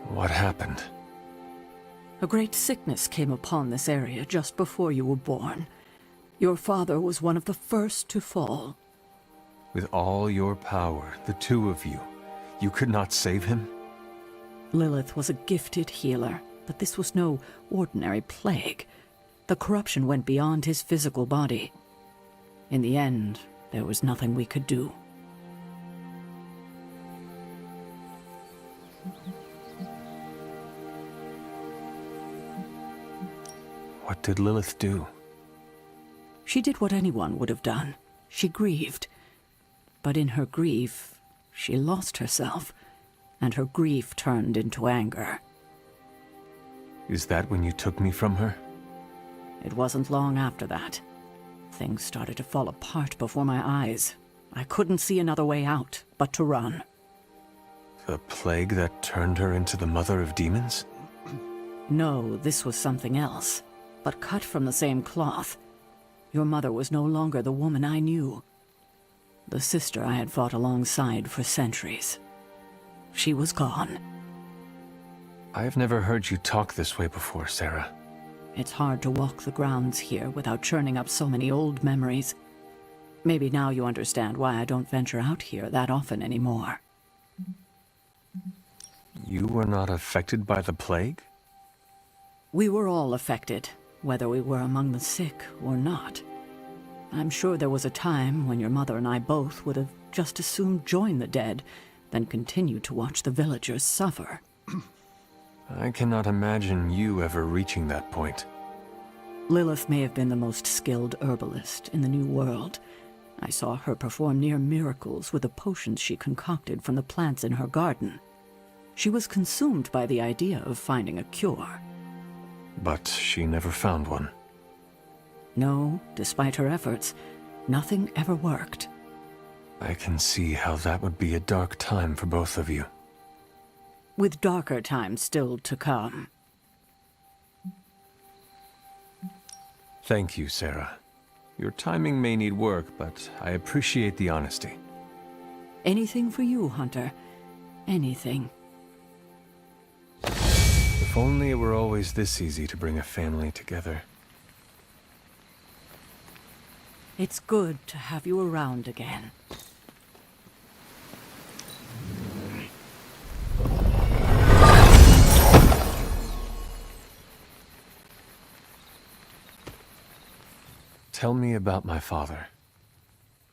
What happened? A great sickness came upon this area just before you were born. Your father was one of the first to fall. With all your power, the two of you could not save him? Lilith was a gifted healer, but this was no ordinary plague. The corruption went beyond his physical body. In the end, there was nothing we could do. What did Lilith do? She did what anyone would have done. She grieved. But in her grief, she lost herself, and her grief turned into anger. Is that when you took me from her? It wasn't long after that. Things started to fall apart before my eyes. I couldn't see another way out but to run. The plague that turned her into the mother of demons? No, this was something else, but cut from the same cloth. Your mother was no longer the woman I knew. The sister I had fought alongside for centuries. She was gone. I've never heard you talk this way before, Sarah. It's hard to walk the grounds here without churning up so many old memories. Maybe now you understand why I don't venture out here that often anymore. You were not affected by the plague? We were all affected, whether we were among the sick or not. I'm sure there was a time when your mother and I both would have just as soon joined the dead than continue to watch the villagers suffer. I cannot imagine you ever reaching that point. Lilith may have been the most skilled herbalist in the New World. I saw her perform near miracles with the potions she concocted from the plants in her garden. She was consumed by the idea of finding a cure. But she never found one. No, despite her efforts, nothing ever worked. I can see how that would be a dark time for both of you. With darker times still to come. Thank you, Sarah. Your timing may need work, but I appreciate the honesty. Anything for you, Hunter. Anything. If only it were always this easy to bring a family together. It's good to have you around again. Tell me about my father.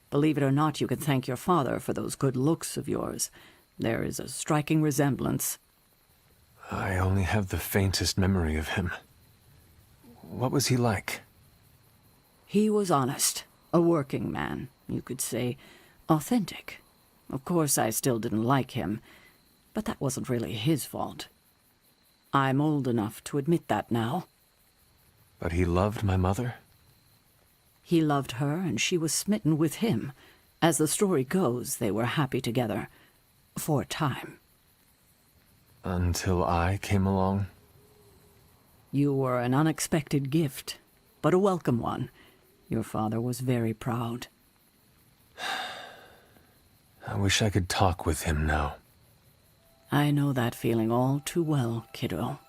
Believe it or not, you can thank your father for those good looks of yours. There is a striking resemblance. I only have the faintest memory of him. What was he like? He was honest. A working man, you could say. Authentic. Of course, I still didn't like him, but that wasn't really his fault. I'm old enough to admit that now. But he loved my mother? He loved her, and she was smitten with him. As the story goes, they were happy together. For a time. Until I came along? You were an unexpected gift, but a welcome one. Your father was very proud. I wish I could talk with him now. I know that feeling all too well, kiddo.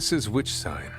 This is which sign?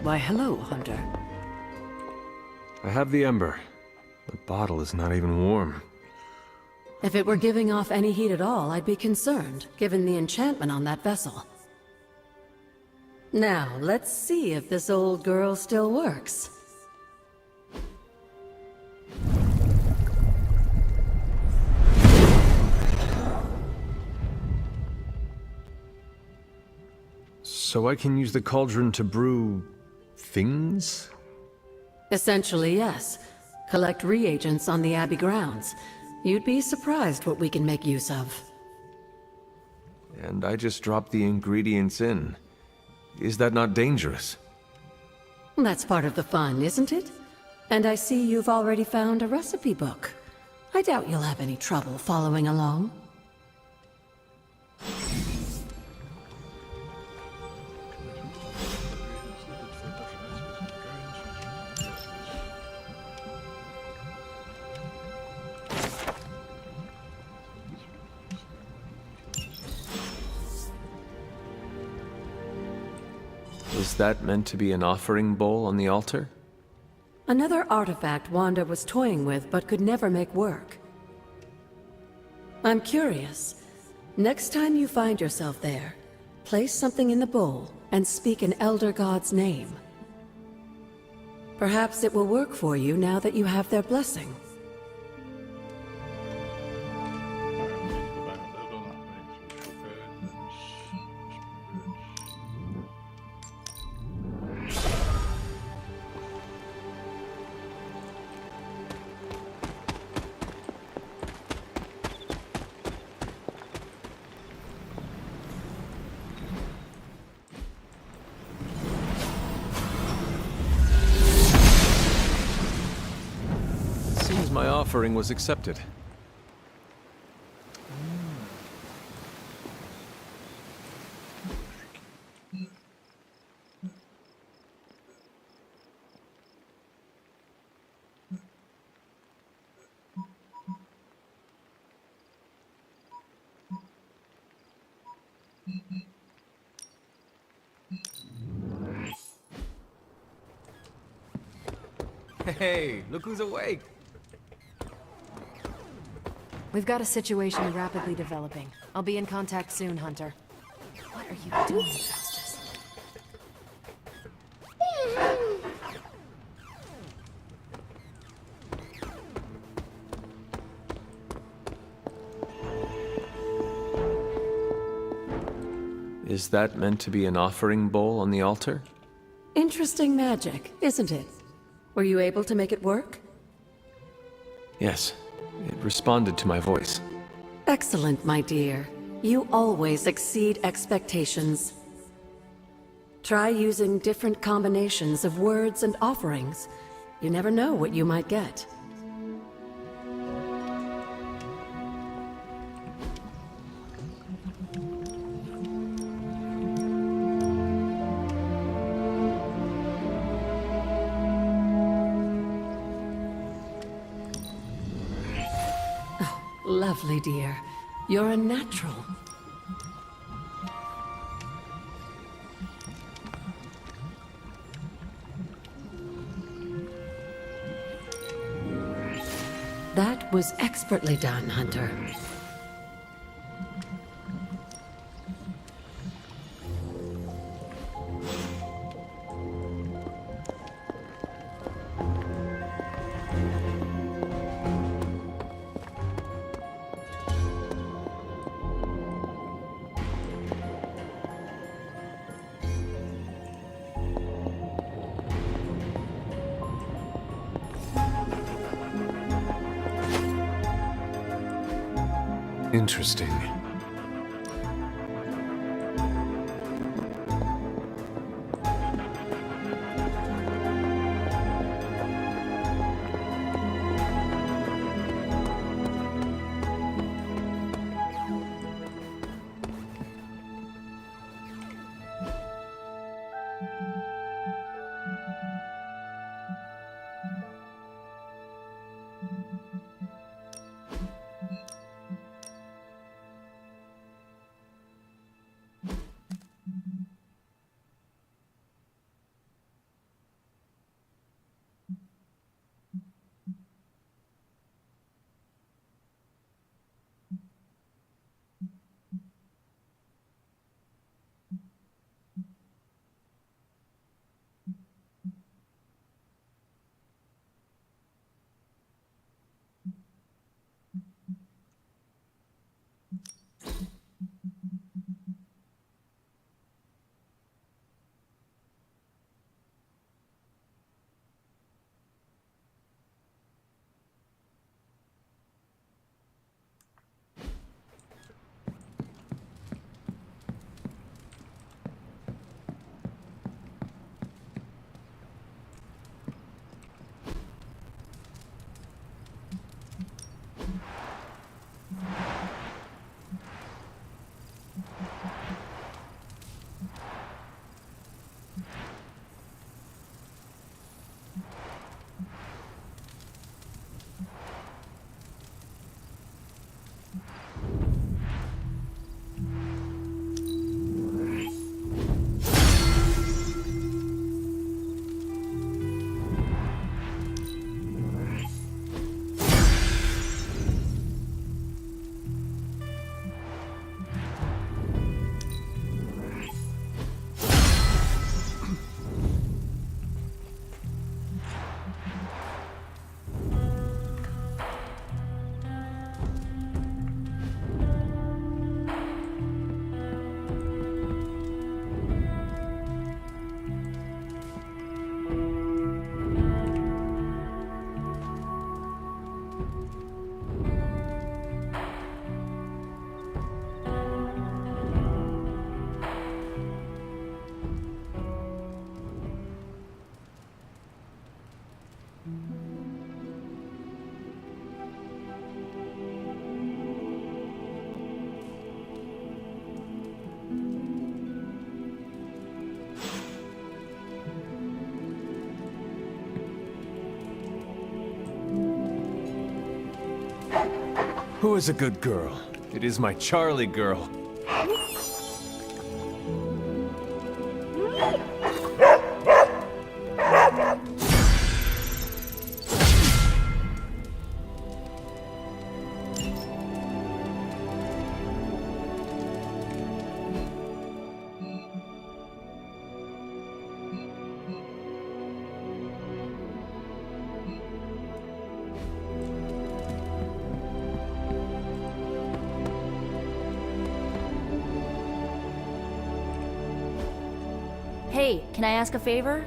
Why, hello, Hunter. I have the ember. The bottle is not even warm. If it were giving off any heat at all, I'd be concerned, given the enchantment on that vessel. Now, let's see if this old girl still works. So I can use the cauldron to brew... things? Essentially, yes. Collect reagents on the Abbey grounds. You'd be surprised what we can make use of. And I just dropped the ingredients in. Is that not dangerous? That's part of the fun, isn't it? And I see you've already found a recipe book. I doubt you'll have any trouble following along. Is that meant to be an offering bowl on the altar? Another artifact Wanda was toying with but could never make work. I'm curious. Next time you find yourself there, place something in the bowl and speak an Elder God's name. Perhaps it will work for you now that you have their blessing. Seems my offering was accepted. Hey, look who's awake. We've got a situation rapidly developing. I'll be in contact soon, Hunter. What are you doing, Faustus? Is that meant to be an offering bowl on the altar? Interesting magic, isn't it? Were you able to make it work? Yes, it responded to my voice. Excellent, my dear. You always exceed expectations. Try using different combinations of words and offerings. You never know what you might get. Lovely, dear. You're a natural. That was expertly done, Hunter. Interesting. Who is a good girl? It is my Charlie girl. Hey, can I ask a favor?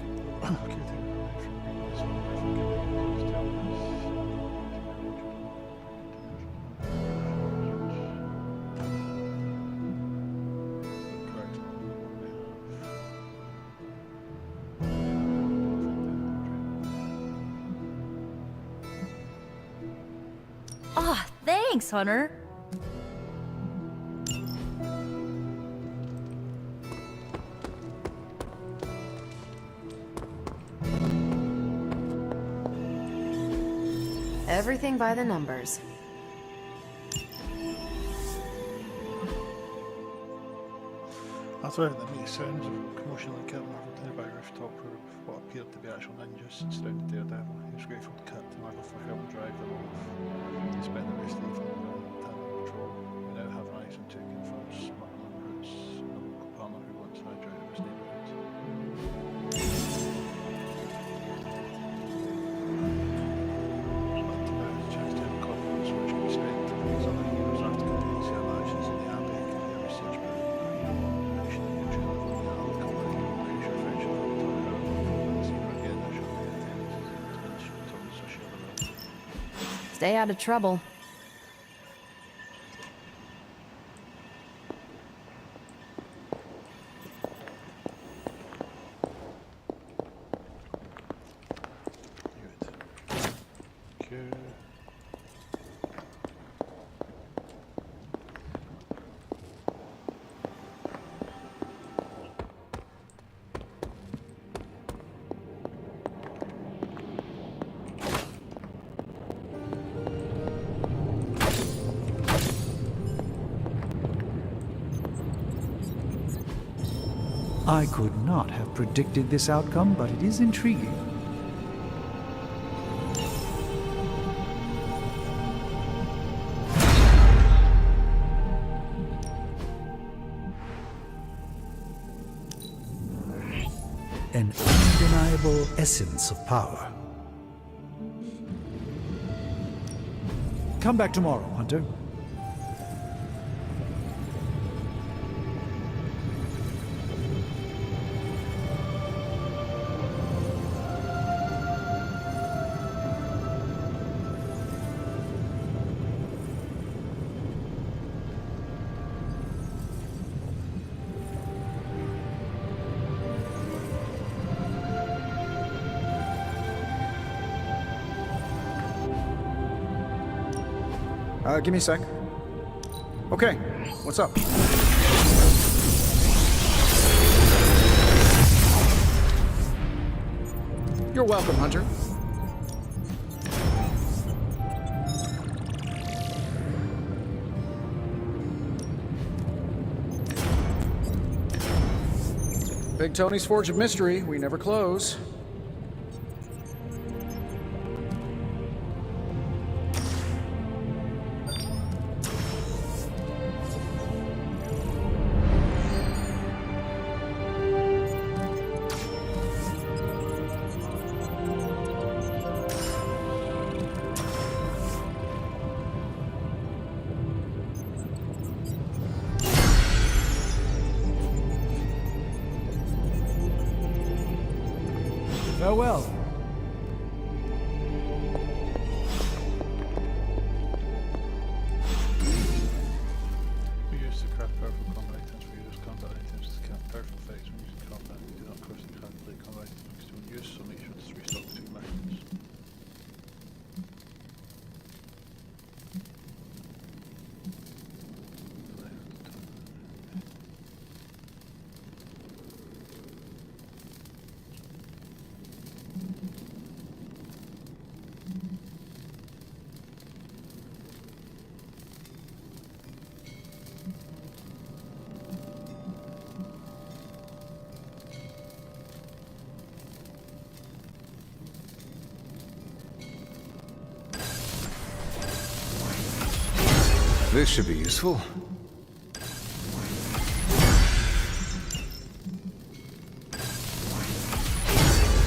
Ah, thanks, Hunter. Everything by the numbers. I thought that makes sounds of commotion like Captain Marvel to the nearby rooftop where what appeared to be actual ninjas surrounded Daredevil. He was grateful to Captain Marvel for helping drive them off. He spent the rest of the evening around the town patrol. We now have Ryzen taken from smuggling routes and a local partner who wants to drive his neighbourhood. Stay out of trouble. I could not have predicted this outcome, but it is intriguing. An undeniable essence of power. Come back tomorrow, Hunter. Give me a sec. Okay, what's up? You're welcome, Hunter. Big Tony's Forge of Mystery. We never close. Farewell. We use to craft powerful combat items for users' combat items to craft powerful effects when using combat. We do not personally calculate combat items still in use, so make sure to restock between missions. This should be useful.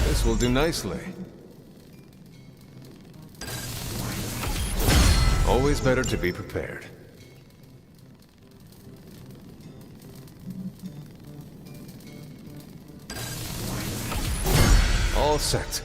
This will do nicely. Always better to be prepared. All set.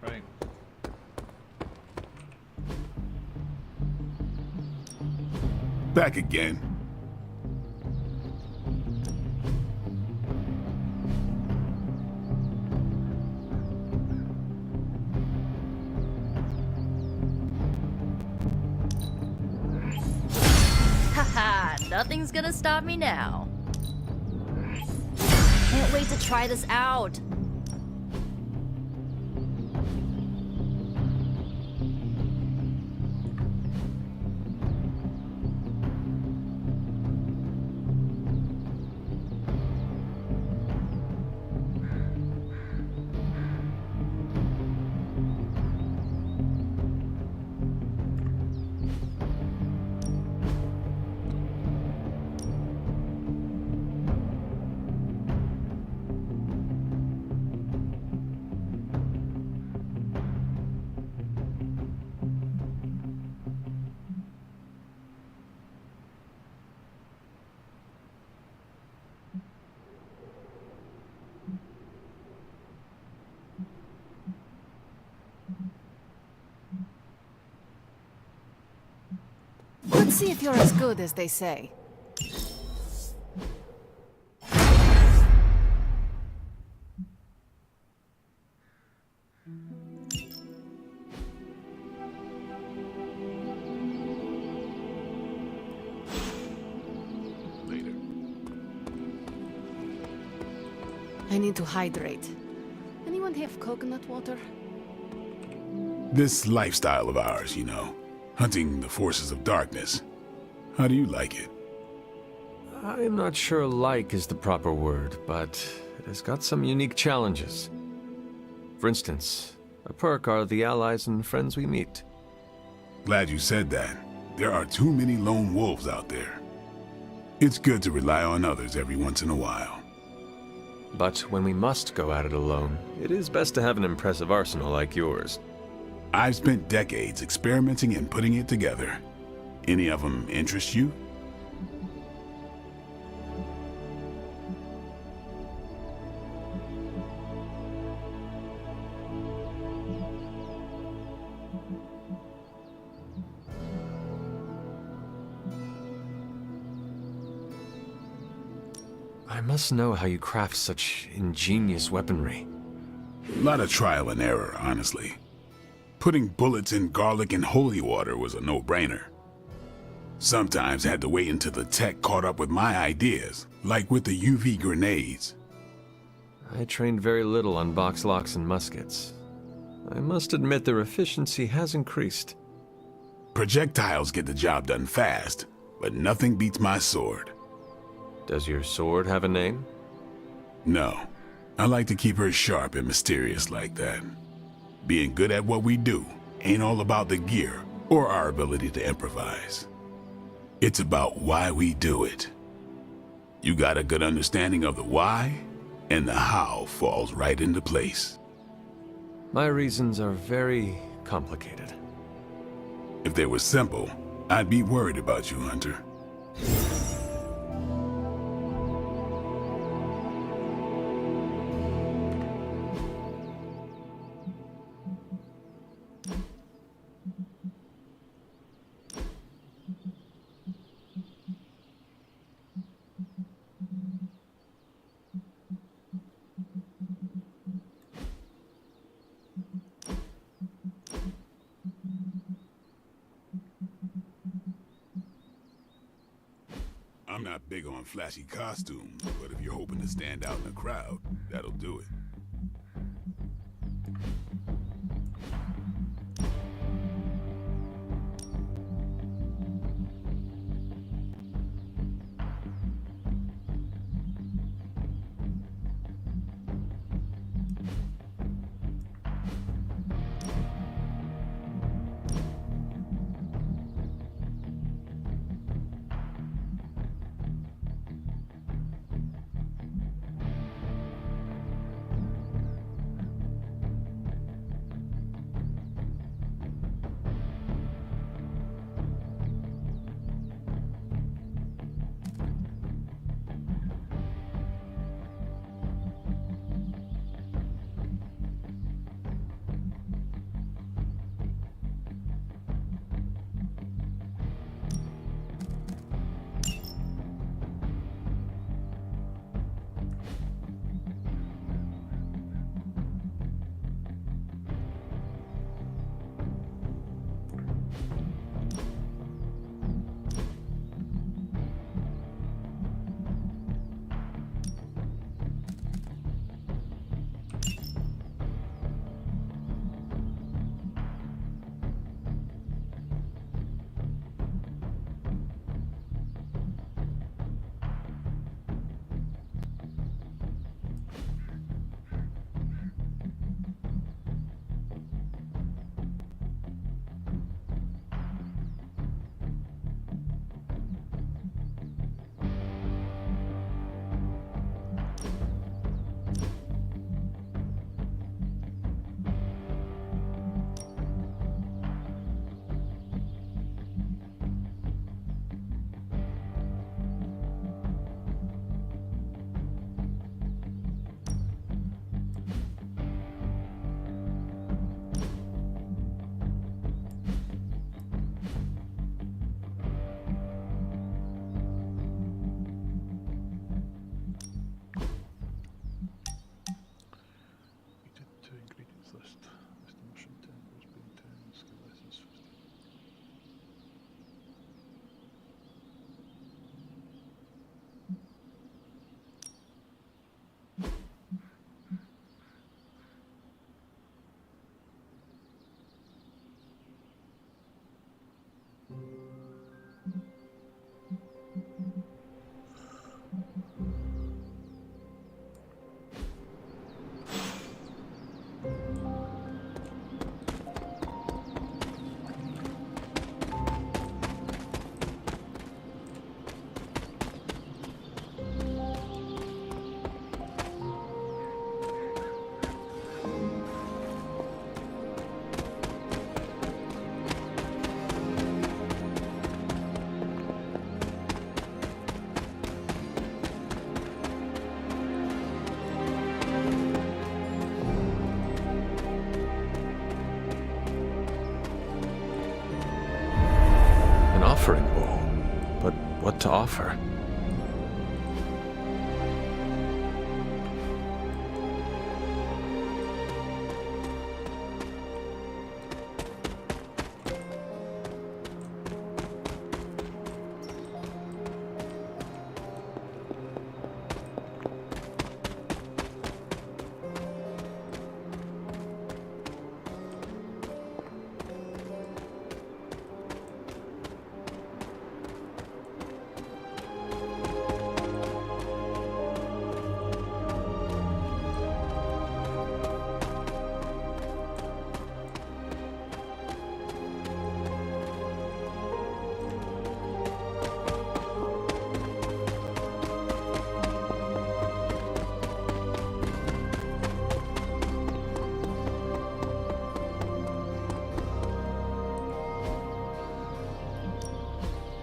Right. Back again. Haha, nothing's gonna stop me now. Can't wait to try this out. Let's see if you're as good as they say. Later. I need to hydrate. Anyone have coconut water? This lifestyle of ours, you know, hunting the forces of darkness. How do you like it? I'm not sure like is the proper word, but it has got some unique challenges. For instance, a perk are the allies and friends we meet. Glad you said that. There are too many lone wolves out there. It's good to rely on others every once in a while. But when we must go at it alone, it is best to have an impressive arsenal like yours. I've spent decades experimenting and putting it together. Any of them interest you? I must know how you craft such ingenious weaponry. A lot of trial and error, honestly. Putting bullets in garlic and holy water was a no-brainer. Sometimes I had to wait until the tech caught up with my ideas, like with the UV grenades. I trained very little on box locks and muskets. I must admit their efficiency has increased. Projectiles get the job done fast, but nothing beats my sword. Does your sword have a name? No. I like to keep her sharp and mysterious like that. Being good at what we do ain't all about the gear or our ability to improvise. It's about why we do it. You got a good understanding of the why, and the how falls right into place. My reasons are very complicated. If they were simple, I'd be worried about you, Hunter. not big on flashy costumes, but if you're hoping to stand out in a crowd, that'll do it. Offering bowl. But what to offer?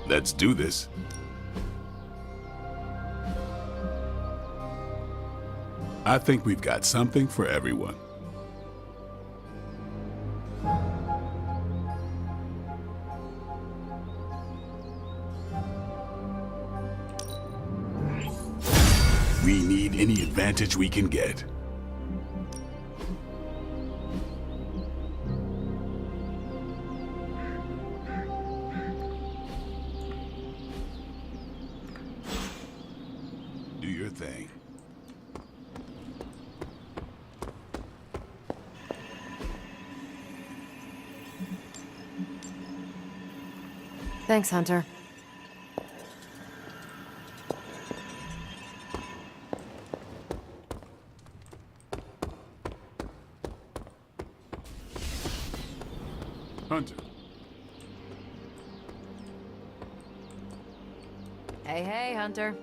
Let's do this. I think we've got something for everyone. We need any advantage we can get. thing. Thanks, Hunter. Hunter. Hey, hey, Hunter.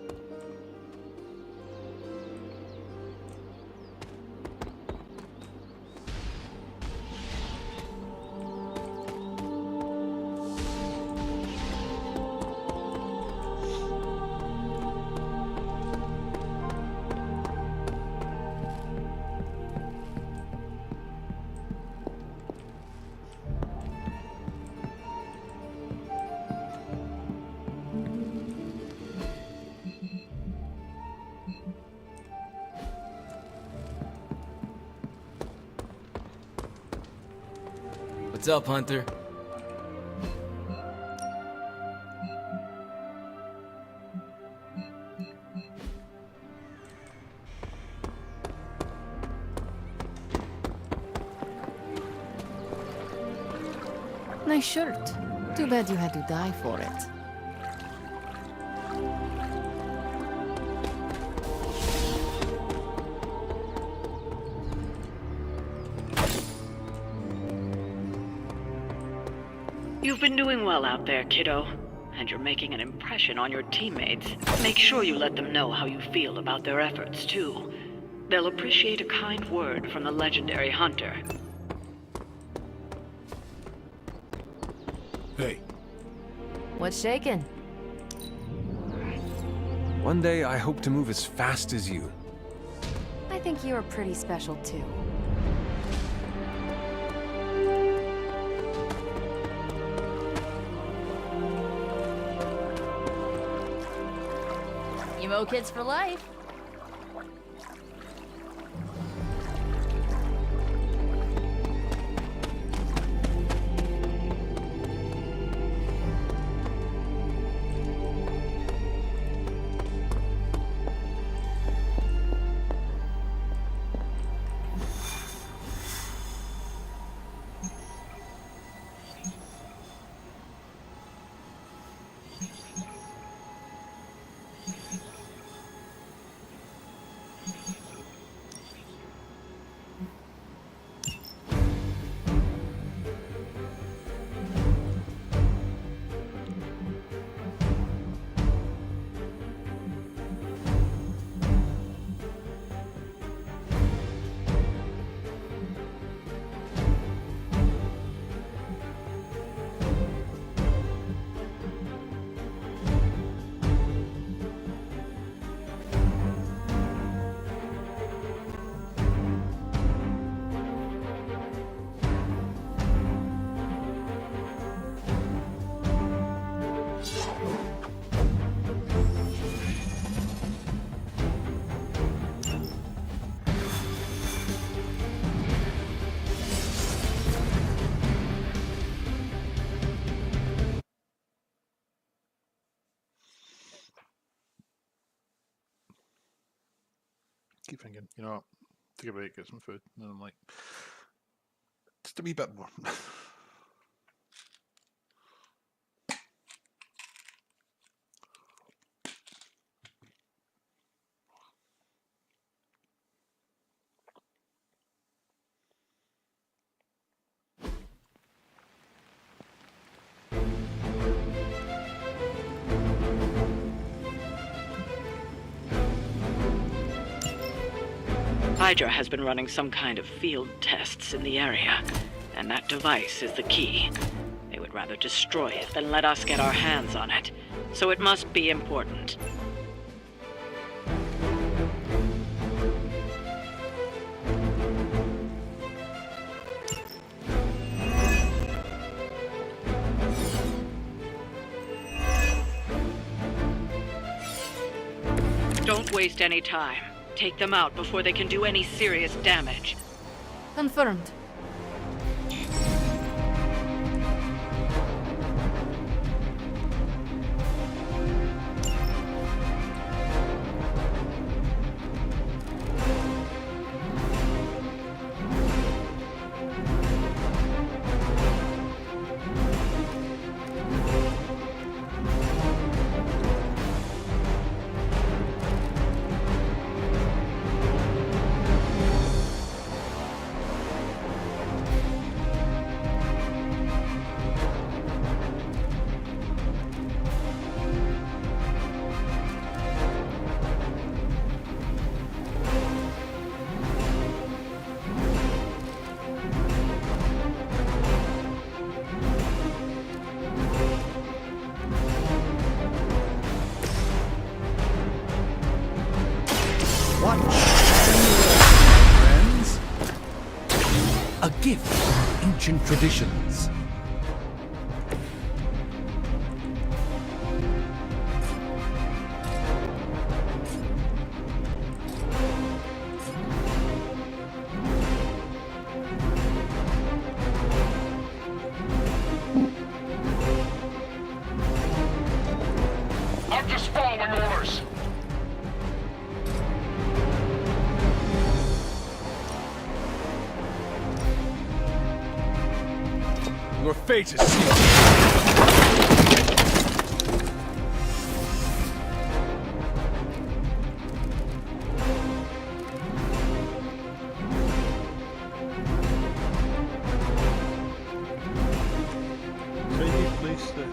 What's up, Hunter? Nice shirt. Too bad you had to die for it. You've been doing well out there, kiddo. And you're making an impression on your teammates. Make sure you let them know how you feel about their efforts, too. They'll appreciate a kind word from the legendary Hunter. Hey. What's shaking? One day I hope to move as fast as you. I think you're pretty special, too. Emo kids for life. Keep thinking, you know what, take a break, get some food, and then I'm like, just a wee bit more. Hydra has been running some kind of field tests in the area, and that device is the key. They would rather destroy it than let us get our hands on it, so it must be important. Don't waste any time. Take them out before they can do any serious damage. Confirmed. ancient traditions. I'm just following orders. Your fate is sealed. So you placed it.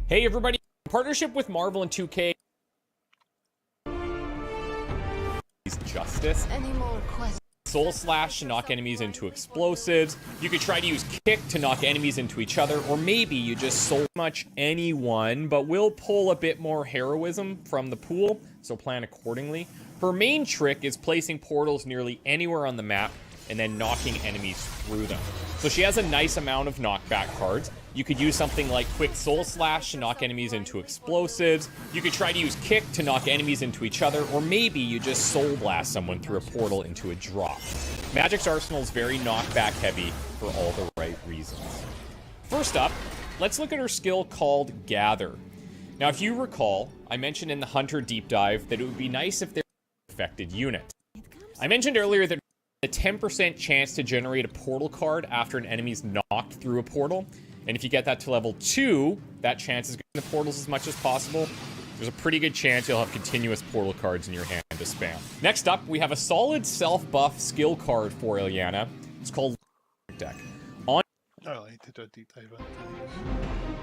Hey everybody, in partnership with Marvel and 2K Justice. Any more questions? Soul Slash to knock enemies into explosives. You could try to use Kick to knock enemies into each other, or maybe you just soul much anyone, but we'll pull a bit more heroism from the pool, so plan accordingly. Her main trick is placing portals nearly anywhere on the map and then knocking enemies through them. So she has a nice amount of knockback cards. You could use something like Quick Soul Slash to knock enemies into explosives. You could try to use Kick to knock enemies into each other, or maybe you just Soul Blast someone through a portal into a drop. Magic's arsenal is very knockback heavy for all the right reasons. First up, let's look at her skill called Gather. Now, if you recall, I mentioned in the Hunter deep dive that it would be nice if there were affected units. I mentioned earlier that a 10% chance to generate a portal card after an enemy's knocked through a portal. And if you get that to level 2, that chance is getting the portals as much as possible. There's a pretty good chance you'll have continuous portal cards in your hand to spam. Next up, we have a solid self-buff skill card for Ilyana. It's called Deck. On I like to do a deep dive into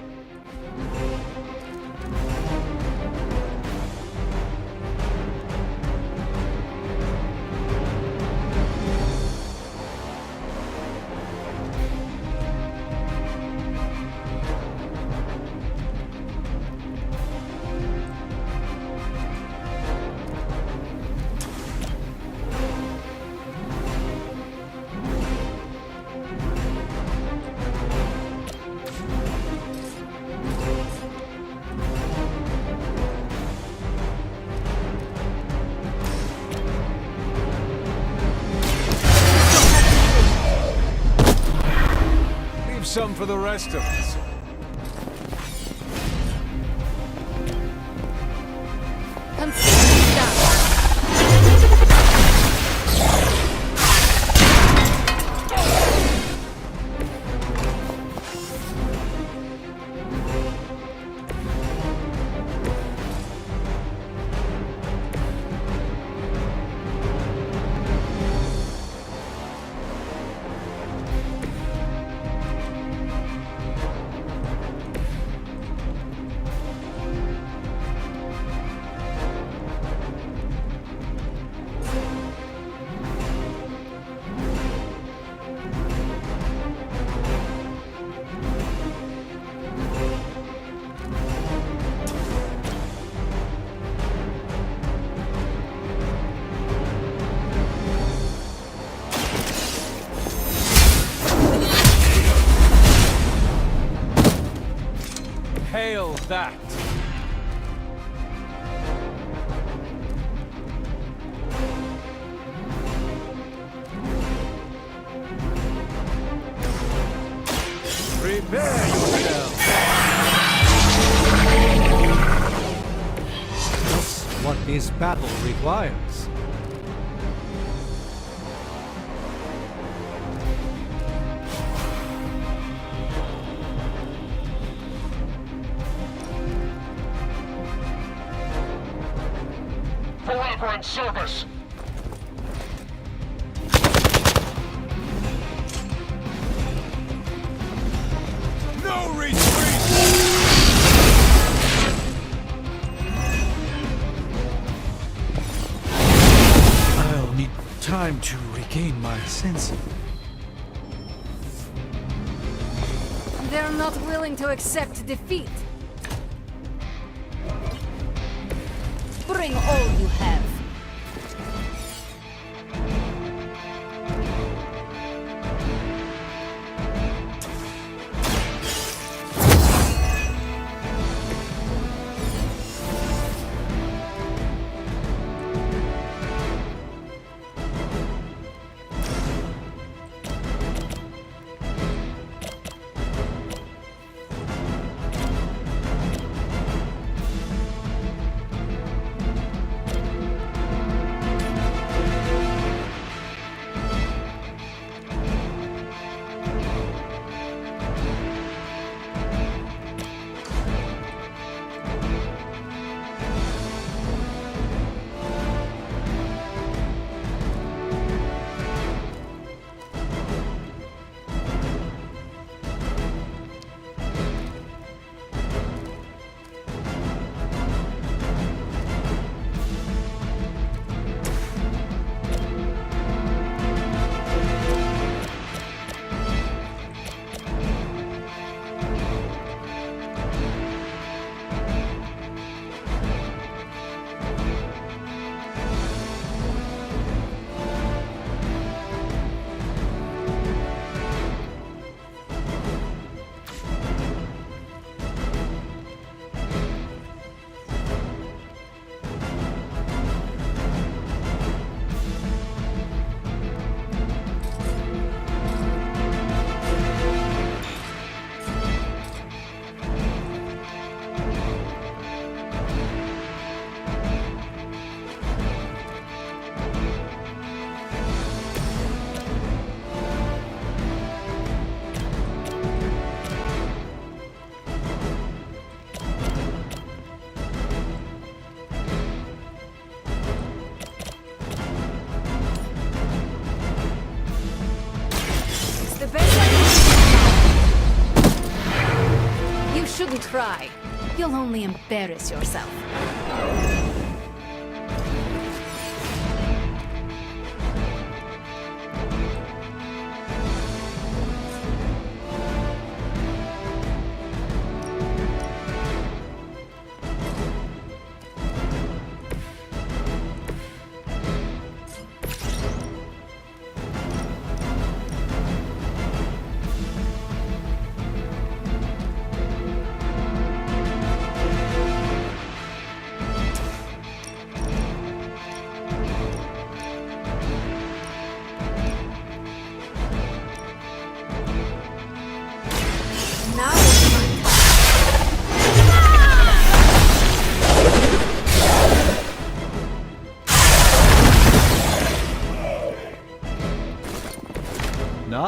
some for the rest of us. Hail that! Prepare yourself! Just what this battle requires. Forever in service! No retreat! I'll need time to regain my senses. They're not willing to accept defeat. Bring all you have. Shouldn't try. You'll only embarrass yourself.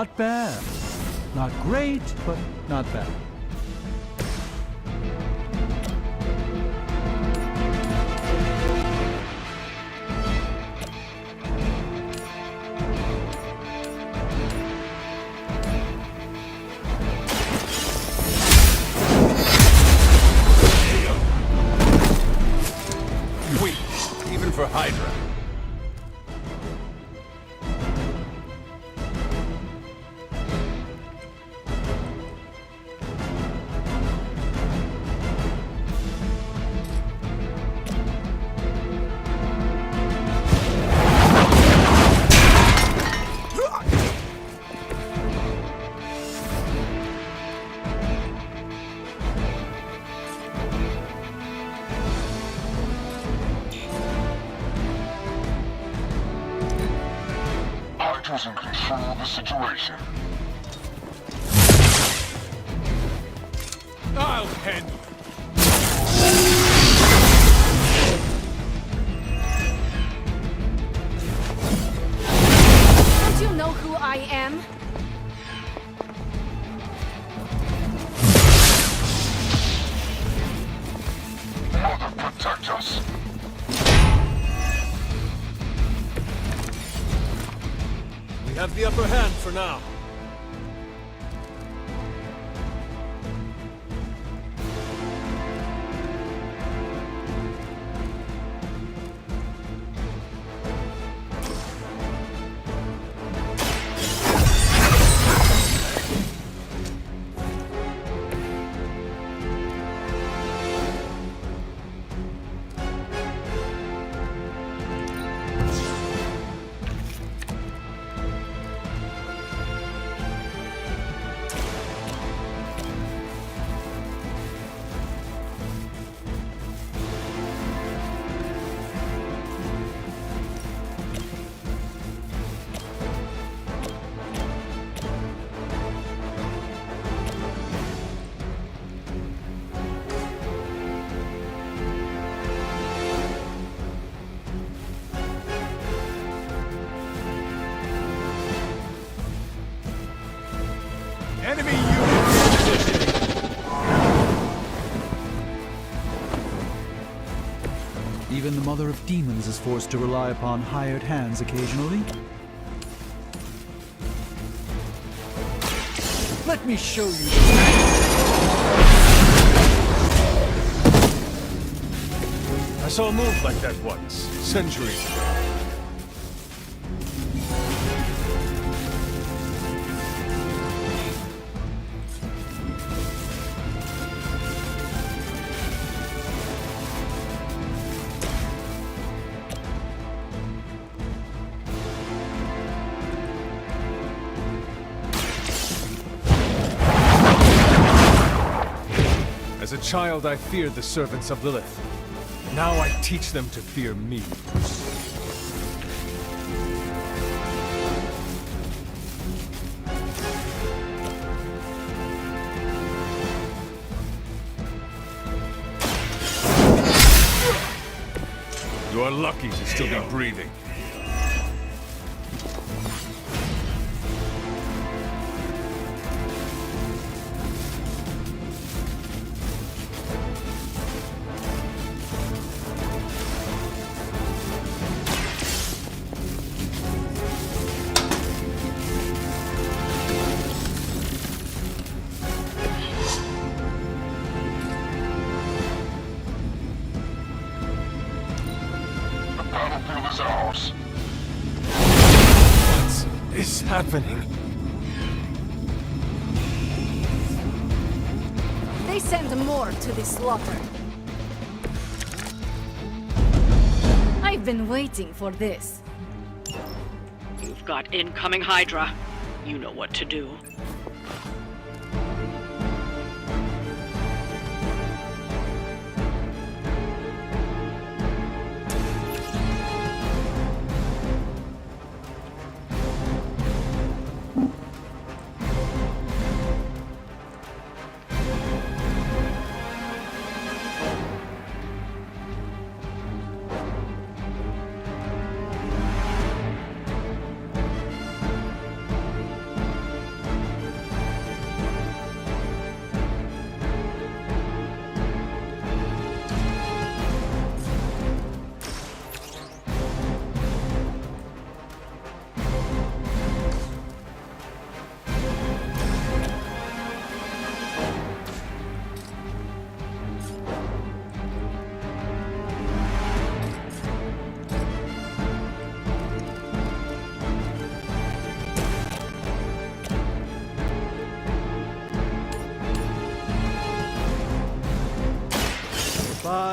Not bad. Not great, but not bad. Wait, even for Hydra. Hydra's in control of the situation. I'll handle it. Don't you know who I am? Mother, protect us. We have the upper hand for now. Enemy unit in position. Even the Mother of Demons is forced to rely upon hired hands occasionally. Let me show you. I saw a move like that once, centuries ago. As a child, I feared the servants of Lilith. Now I teach them to fear me. You are lucky to still be breathing. Battlefield is ours. What is happening? They send more to the slaughter. I've been waiting for this. You've got incoming Hydra. You know what to do.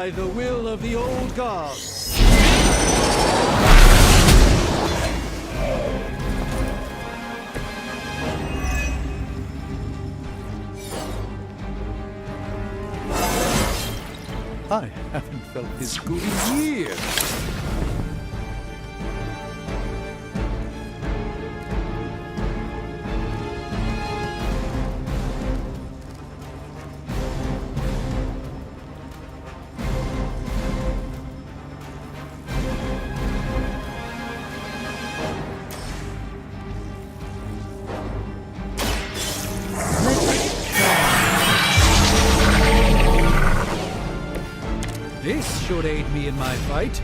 by the will of the old gods. I haven't felt this good in years. This should aid me in my fight.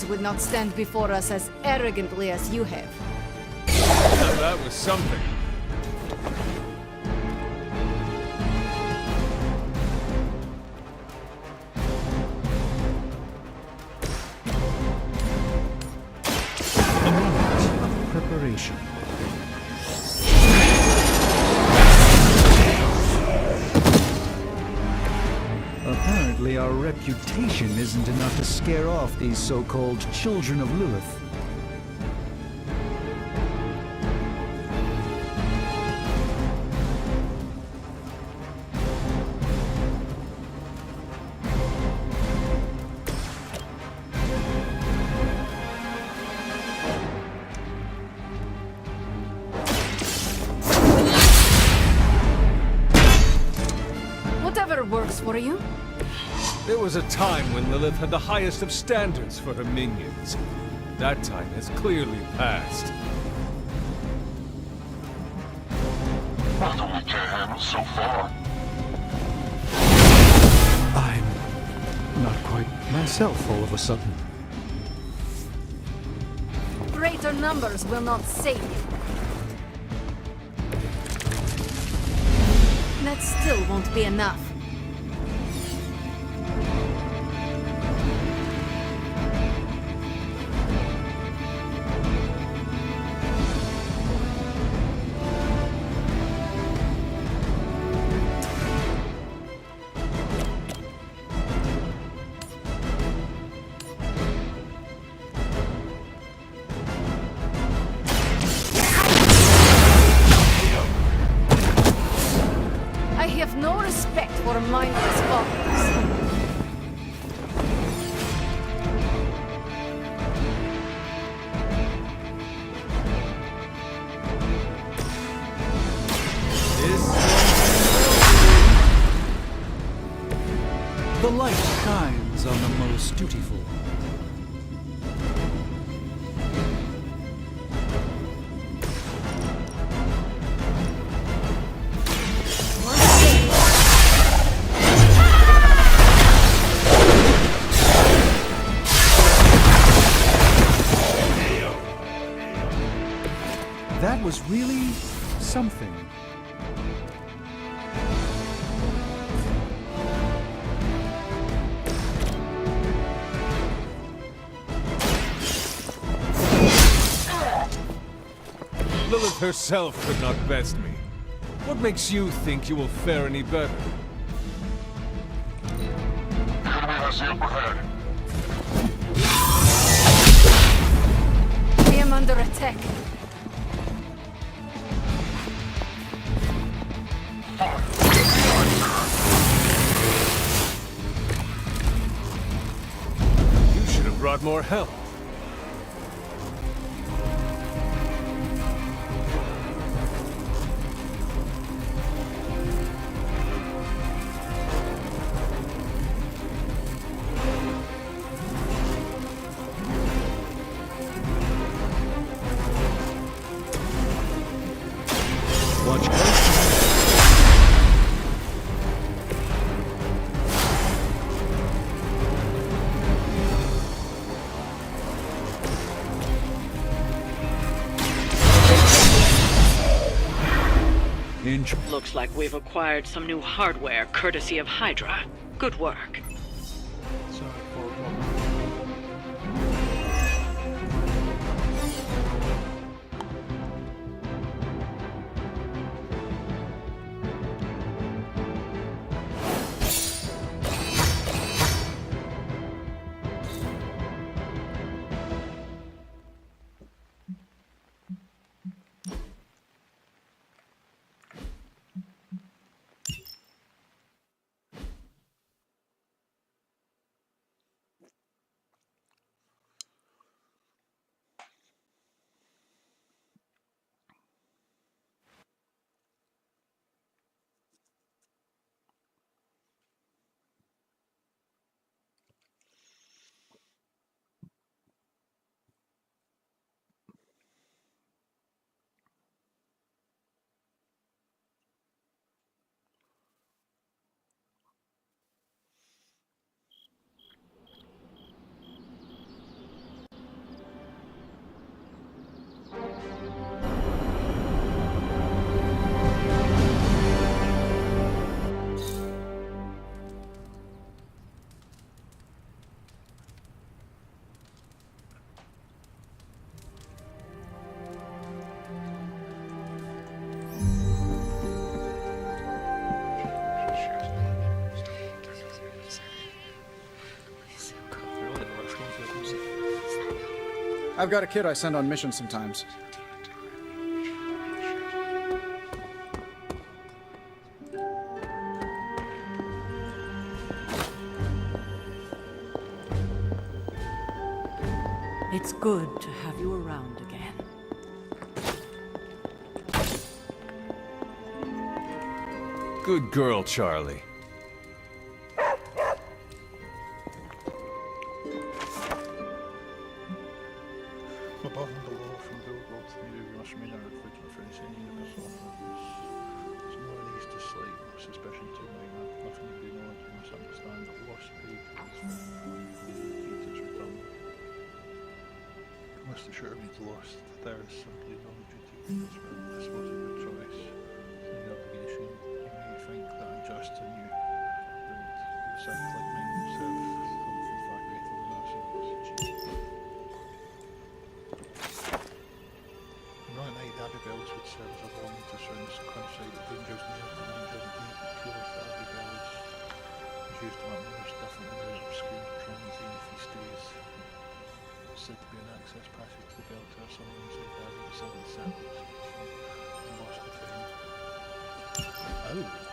Would not stand before us as arrogantly as you have. Now that was something. A moment of preparation. Apparently our reputation isn't enough to scare off these so-called children of Lilith. Whatever works for you. There was a time when Lilith had the highest of standards for her minions. That time has clearly passed. What do we can handle so far? I'm not quite myself all of a sudden. Greater numbers will not save you. That still won't be enough. I have no respect for mindless followers. The light shines on the most dutiful. That was really something. Lilith herself could not best me. What makes you think you will fare any better? You easy up ahead. I am under attack. You should have brought more help. Watch closely. Looks like we've acquired some new hardware courtesy of Hydra. Good work. I've got a kid I send on missions sometimes. It's good to have you around again. Good girl, Charlie. Above and below from Billboard to New Rush Main are vigilant for any universal purpose. There's no reason to slight suspicion to minor. Nothing to be known, you must understand that lost paid is its return. Unless the shooter means lost, there is simply no duty to discipline. This wasn't your choice. It's not your obligation. You may think that unjust and you wouldn't accept like mine yourself. Something far greater than our simplicity. Night Abigail's would serve as a warning to surround the countryside that dangers near the mind of the pure for Abigail's is used to mark numerous different areas of school, transient feast days. It's said to be an access passage to the bell tower somewhere inside the area of the 7th century. And lost the time. Oh!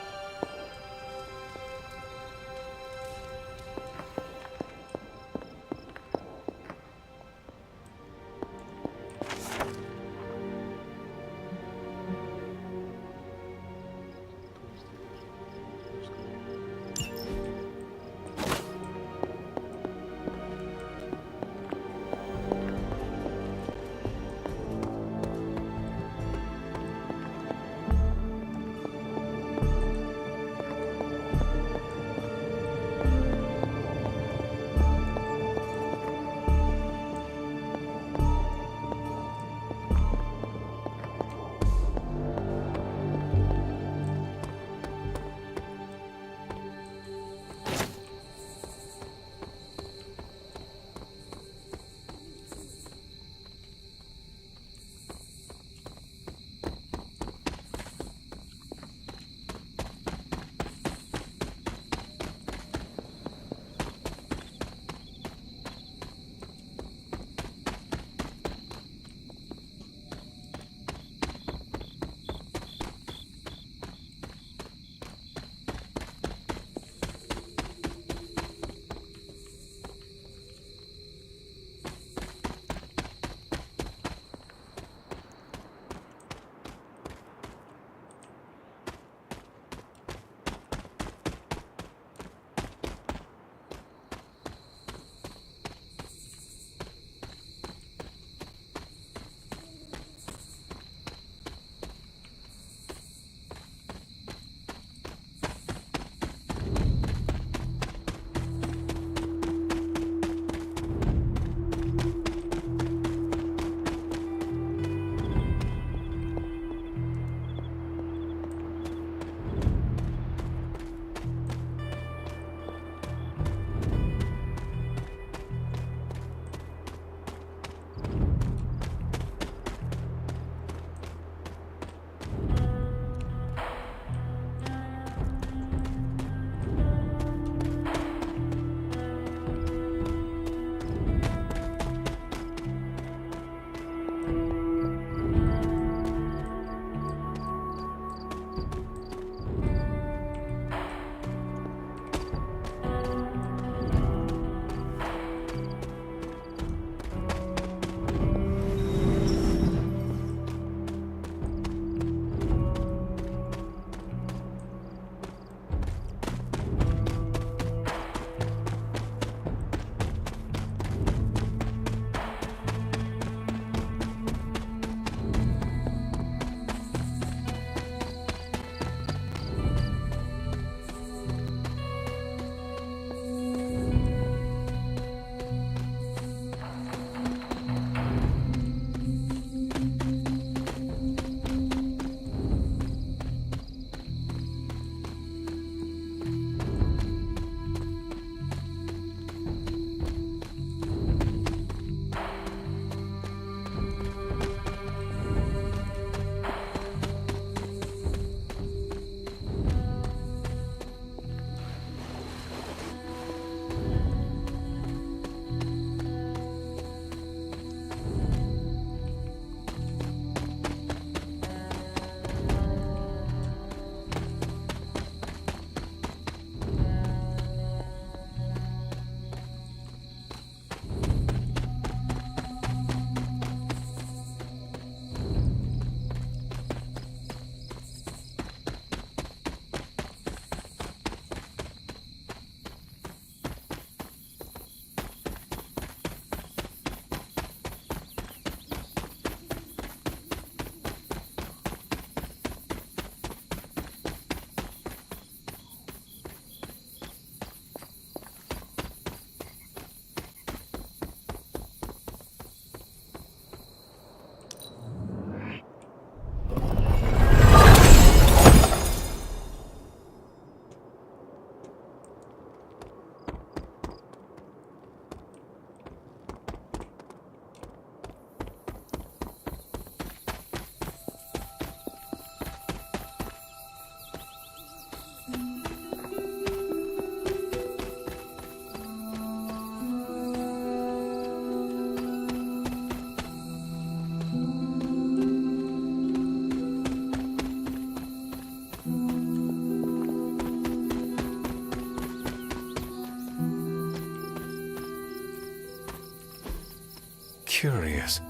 curious.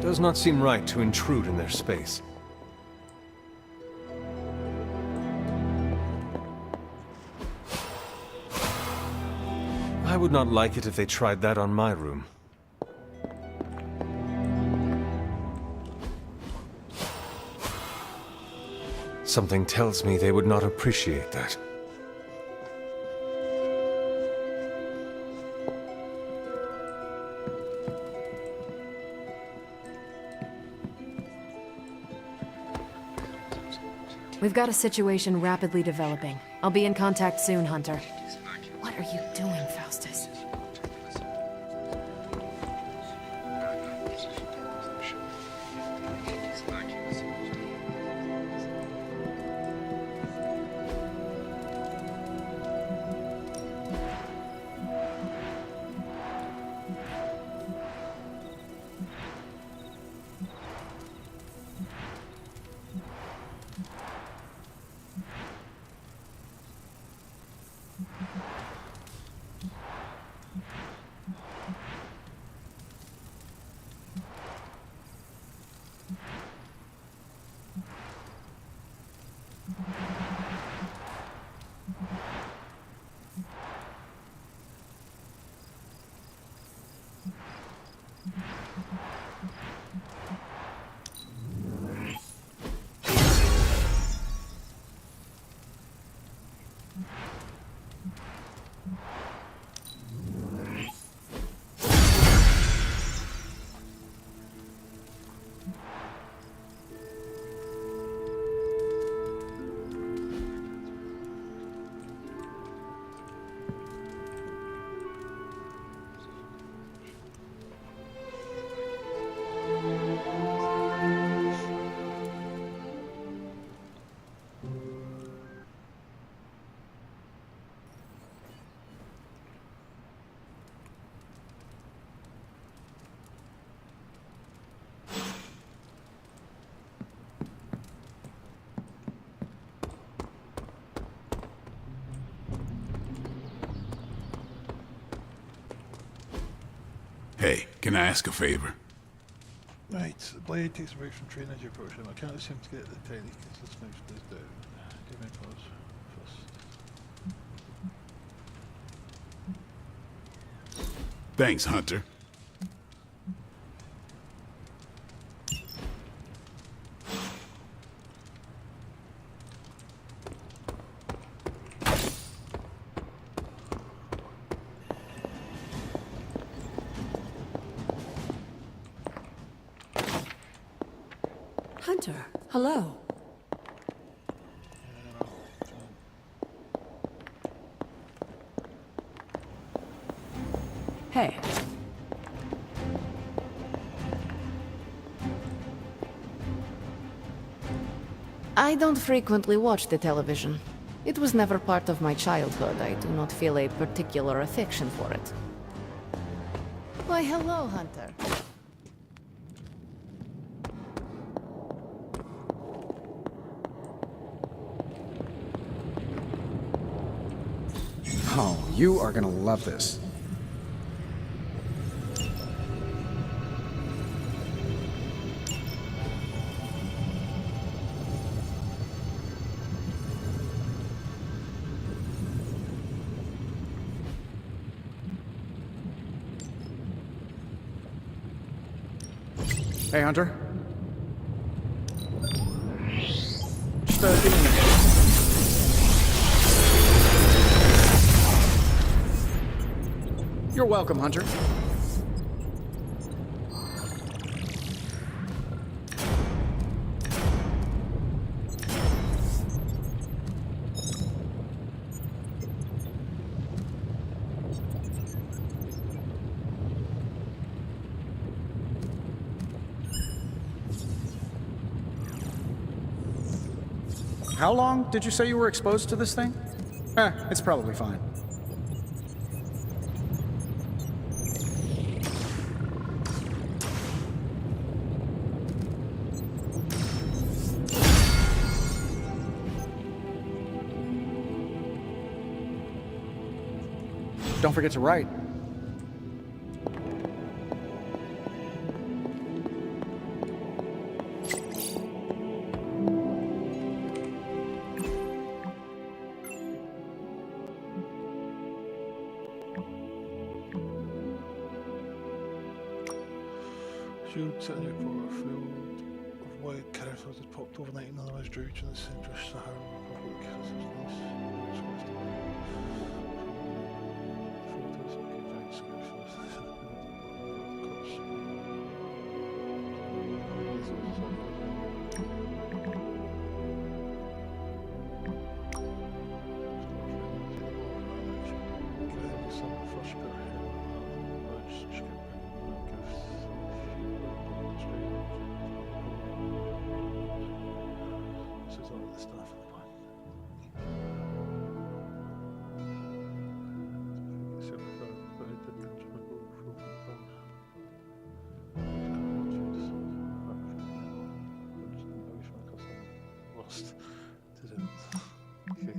Does not seem right to intrude in their space. I would not like it if they tried that on my room. Something tells me they would not appreciate that. We've got a situation rapidly developing. I'll be in contact soon, Hunter. What are you doing, Faustus? Hey, can I ask a favor? Right, the blade takes away from training as you approach him. I can't seem to get the technique as this mouse plays down. Give me a pause first. Thanks, Hunter. Hunter, hello. Hey. I don't frequently watch the television. It was never part of my childhood. I do not feel a particular affection for it. Why, hello, Hunter. Oh, you are gonna love this. Hey, Hunter. Just give me a minute. You're welcome, Hunter. How long did you say you were exposed to this thing? It's probably fine. Don't forget to write. Shield sitting out for a field of white characters that popped overnight and otherwise drew to the central Sahara Republic. Okay.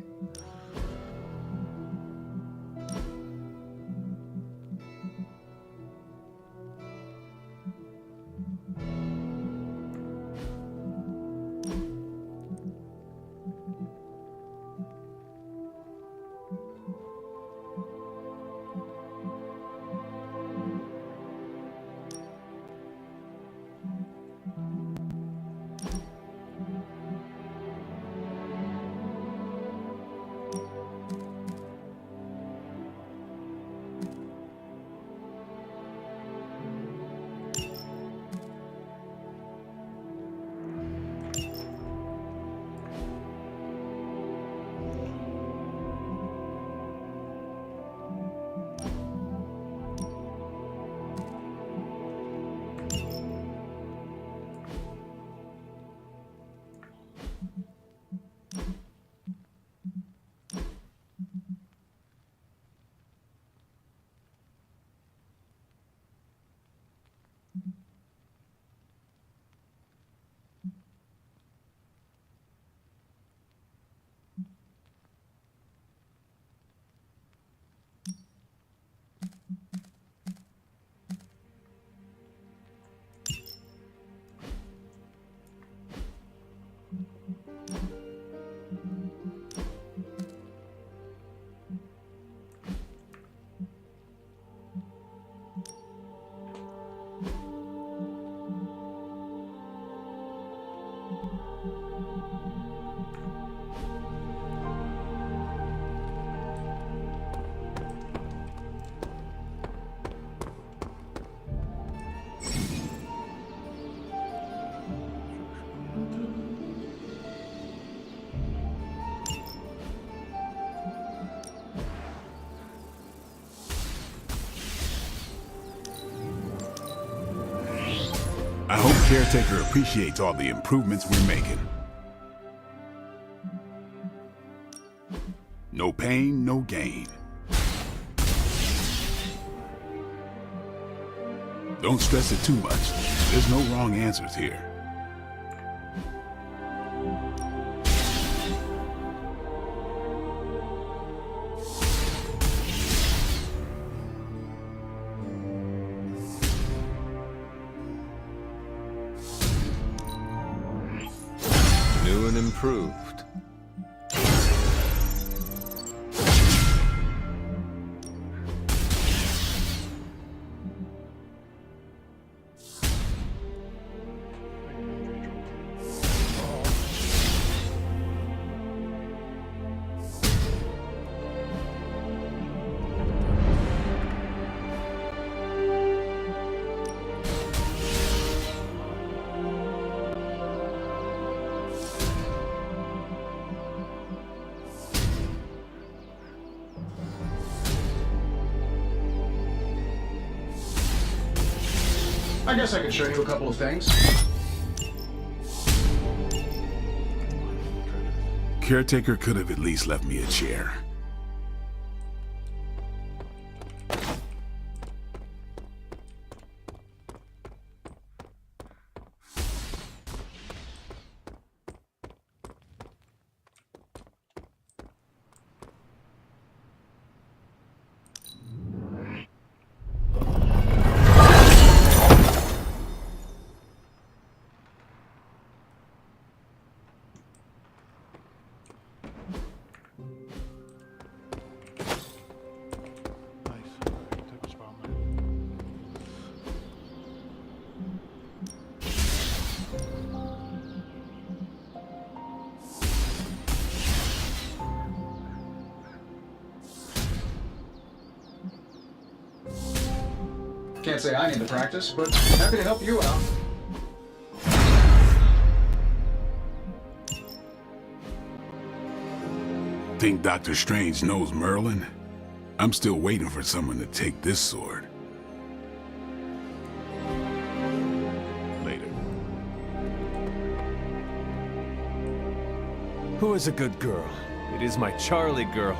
I hope Caretaker appreciates all the improvements we're making. No pain, no gain. Don't stress it too much. There's no wrong answers here. New and improved. I guess I could show you a couple of things. caretaker could have at least left me a chair. Can't say I need the practice, but happy to help you out. Think Dr. Strange knows Merlin? I'm still waiting for someone to take this sword. Later. Who is a good girl? It is my Charlie girl.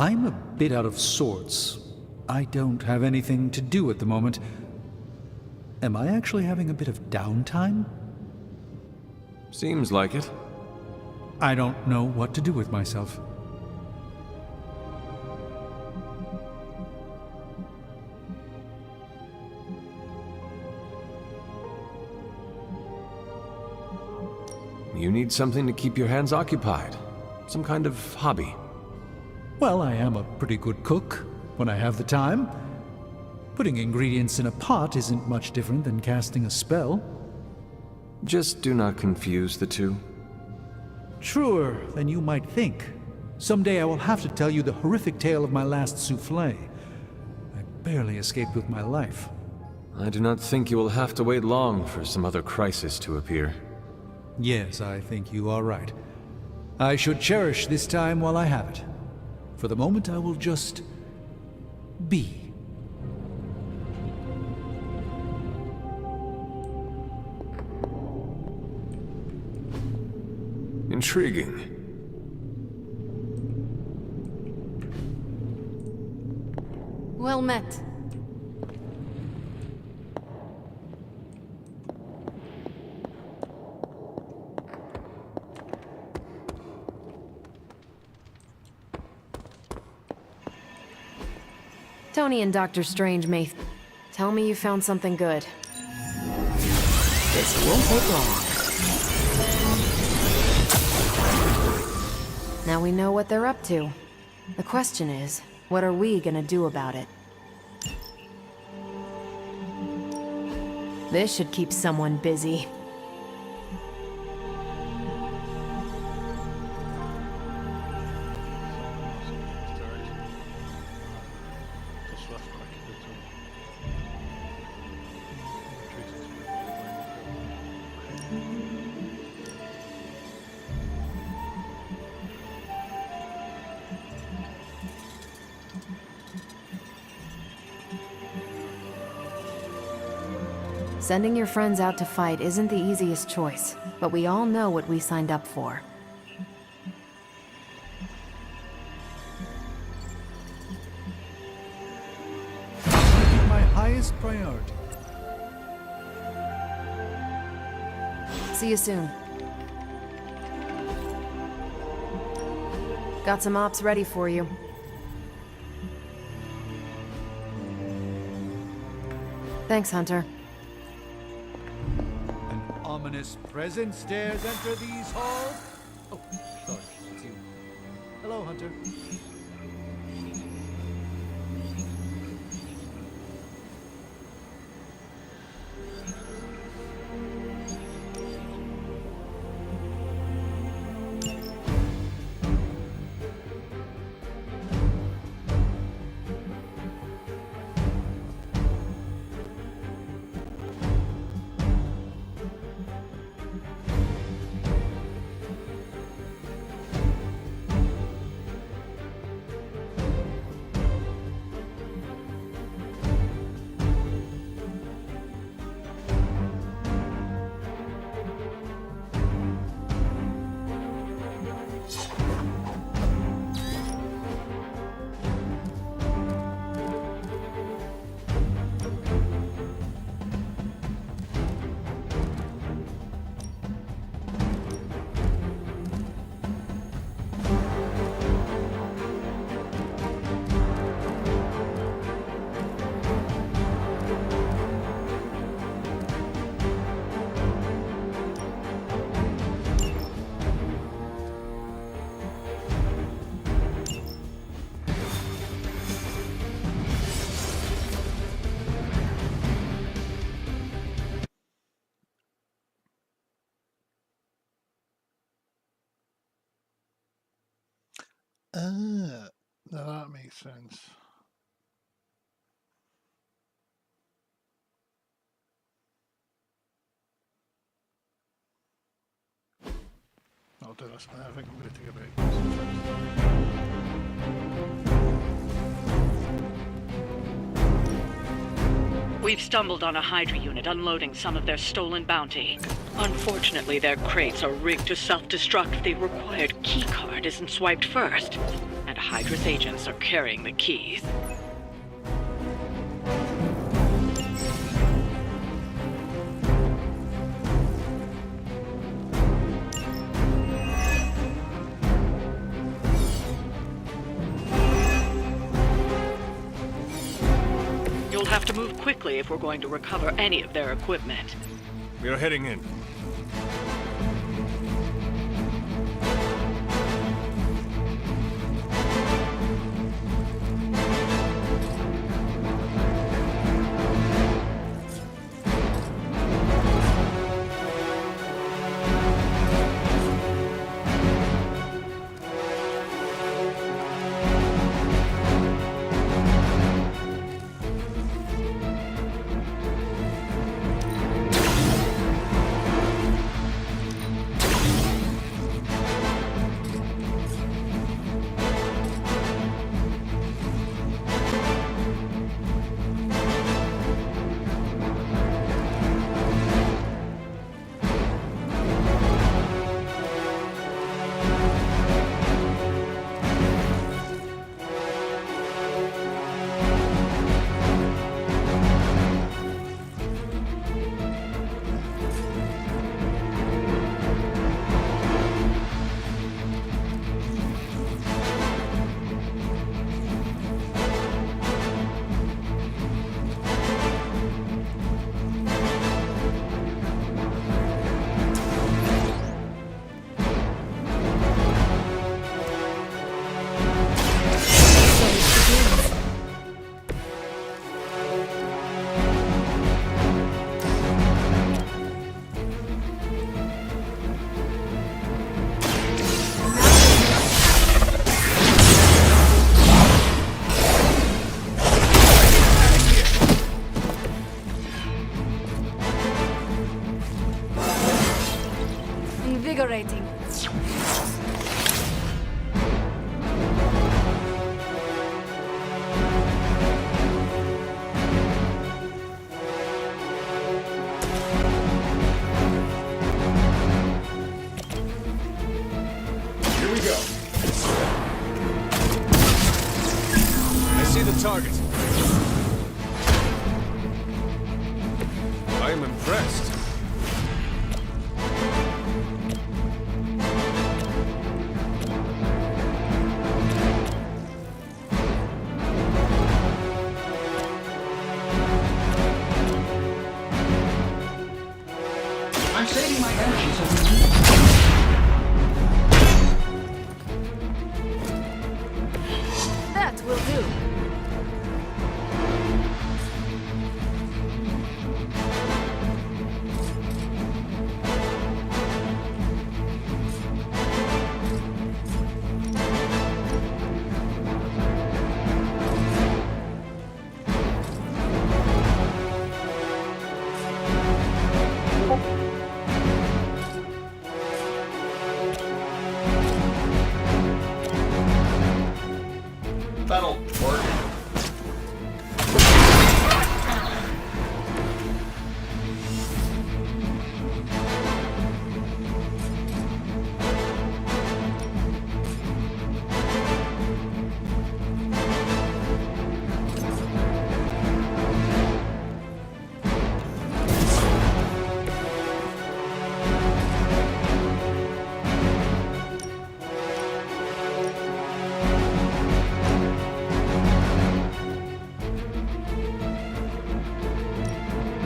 I'm a bit out of sorts. I don't have anything to do at the moment. Am I actually having a bit of downtime? Seems like it. I don't know what to do with myself. You need something to keep your hands occupied. Some kind of hobby. Well, I am a pretty good cook when I have the time. Putting ingredients in a pot isn't much different than casting a spell. Just do not confuse the two. Truer than you might think. Someday I will have to tell you the horrific tale of my last soufflé. I barely escaped with my life. I do not think you will have to wait long for some other crisis to appear. Yes, I think you are right. I should cherish this time while I have it. For the moment, I will just be. Intriguing. Well met. Tony and Dr. Strange may tell me you found something good. This won't take long. Now we know what they're up to. The question is, what are we gonna do about it? This should keep someone busy. Sending your friends out to fight isn't the easiest choice, but we all know what we signed up for. My highest priority. See you soon. Got some ops ready for you. Thanks, Hunter. Ominous presence dares enter these halls. Oh, sorry, it's you. Hello, Hunter. Now that makes sense. I'll do this now. I think I'm going to take a break. We've stumbled on a Hydra unit unloading some of their stolen bounty. Unfortunately, their crates are rigged to self-destruct if the required keycard isn't swiped first. And Hydra's agents are carrying the keys. You'll have to move quickly if we're going to recover any of their equipment. We are heading in. Invigorating. Here we go. I see the target. I am impressed. I'm saving my energy so we can... That will do. That'll work.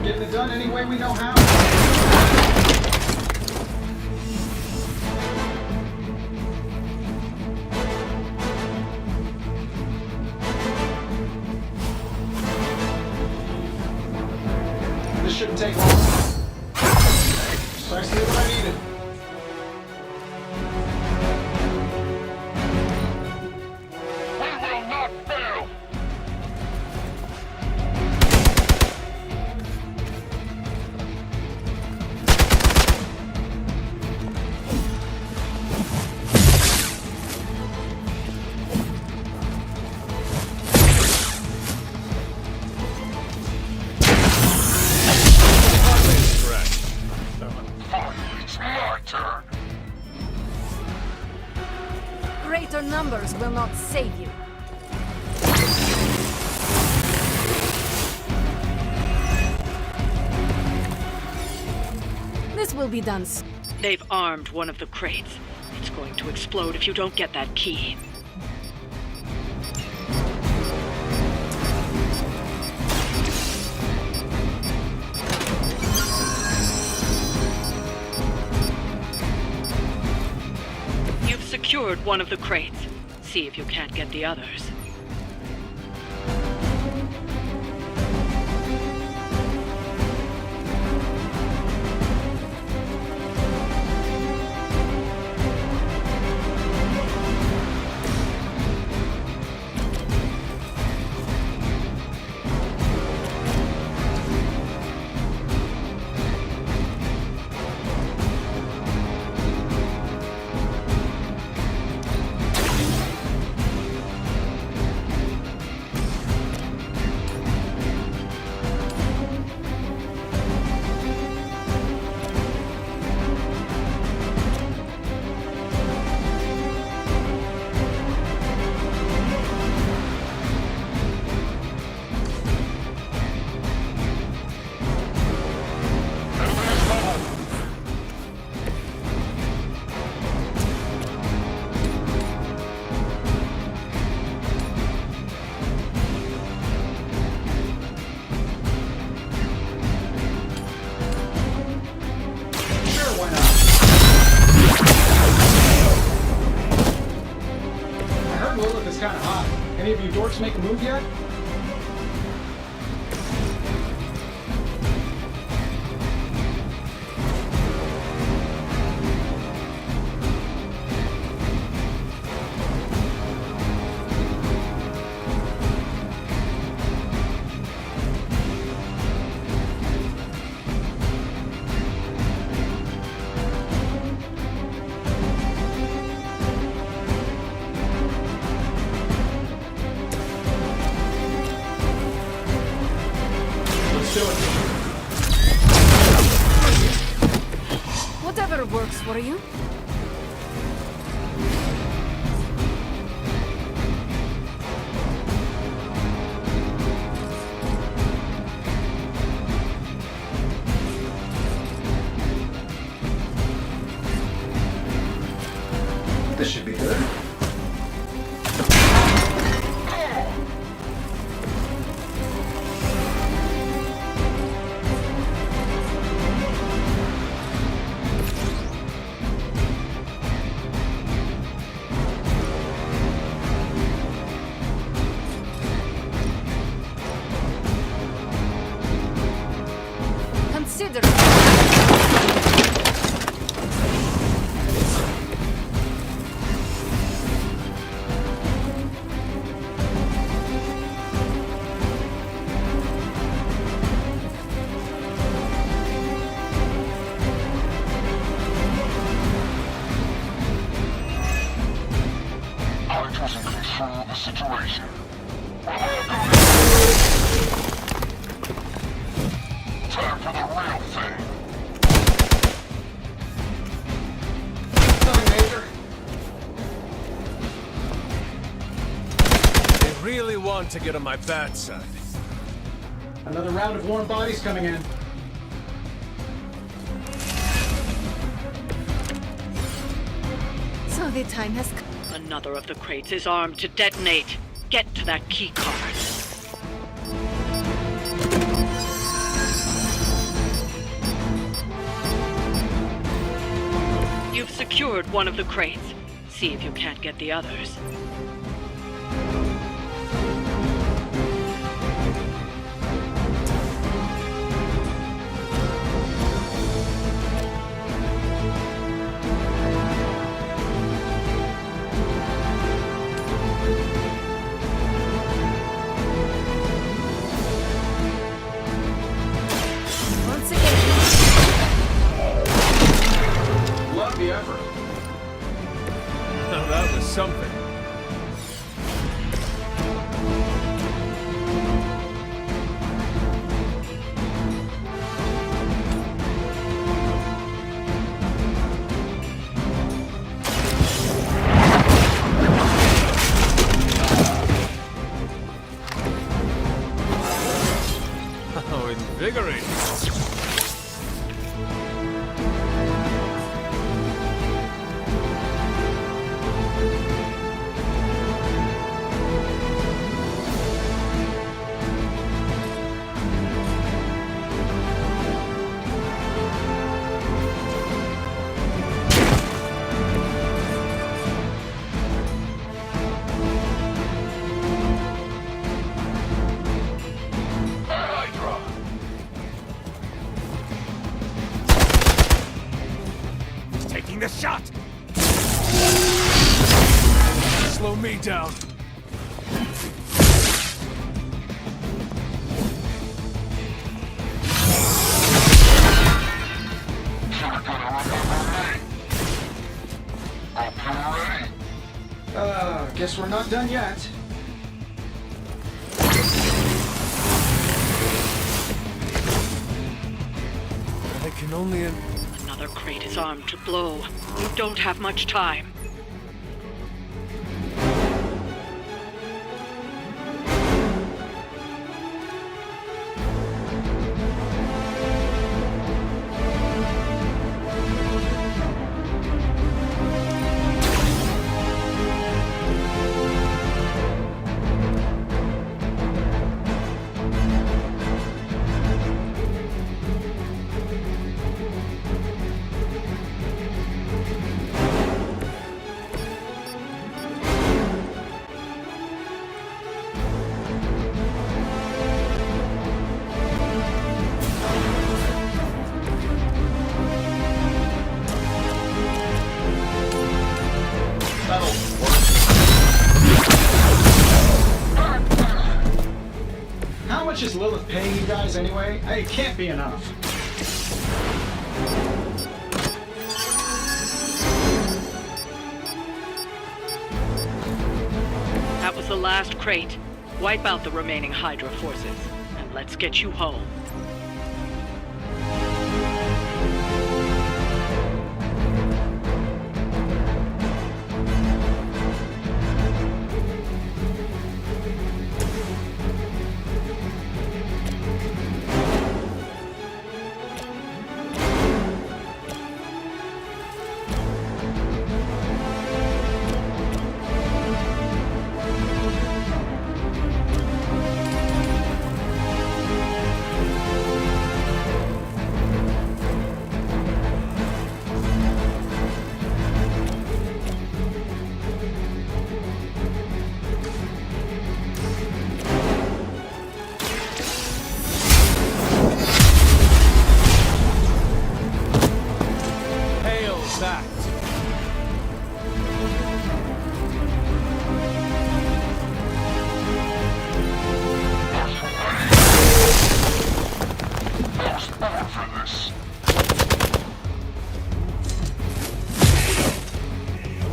Getting it done any way we know how. This shouldn't take long. Precisely what I needed. Greater numbers will not save you. This will be done. They've armed one of the crates. It's going to explode if you don't get that key. You've secured one of the crates. See if you can't get the others. Kind of hot. Any of you dorks make a move yet? Whatever works for you. This should be good. Consider. Hydra's in control of the situation. Time for the real thing. Nothing major. They really want to get on my bad side. Another round of warm bodies coming in. So the time has come. Another of the crates is armed to detonate. Get to that key card. You've secured one of the crates. See if you can't get the others. Once again. Love the effort. Now that was something. me down. Guess we're not done yet. I can only... Another crate is armed to blow. You don't have much time. How much is Lilith paying you guys anyway? It can't be enough. That was the last crate. Wipe out the remaining Hydra forces, and let's get you home.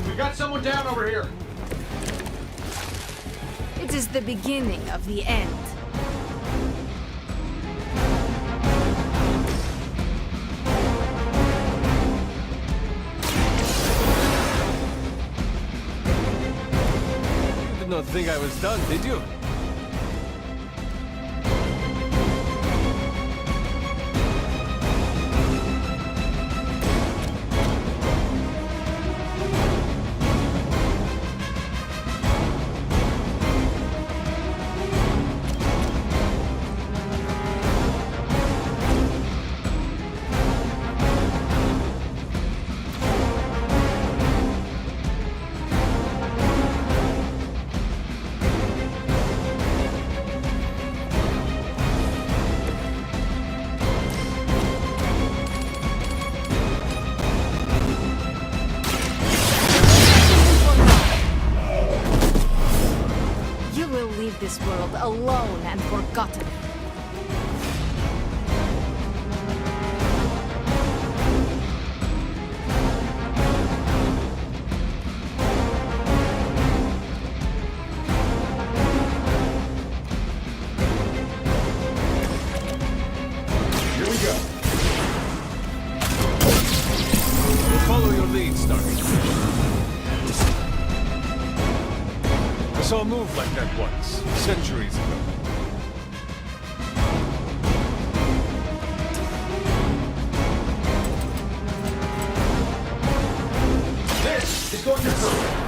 We got someone down over here. It is the beginning of the end. You did not think I was done, did you? This world alone and forgotten. Here we go. We'll follow your lead, Stark. I saw a move like that once, centuries ago. This is going to hurt.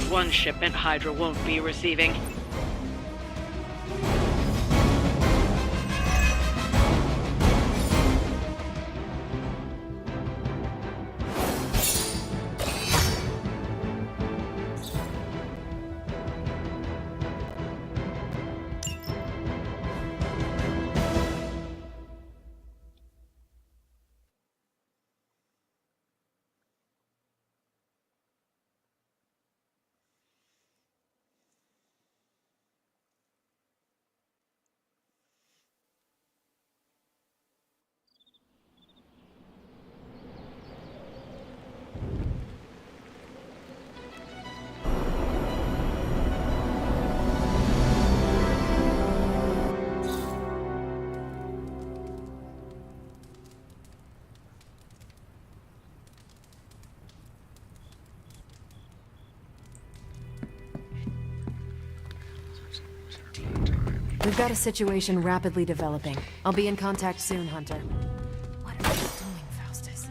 One shipment Hydra won't be receiving. We've got a situation rapidly developing. I'll be in contact soon, Hunter. What are you doing, Faustus?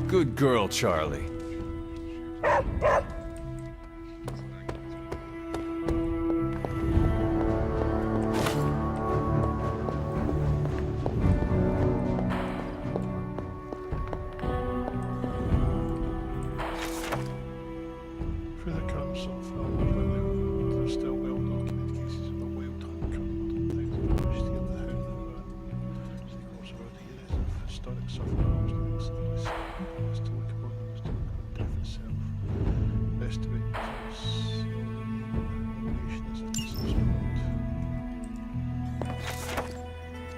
Good girl, Charlie. For the current sort of there are still well-documented cases of the wild hunt current things that are pushed to get the hound and so they also around here is of historic sufferers that excellently is to look upon them as to look upon death itself. Estimating this nation as a subsequent.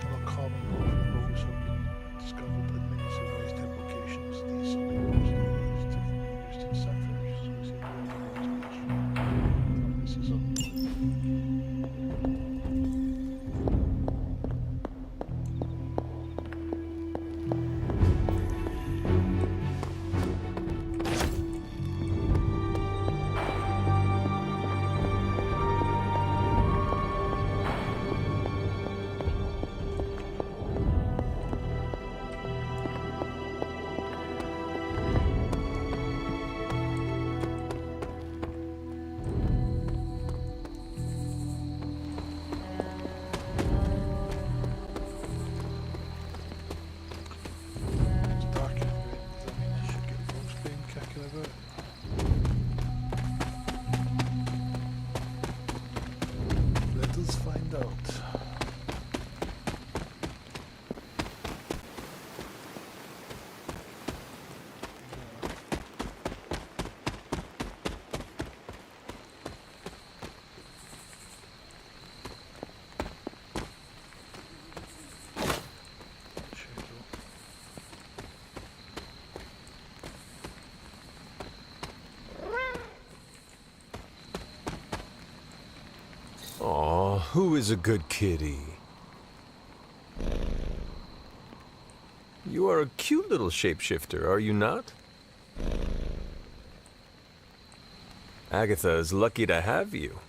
Other common roles have been discovered in many civilized locations. These are the roles that are used in sacrifices. This is Aw, who is a good kitty? You are a cute little shapeshifter, are you not? Agatha is lucky to have you.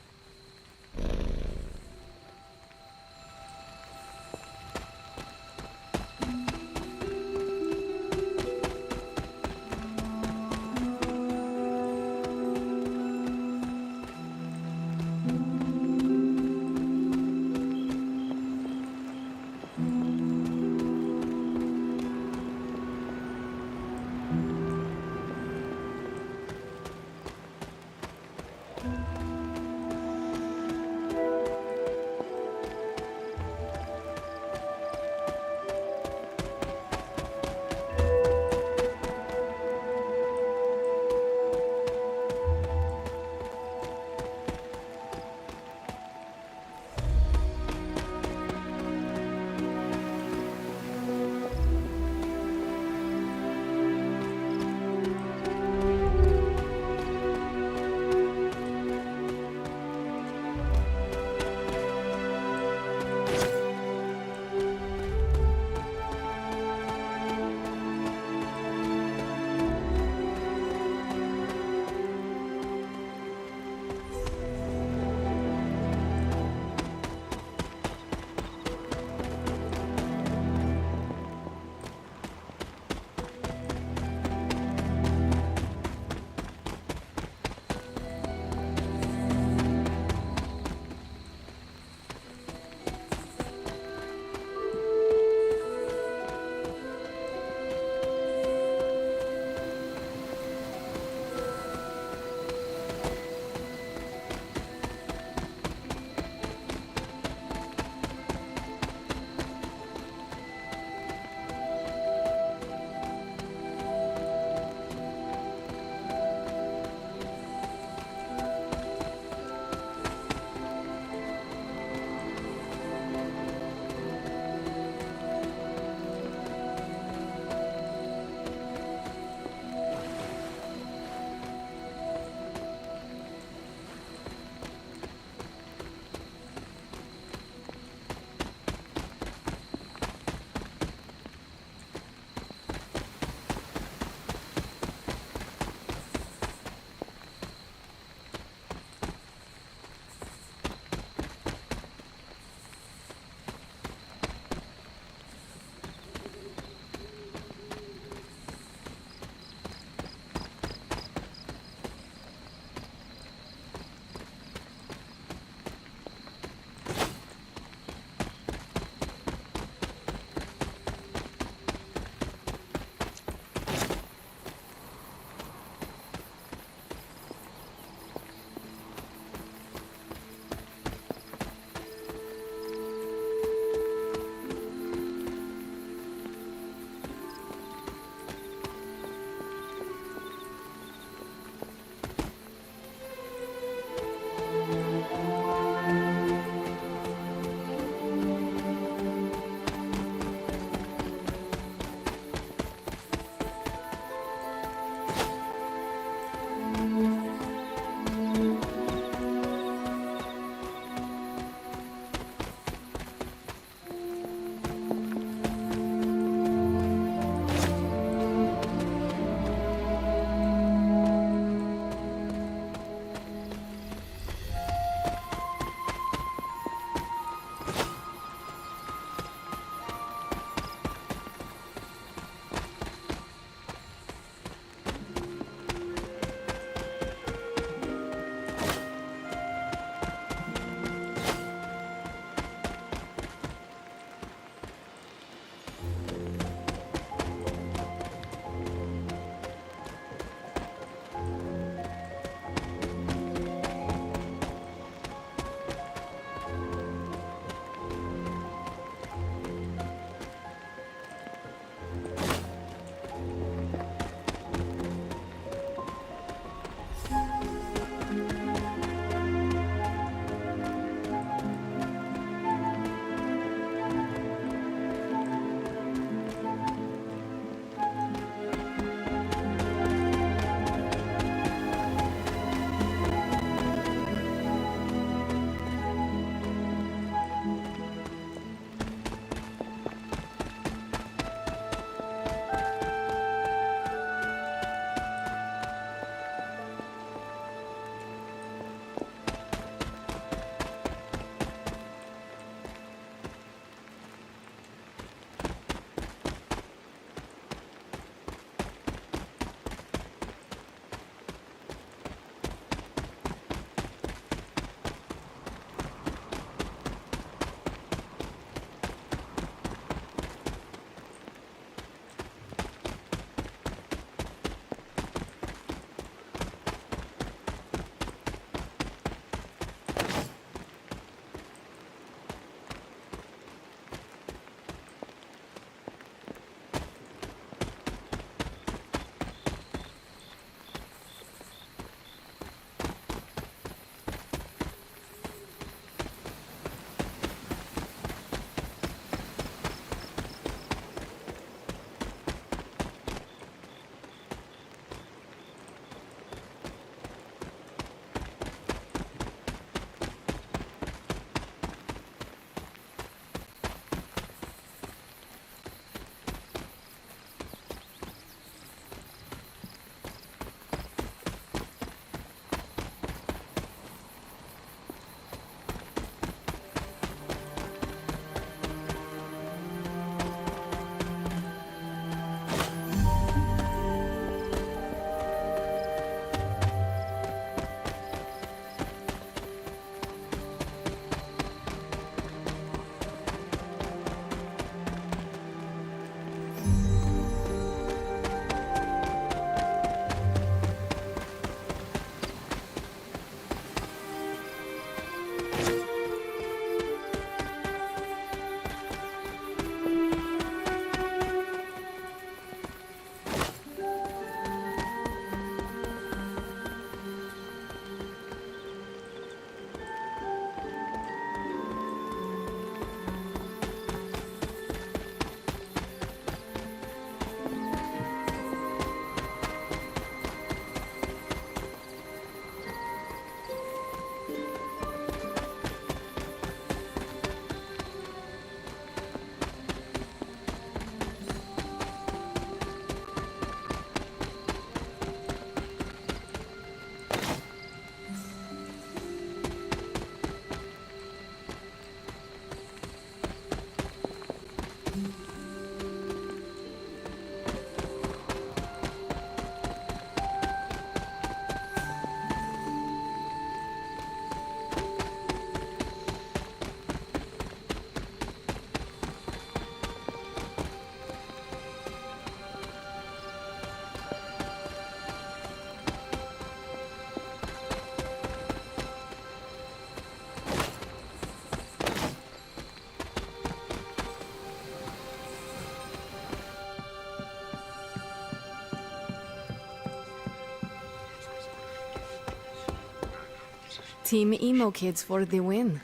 Team Emo Kids for the win.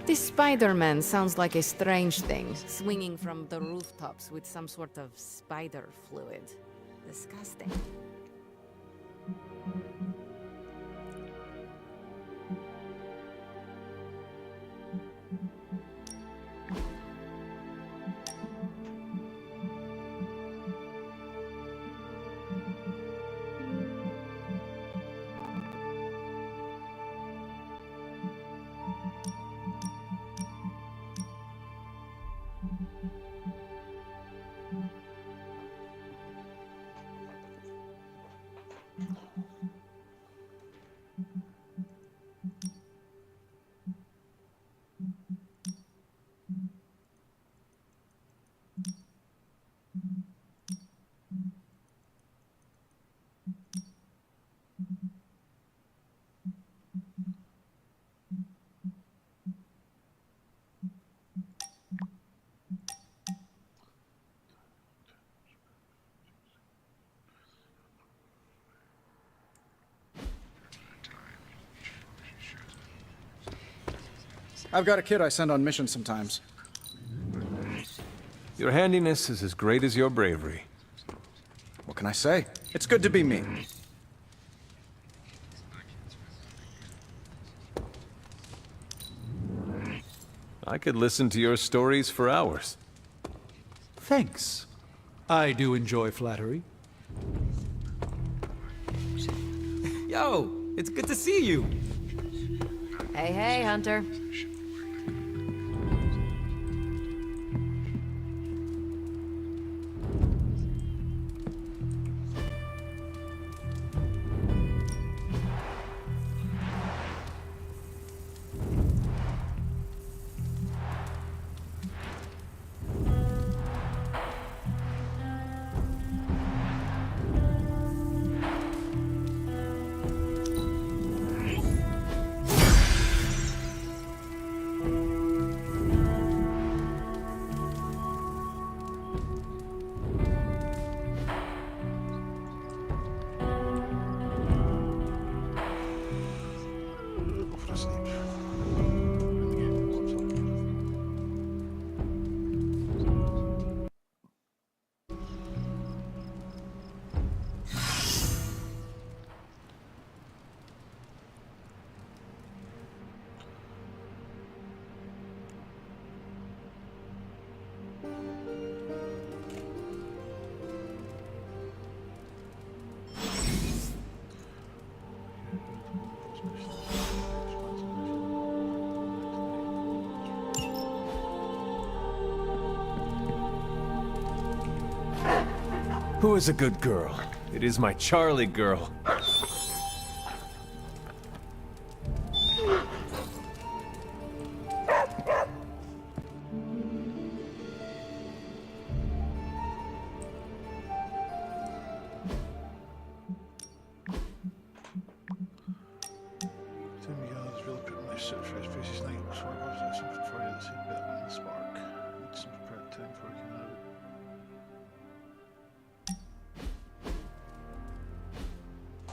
This Spider-Man sounds like a strange thing, swinging from the rooftops with some sort of spider fluid. Disgusting. I've got a kid I send on missions sometimes. Your handiness is as great as your bravery. What can I say? It's good to be me. I could listen to your stories for hours. Thanks. I do enjoy flattery. Yo, it's good to see you. Hey, hey, Hunter. Who is a good girl? It is my Charlie girl.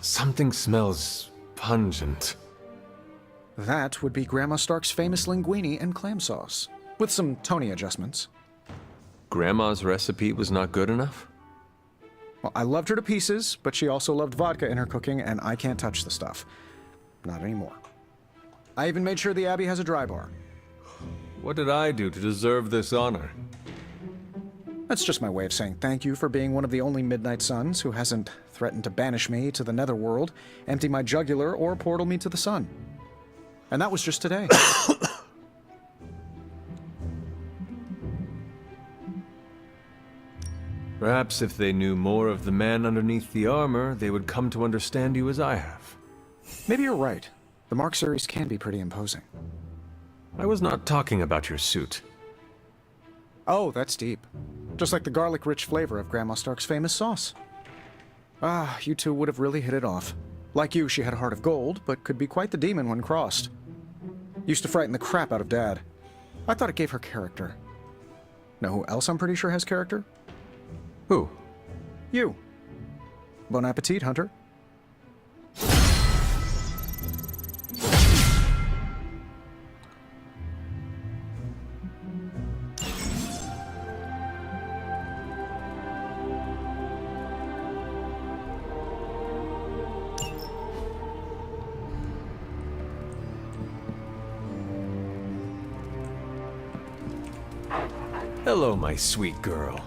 Something smells pungent. That would be Grandma Stark's famous linguine and clam sauce, with some Tony adjustments. Grandma's recipe was not good enough? Well, I loved her to pieces, but she also loved vodka in her cooking, and I can't touch the stuff. Not anymore. I even made sure the Abbey has a dry bar. What did I do to deserve this honor? That's just my way of saying thank you for being one of the only Midnight Suns who hasn't threatened to banish me to the Netherworld, empty my jugular, or portal me to the sun. And that was just today. Perhaps if they knew more of the man underneath the armor, they would come to understand you as I have. Maybe you're right. The Mark series can be pretty imposing. I was not talking about your suit. Oh, that's deep. Just like the garlic-rich flavor of Grandma Stark's famous sauce. Ah, you two would have really hit it off. Like you, she had a heart of gold, but could be quite the demon when crossed. Used to frighten the crap out of Dad. I thought it gave her character. Know who else I'm pretty sure has character? Who? You. Bon appetit, Hunter. Hello, my sweet girl.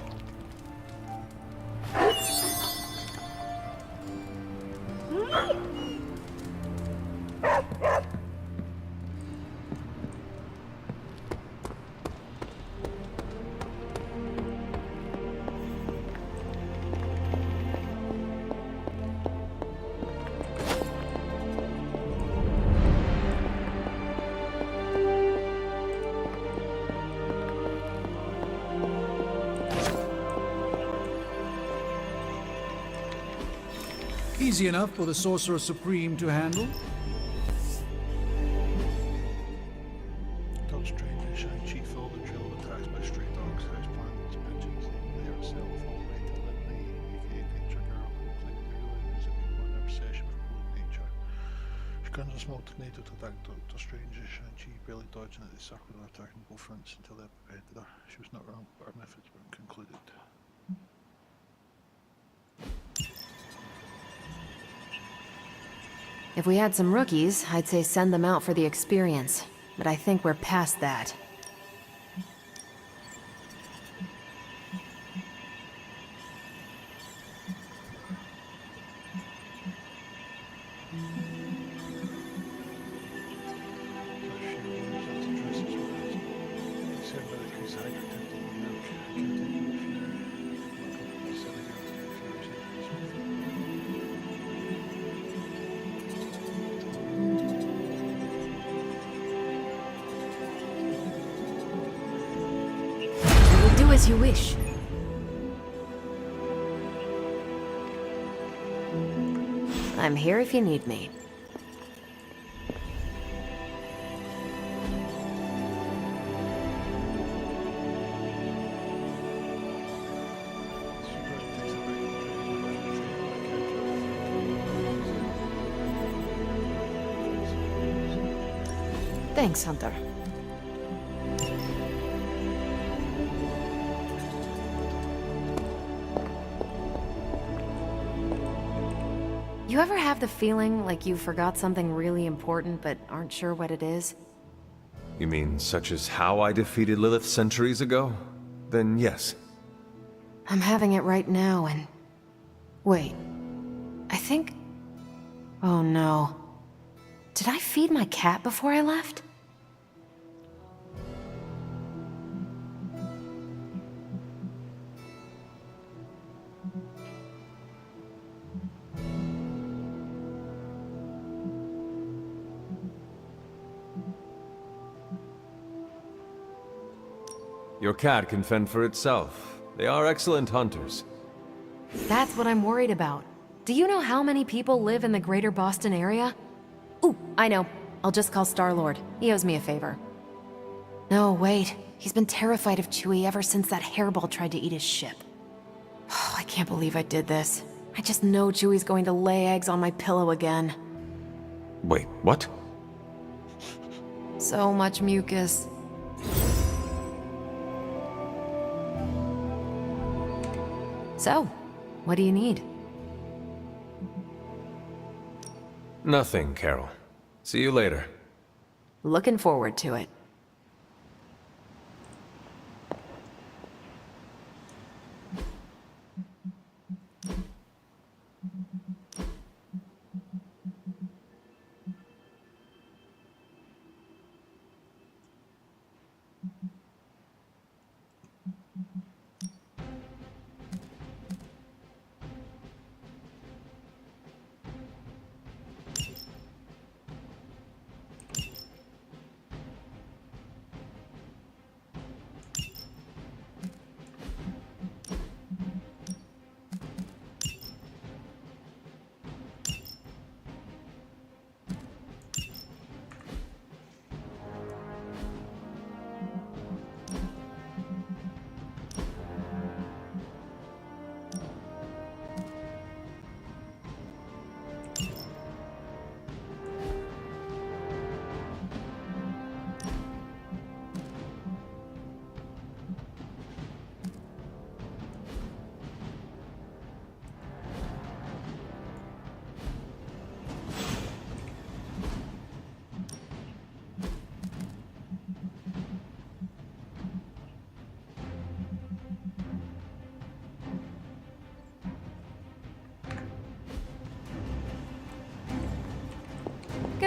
Easy enough for the Sorcerer Supreme to handle. Doctor Strange and Shang-Chi follow the trail of attacks by stray dogs. House plans mentions the layer itself all the way to Linley, aka Nature Girl, who claimed to realize that people in their obsession with cold nature. She guns a small tornado to attack Doctor Strange and Shang-Chi, barely dodging it. They circled her, attacking both fronts until they apprehended her. She was not wrong, but her methods weren't concluded. If we had some rookies, I'd say send them out for the experience. But I think we're past that. Do as you wish. I'm here if you need me. Thanks, Hunter. You ever have the feeling like you forgot something really important but aren't sure what it is? You mean such as how I defeated Lilith centuries ago? Then yes. I'm having it right now and... Wait. I think... Oh no. Did I feed my cat before I left? Your cat can fend for itself. They are excellent hunters. That's what I'm worried about. Do you know how many people live in the greater Boston area? Ooh, I know. I'll just call Star-Lord. He owes me a favor. No, wait. He's been terrified of Chewie ever since that hairball tried to eat his ship. Oh, I can't believe I did this. I just know Chewie's going to lay eggs on my pillow again. Wait, what? So much mucus. So, what do you need? Nothing, Carol. See you later. Looking forward to it.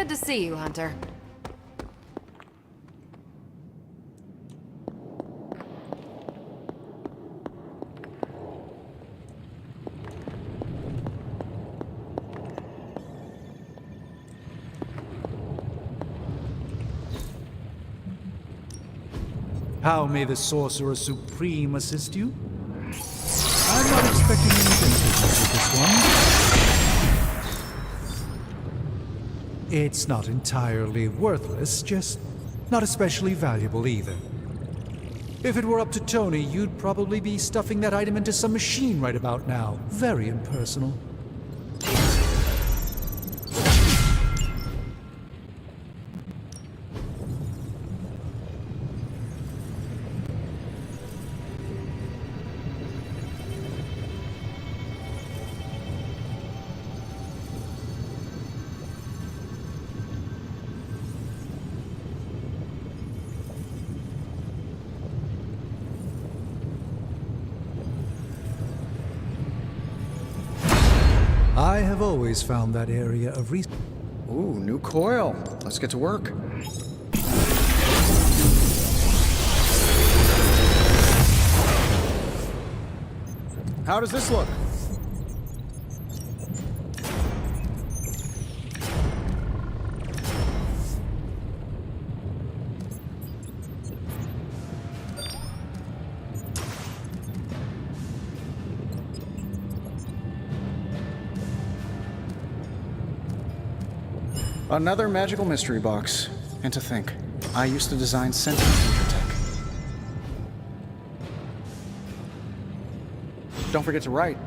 Good to see you, Hunter. How may the Sorcerer Supreme assist you? I'm not expecting anything with this one. It's not entirely worthless, just not especially valuable either. If it were up to Tony, you'd probably be stuffing that item into some machine right about now. Very impersonal. I have always found that area of research. Ooh, new coil. Let's get to work. How does this look? Another magical mystery box. And to think, I used to design sentient future tech. Don't forget to write.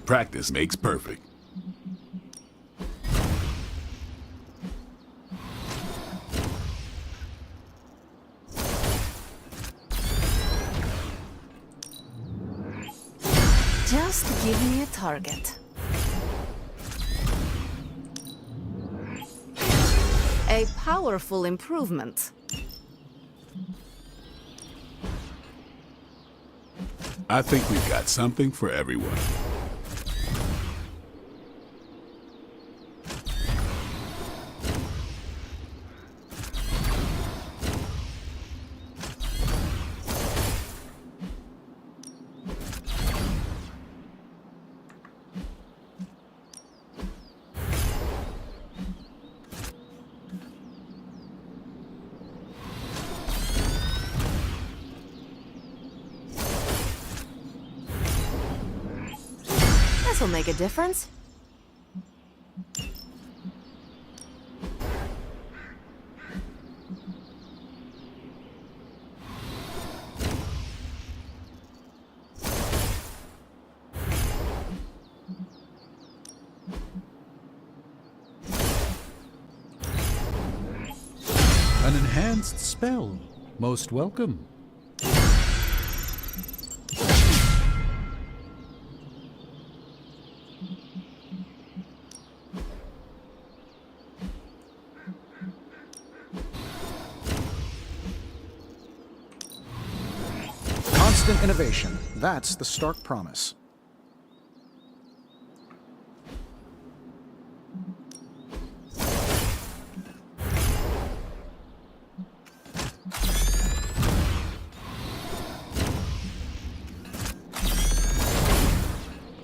Practice makes perfect. Just give me a target. A powerful improvement. I think we've got something for everyone. This'll make a difference. An enhanced spell. Most welcome. Constant innovation. That's the Stark promise.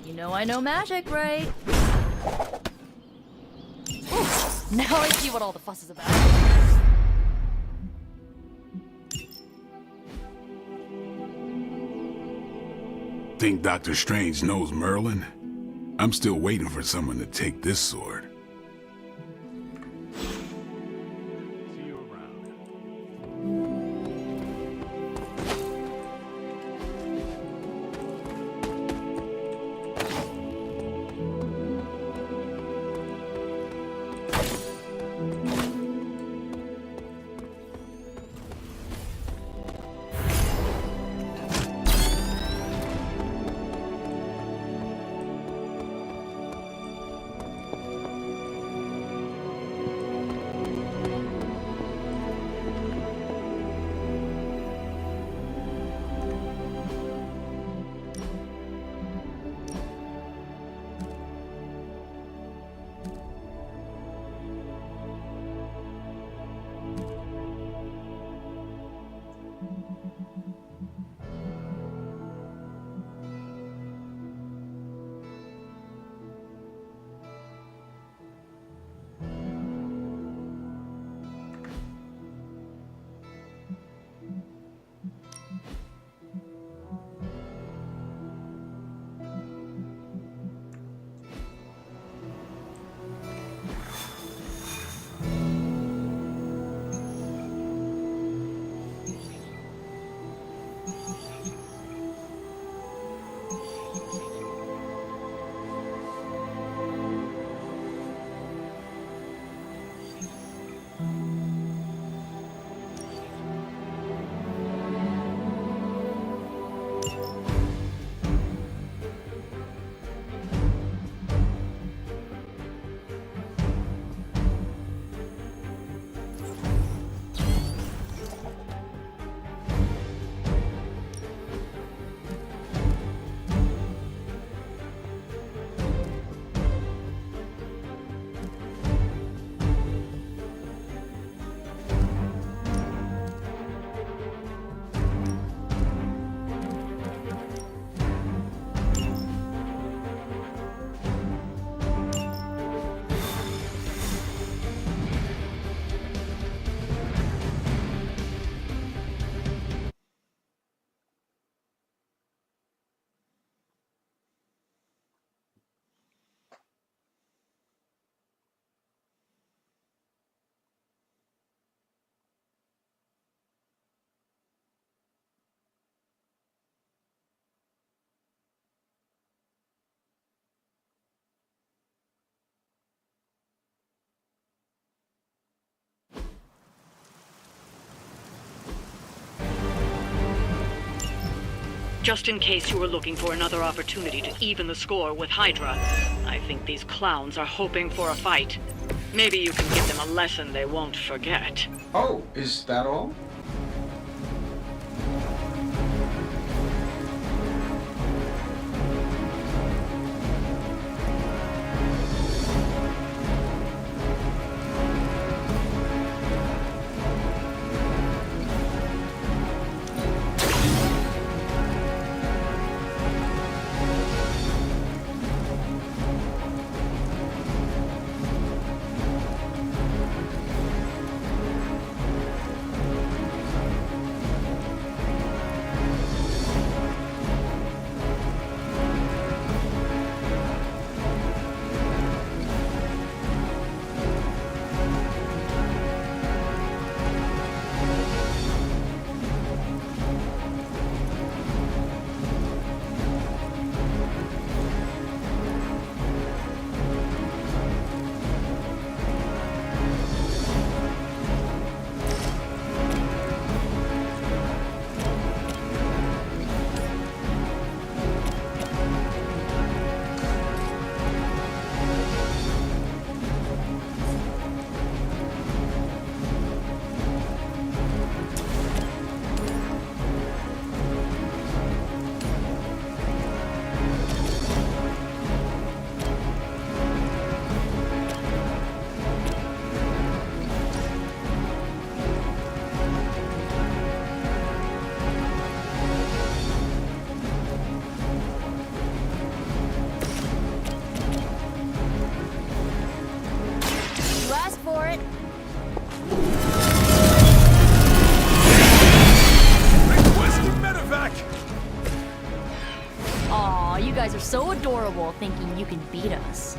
You know I know magic, right? Ooh, now I see what all the fuss is about. Think Dr. Strange knows Merlin? I'm still waiting for someone to take this sword. See you around. Just in case you were looking for another opportunity to even the score with Hydra, I think these clowns are hoping for a fight. Maybe you can give them a lesson they won't forget. Oh, is that all? You guys are so adorable thinking you can beat us.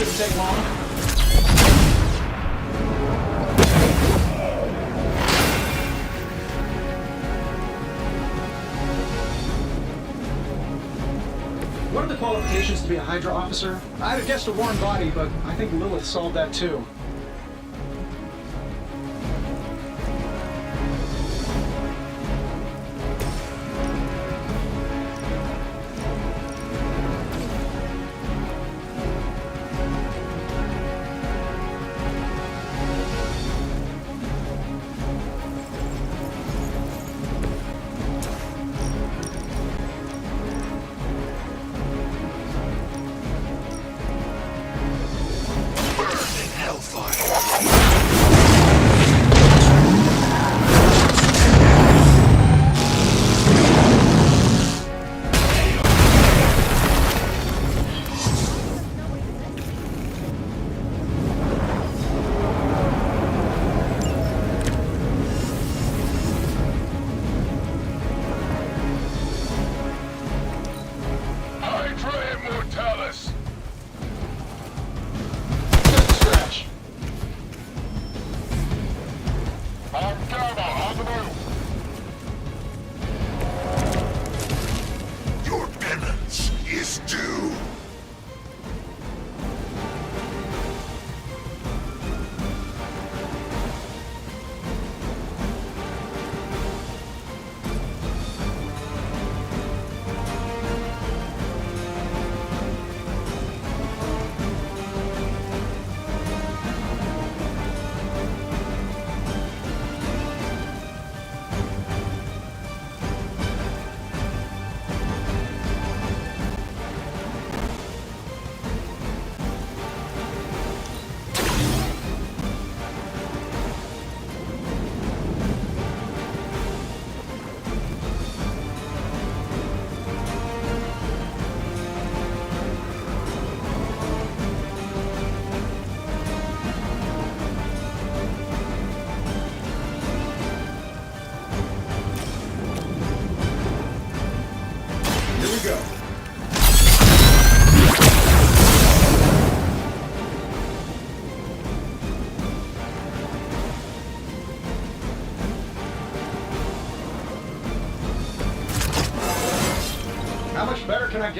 Shouldn't take long. What are the qualifications to be a Hydra officer? I'd have guessed a warm body, but I think Lilith solved that too. Hellfire.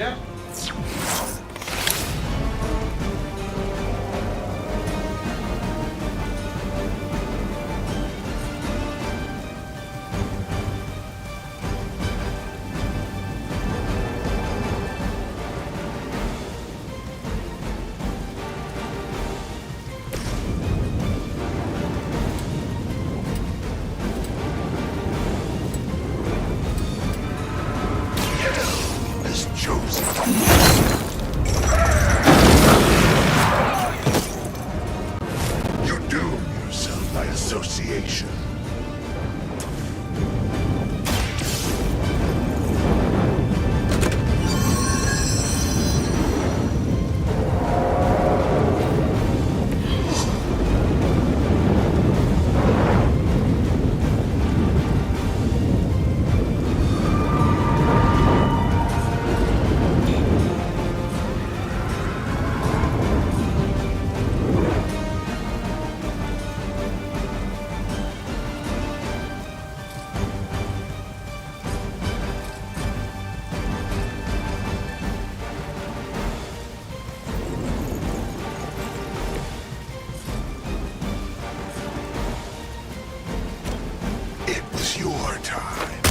Yeah. Is chosen. You doom yourself by association. It was your time.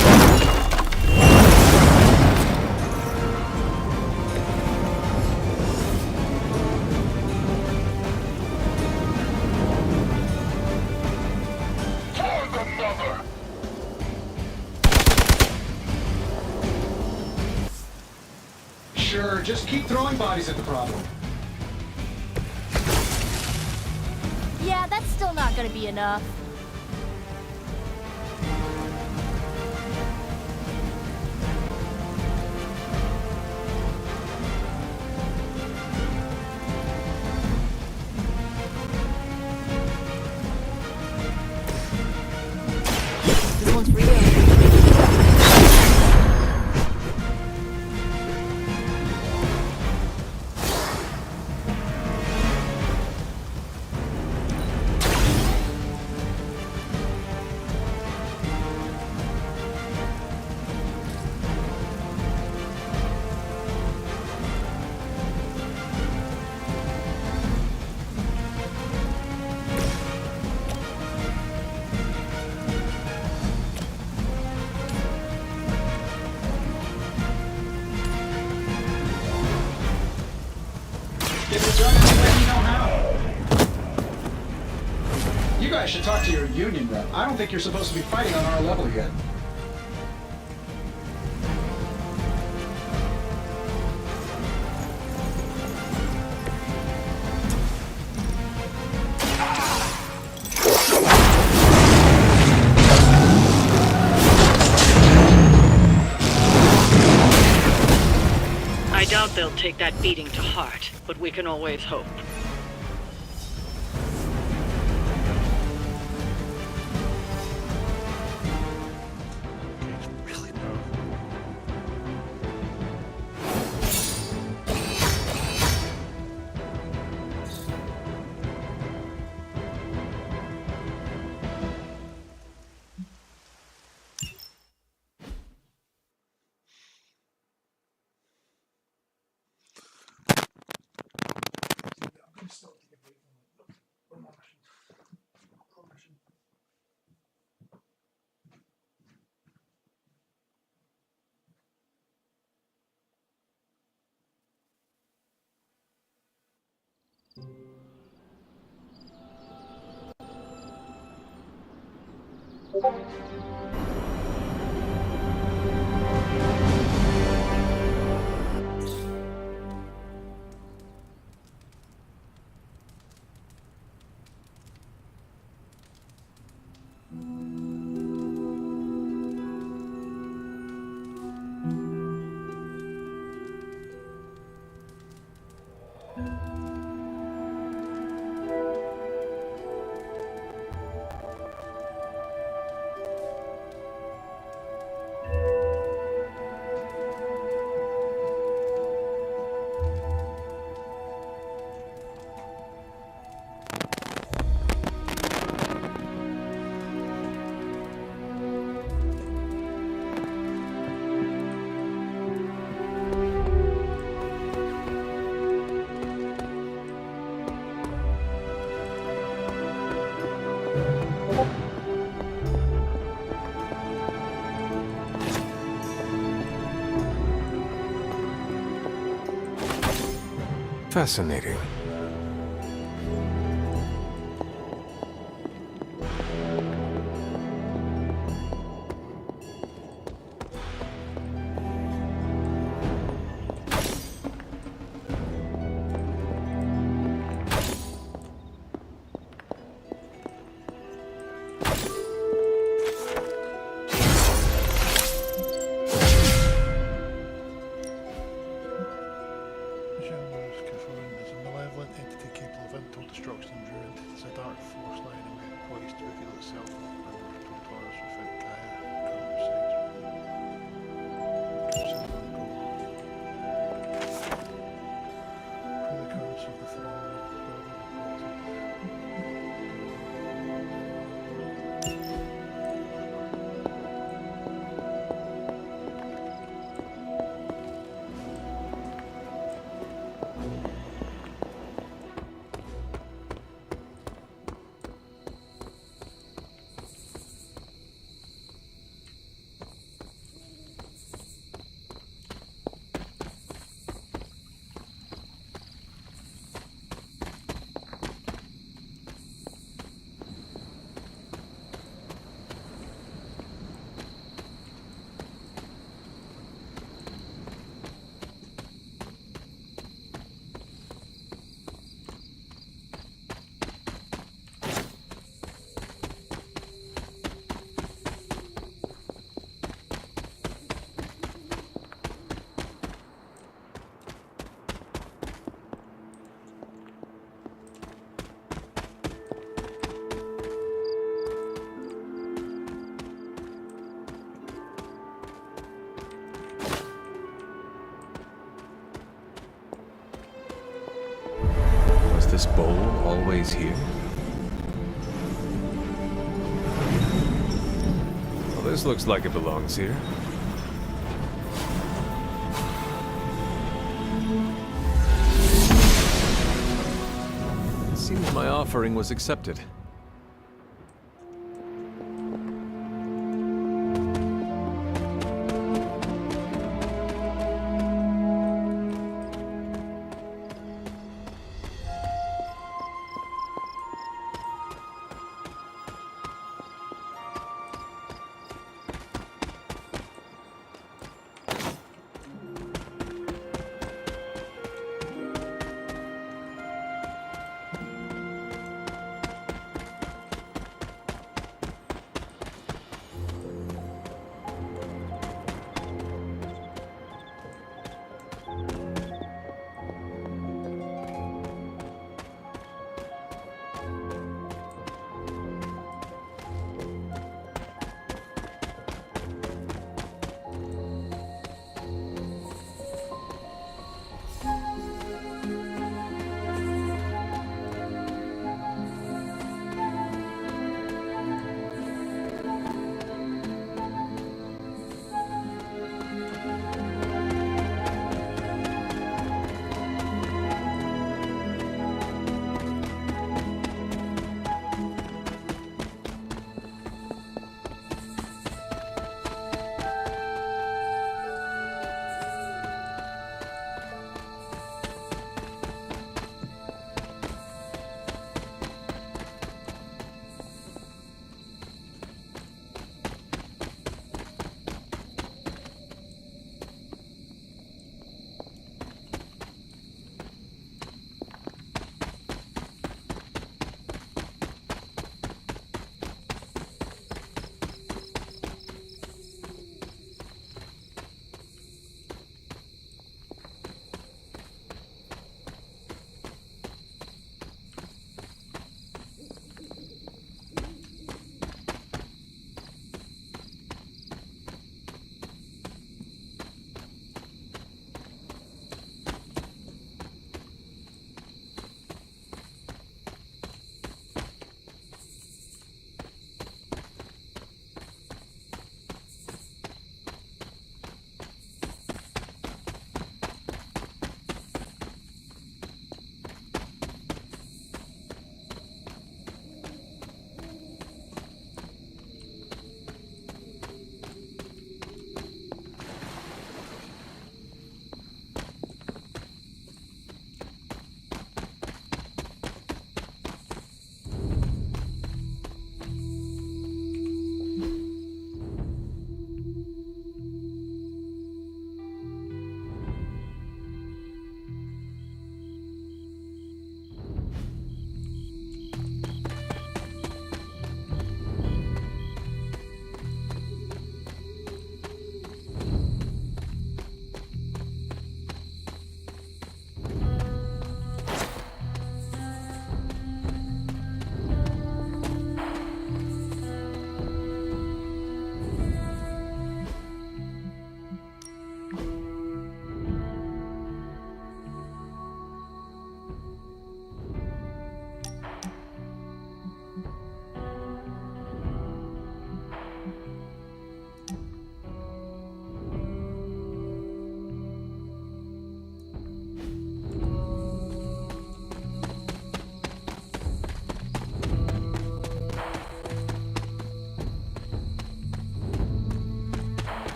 For the mother! Sure, just keep throwing bodies at the problem. Yeah, that's still not gonna be enough. This one's for you. Get it done any way you know how. You guys should talk to your union rep. I don't think you're supposed to be fighting on our level yet. I doubt they'll take that beating to heart, but we can always hope. Really, bro. Fascinating. Is a malevolent entity capable of untold destruction and ruin. It's a dark force lying in wait, poised to reveal itself and torture us without Gaia. For the curse of the throne, this bowl always here? Well, this looks like it belongs here. It seems my offering was accepted.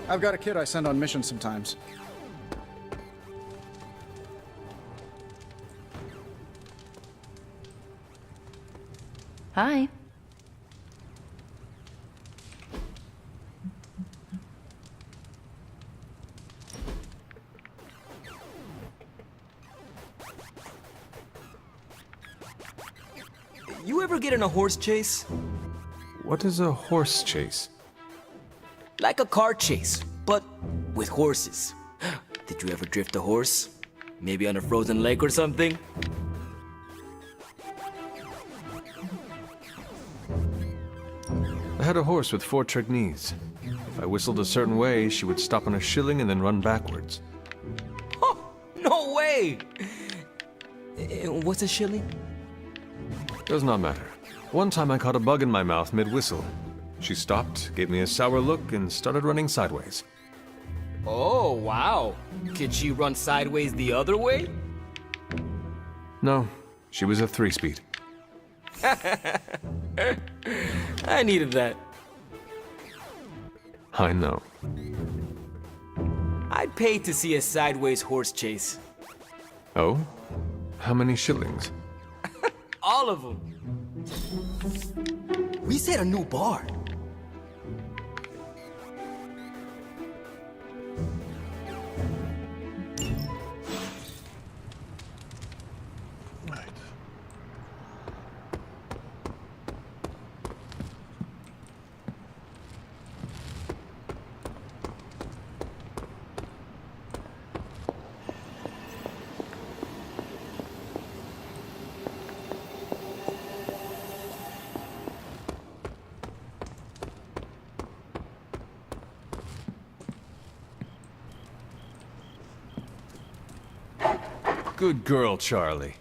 I've got a kid I send on missions sometimes. Hi. You ever get in a horse chase? What is a horse chase? Like a car chase, but with horses. Did you ever drift a horse? Maybe on a frozen lake or something? I had a horse with 4 trignees. If I whistled a certain way, she would stop on a shilling and then run backwards. Oh, no way! What's a shilling? Does not matter. One time I caught a bug in my mouth mid-whistle. She stopped, gave me a sour look, and started running sideways. Oh, wow. Could she run sideways the other way? No, she was a 3-speed. I needed that. I know. I'd pay to see a sideways horse chase. Oh? How many shillings? All of them. We set a new bar. Right. Good girl, Charlie.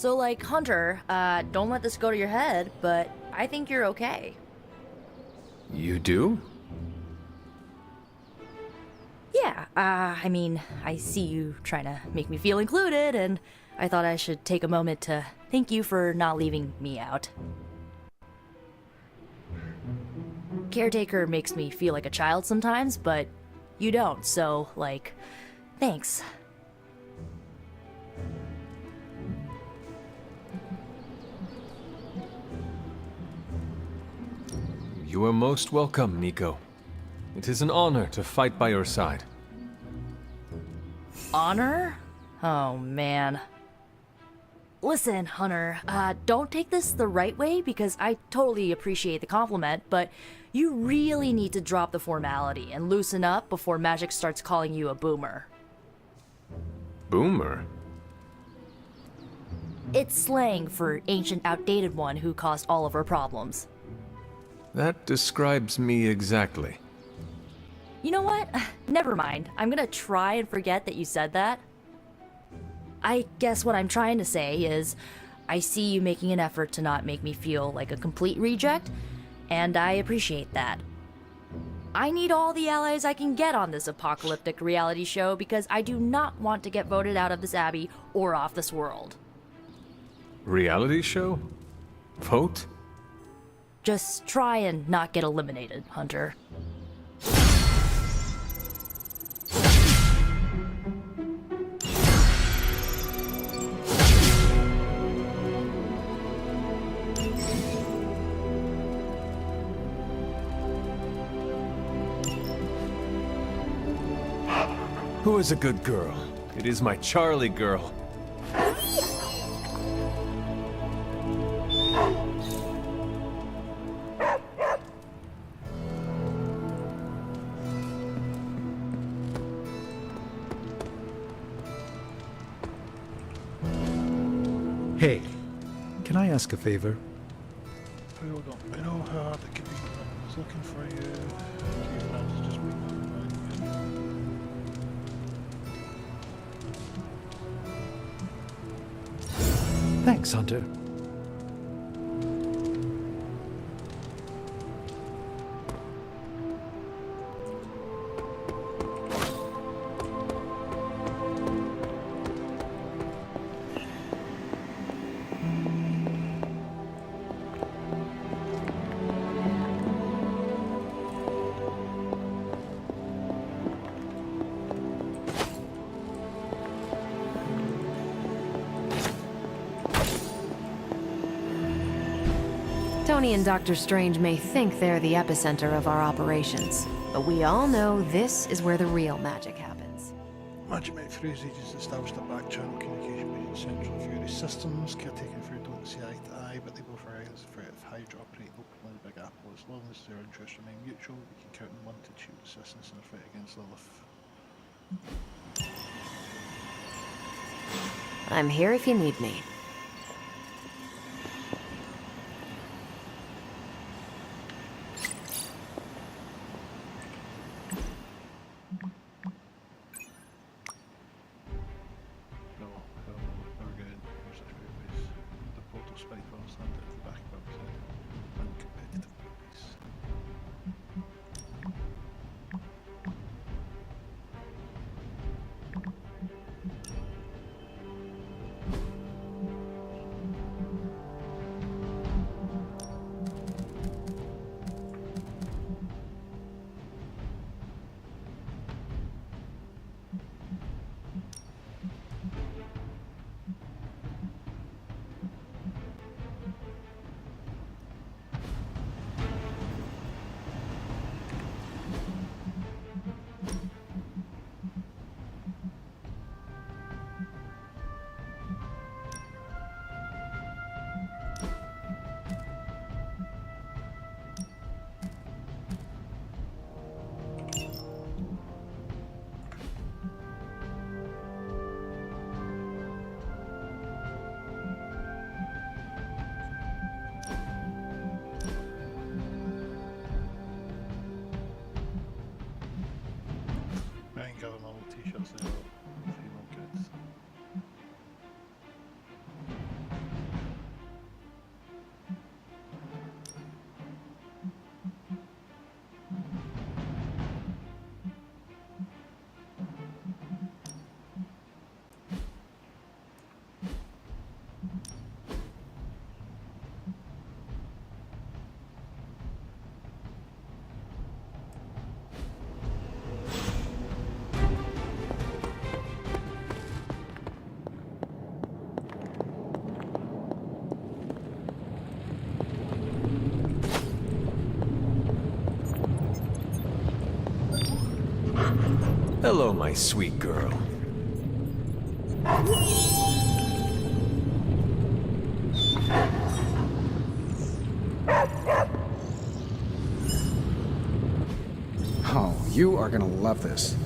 So, like, Hunter, don't let this go to your head, but I think you're okay. You do? Yeah, I mean, I see you trying to make me feel included, and I thought I should take a moment to thank you for not leaving me out. Caretaker makes me feel like a child sometimes, but you don't, so, like, thanks. You are most welcome, Nico. It is an honor to fight by your side. Honor? Oh, man. Listen, Hunter, don't take this the right way because I totally appreciate the compliment, but you really need to drop the formality and loosen up before Magic starts calling you a boomer. Boomer? It's slang for ancient, outdated one who caused all of our problems. That describes me exactly. You know what? Never mind. I'm gonna try and forget that you said that. I guess what I'm trying to say is, I see you making an effort to not make me feel like a complete reject, and I appreciate that. I need all the allies I can get on this apocalyptic reality show because I do not want to get voted out of this abbey or off this world. Reality show? Vote? Just try and not get eliminated, Hunter. Who is a good girl? It is my Charlie girl. Hey, can I ask a favor? Hold on. I know how hard it could be. I was looking for you. Your friends just waiting. Thanks, Hunter. Tony and Dr. Strange may think they're the epicenter of our operations, but we all know this is where the real magic happens. Magic Mech Fusey has established a back-channel communication between central Fury systems. Caretaker and Fury don't see eye to eye, but they both recognize the threat of Hydra operating openly in the Big Apple. As long as their interests remain mutual, we can count on one to shield assistance in a fight against Lilith. I'm here if you need me. Hello, my sweet girl. Oh, you are gonna love this.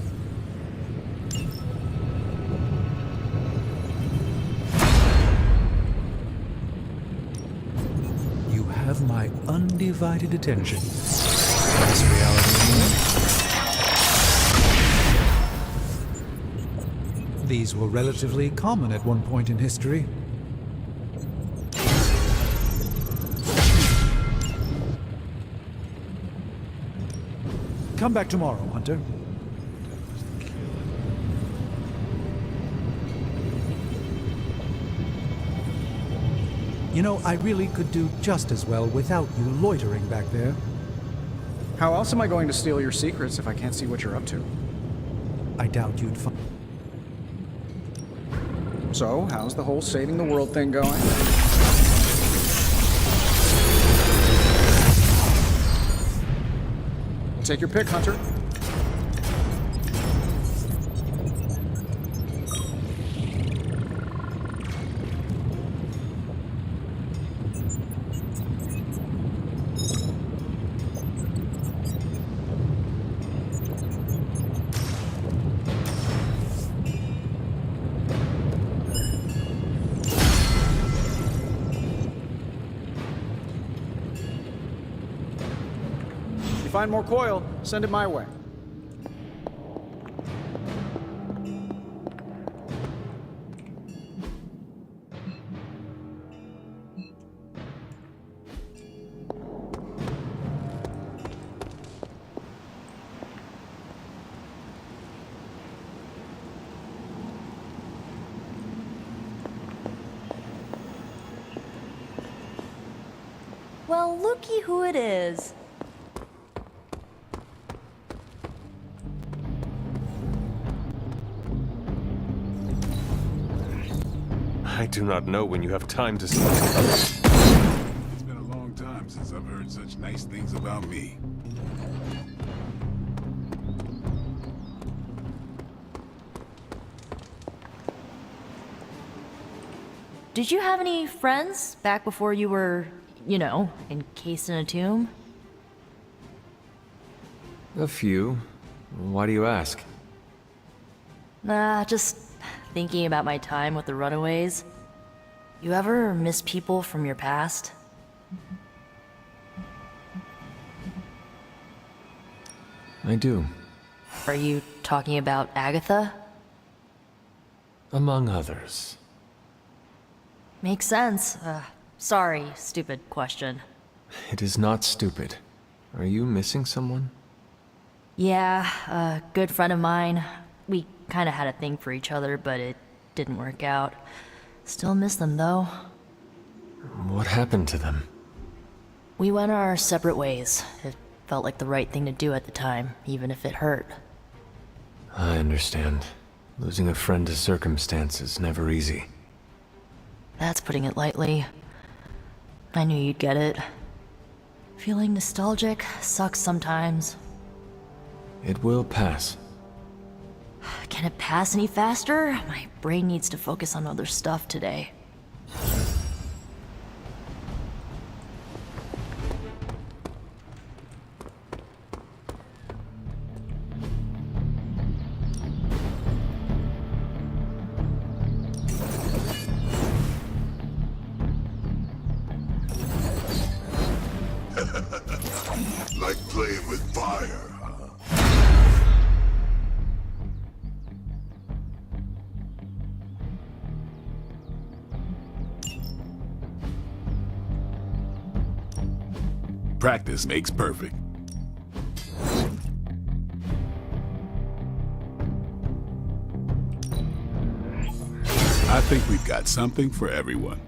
You have my undivided attention. Is reality more? These were relatively common at one point in history. Come back tomorrow, Hunter. You know, I really could do just as well without you loitering back there. How else am I going to steal your secrets if I can't see what you're up to? I doubt you'd find... So, how's the whole saving the world thing going? Take your pick, Hunter. If you find more coil, send it my way. Well, looky who it is. I do not know when you have time to sleep. It's been a long time since I've heard such nice things about me. Did you have any friends back before you were, you know, encased in a tomb? A few. Why do you ask? Nah, just thinking about my time with the Runaways. You ever miss people from your past? I do. Are you talking about Agatha? Among others. Makes sense. Sorry, stupid question. It is not stupid. Are you missing someone? Yeah, a good friend of mine. We kinda had a thing for each other, but it didn't work out. Still miss them, though. What happened to them? We went our separate ways. It felt like the right thing to do at the time, even if it hurt. I understand. Losing a friend to circumstance is never easy. That's putting it lightly. I knew you'd get it. Feeling nostalgic sucks sometimes. It will pass. Can it pass any faster? My brain needs to focus on other stuff today. Like playing with fire, huh? Practice makes perfect. I think we've got something for everyone.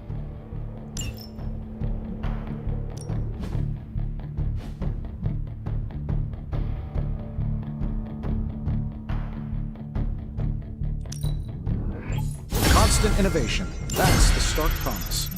Constant innovation. That's the stark promise.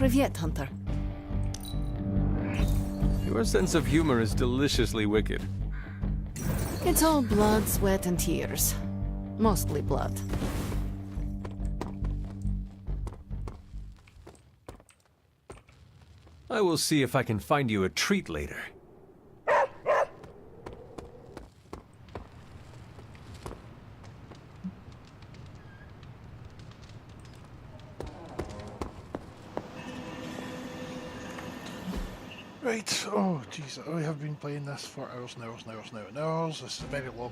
Privyet, Hunter. Your sense of humor is deliciously wicked. It's all blood, sweat, and tears. Mostly blood. I will see if I can find you a treat later. Right, oh jeez, I have been playing this for hours and hours and hours and hours and hours. This is a very long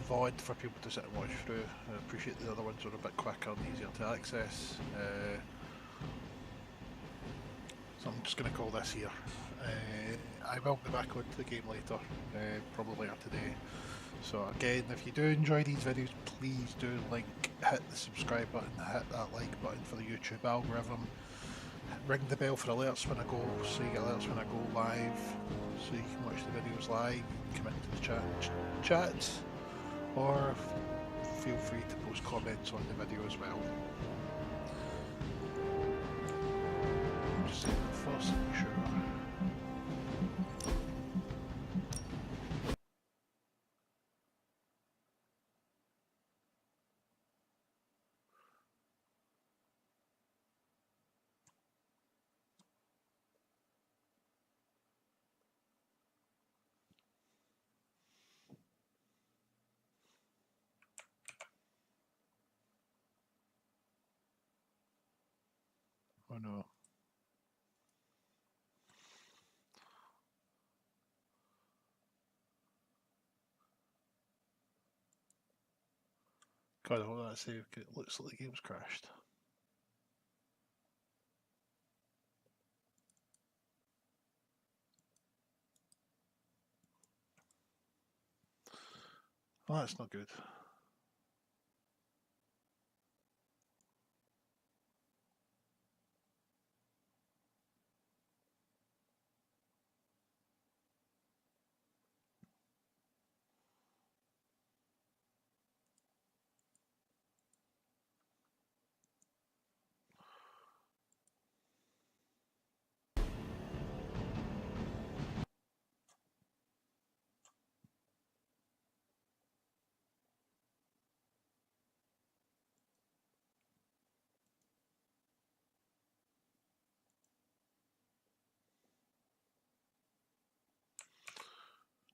VOD for people to sit and watch through. I appreciate the other ones are a bit quicker and easier to access. So I'm just going to call this here. I will be back onto the game later, probably later today. So again, if you do enjoy these videos, please do hit the subscribe button, hit that like button for the YouTube algorithm. Ring the bell for alerts when I go, so you get alerts when I go live, so you can watch the videos live, come into the chat, or feel free to post comments on the video as well. Just save it first, make sure. Oh no. God, I hope that save, it looks like the game's crashed. Oh, that's not good.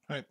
Right.